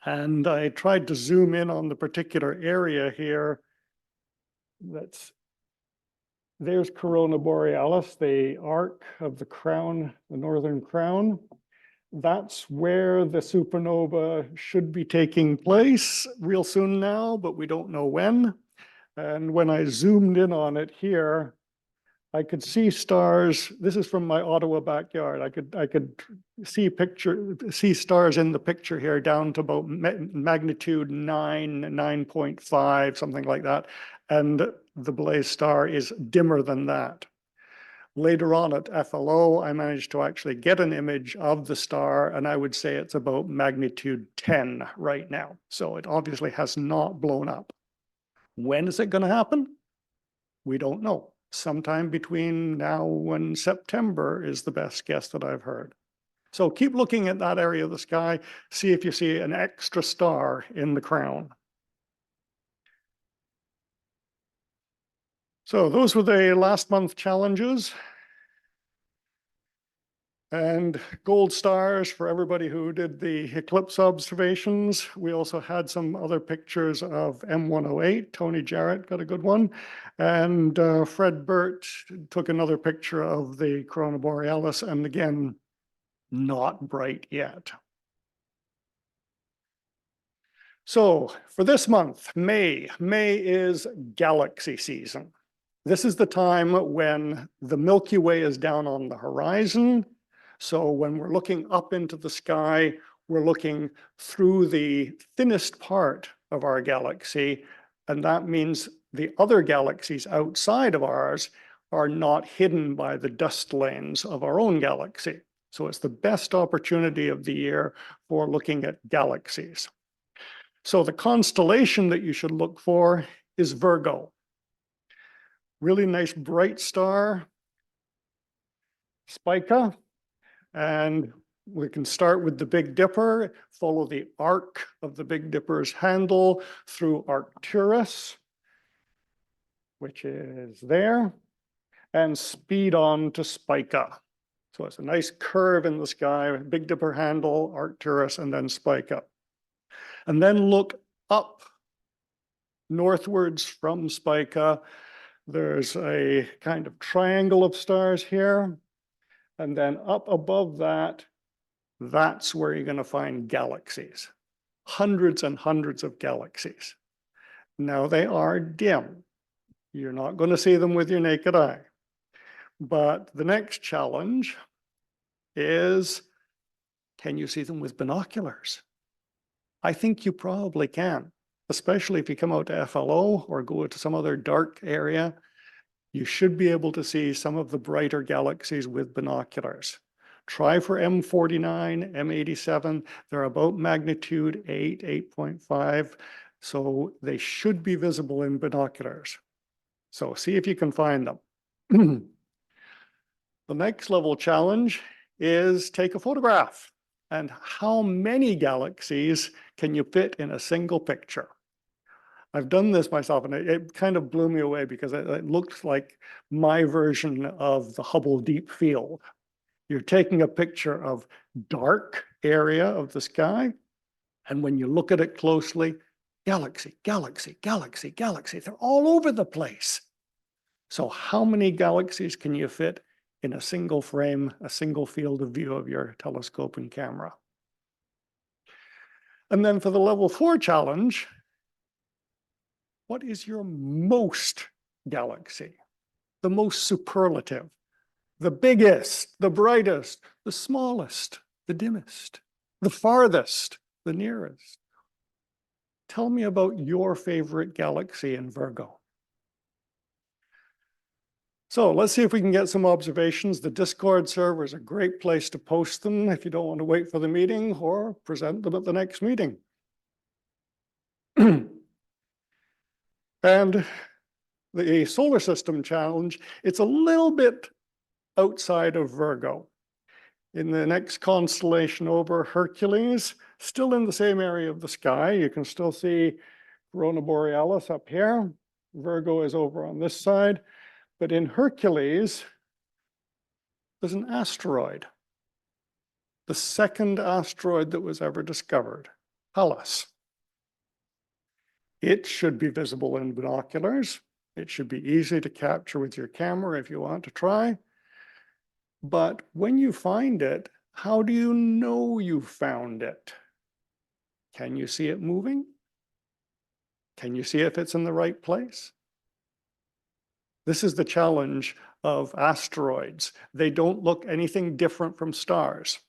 And I tried to zoom in on the particular area here. There's Corona Borealis, the arc of the crown, the northern crown. That's where the supernova should be taking place real soon now, but we don't know when. And when I zoomed in on it here, I could see stars. This is from my Ottawa backyard. I could see stars in the picture here down to about magnitude 9, 9.5, something like that. And the Blaze star is dimmer than that. Later on at FLO, I managed to actually get an image of the star, and I would say it's about magnitude 10 right now. So it obviously has not blown up. When is it going to happen? We don't know. Sometime between now and September is the best guess that I've heard. So keep looking at that area of the sky, see if you see an extra star in the crown. So those were the last month challenges. And gold stars for everybody who did the eclipse observations. We also had some other pictures of M108. Tony Jarrett got a good one. And Fred Burt took another picture of the Corona Borealis, and again, not bright yet. So for this month, May is galaxy season. This is the time when the Milky Way is down on the horizon. So when we're looking up into the sky, we're looking through the thinnest part of our galaxy, and that means the other galaxies outside of ours are not hidden by the dust lanes of our own galaxy. So it's the best opportunity of the year for looking at galaxies. So the constellation that you should look for is Virgo. Really nice bright star, Spica. And we can start with the Big Dipper, follow the arc of the Big Dipper's handle through Arcturus, which is there, and speed on to Spica. So it's a nice curve in the sky, Big Dipper handle, Arcturus, and then Spica. And then look up northwards from Spica. There's a kind of triangle of stars here. And then up above that, that's where you're going to find galaxies. Hundreds and hundreds of galaxies. Now they are dim. You're not going to see them with your naked eye. But the next challenge is, can you see them with binoculars? I think you probably can. especially if you come out to FLO or go to some other dark area, you should be able to see some of the brighter galaxies with binoculars. Try for M49, M87. They're about magnitude 8, 8.5. So they should be visible in binoculars. So see if you can find them. The next level challenge is take a photograph. And how many galaxies can you fit in a single picture? I've done this myself, and it kind of blew me away because it looked like my version of the Hubble Deep Field. You're taking a picture of dark area of the sky, and when you look at it closely, galaxy, galaxy, galaxy, galaxy. They're all over the place. So how many galaxies can you fit in a single frame, a single field of view of your telescope and camera? And then for the level 4 challenge, what is your most galaxy? The most superlative, the biggest, the brightest, the smallest, the dimmest, the farthest, the nearest. Tell me about your favorite galaxy in Virgo. So let's see if we can get some observations. The Discord server is a great place to post them if you don't want to wait for the meeting, or present them at the next meeting. And the solar system challenge, it's a little bit outside of Virgo. In the next constellation over, Hercules, still in the same area of the sky. You can still see Corona Borealis up here. Virgo is over on this side. But in Hercules, there's an asteroid. The second asteroid that was ever discovered, Pallas. It should be visible in binoculars. It should be easy to capture with your camera if you want to try. But when you find it, how do you know you found it? Can you see it moving? Can you see if it's in the right place? This is the challenge of asteroids. They don't look anything different from stars,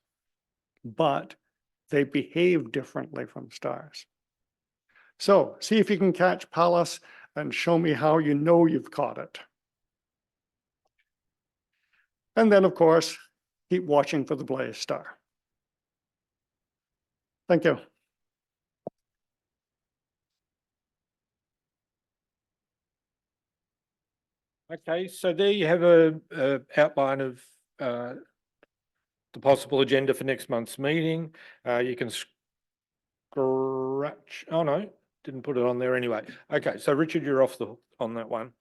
but they behave differently from stars. So see if you can catch Pallas and show me how you know you've caught it. And then, of course, keep watching for the Blaze star. Thank you. Okay, so there you have a outline of the possible agenda for next month's meeting. You can scratch, oh no, didn't put it on there anyway. Okay, so Richard, you're off the hook on that one.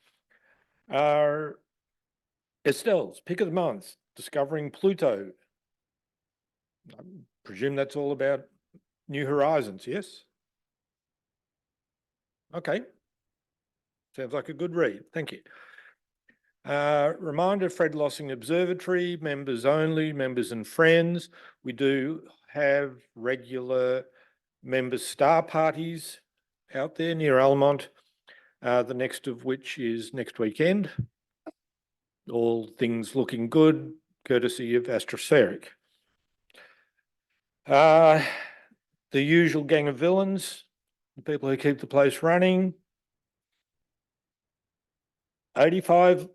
Estelle's pick of the month, discovering Pluto. I presume that's all about New Horizons, yes? Okay. Sounds like a good read. Thank you. Reminder, Fred Lossing Observatory, members only, members and friends. We do have regular members star parties out there near Almont, the next of which is next weekend. All things looking good, courtesy of Astrospheric. The usual gang of villains, the people who keep the place running. 85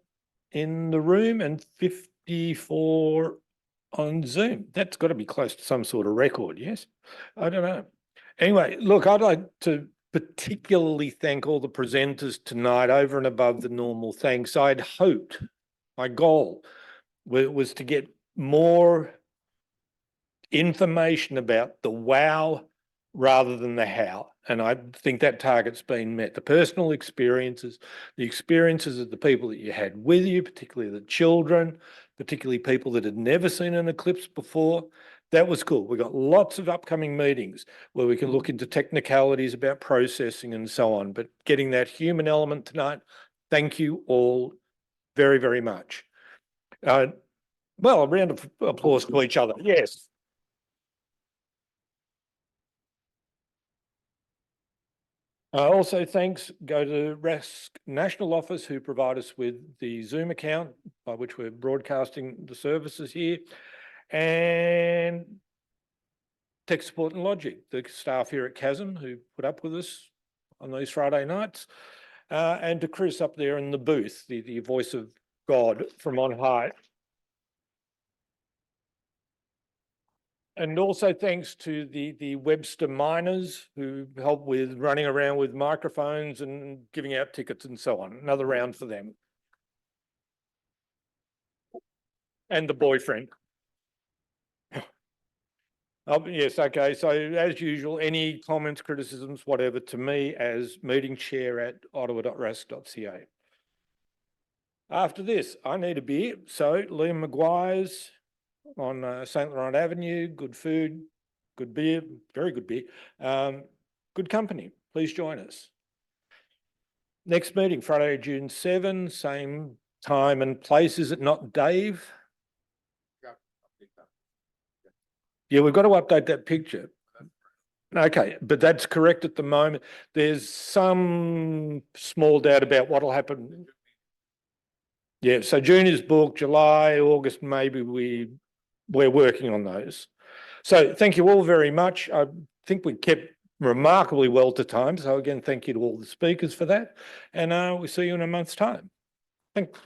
in the room and 54 on Zoom. That's got to be close to some sort of record, yes? I don't know. Anyway, look, I'd like to particularly thank all the presenters tonight over and above the normal thanks. I'd hoped, my goal was to get more information about the wow rather than the how. And I think that target's been met. The personal experiences, the experiences of the people that you had with you, particularly the children, particularly people that had never seen an eclipse before. That was cool. We've got lots of upcoming meetings where we can look into technicalities about processing and so on, but getting that human element tonight, thank you all very, very much. Well, a round of applause to each other. Yes. Also, thanks go to RASC National Office, who provide us with the Zoom account by which we're broadcasting the services here, and Tech Support and Logic, the staff here at Chasm who put up with us on these Friday nights. And to Chris up there in the booth, the voice of God from on high. And also thanks to the Webster miners who help with running around with microphones and giving out tickets and so on. Another round for them. And the boyfriend. Oh, yes, okay. So as usual, any comments, criticisms, whatever, to me as meeting chair at ottawa.rasc.ca. After this, I need a beer. So Liam Maguire's on St. Laurent Avenue, good food, good beer, very good beer, good company. Please join us. Next meeting, Friday, June 7, same time and place. Is it not, Dave? Yeah, we've got to update that picture. Okay, but that's correct at the moment. There's some small doubt about what will happen. Yeah, so June is booked, July, August, maybe we're working on those. So thank you all very much. I think we kept remarkably well to time. So again, thank you to all the speakers for that. And we'll see you in a month's time. Thanks.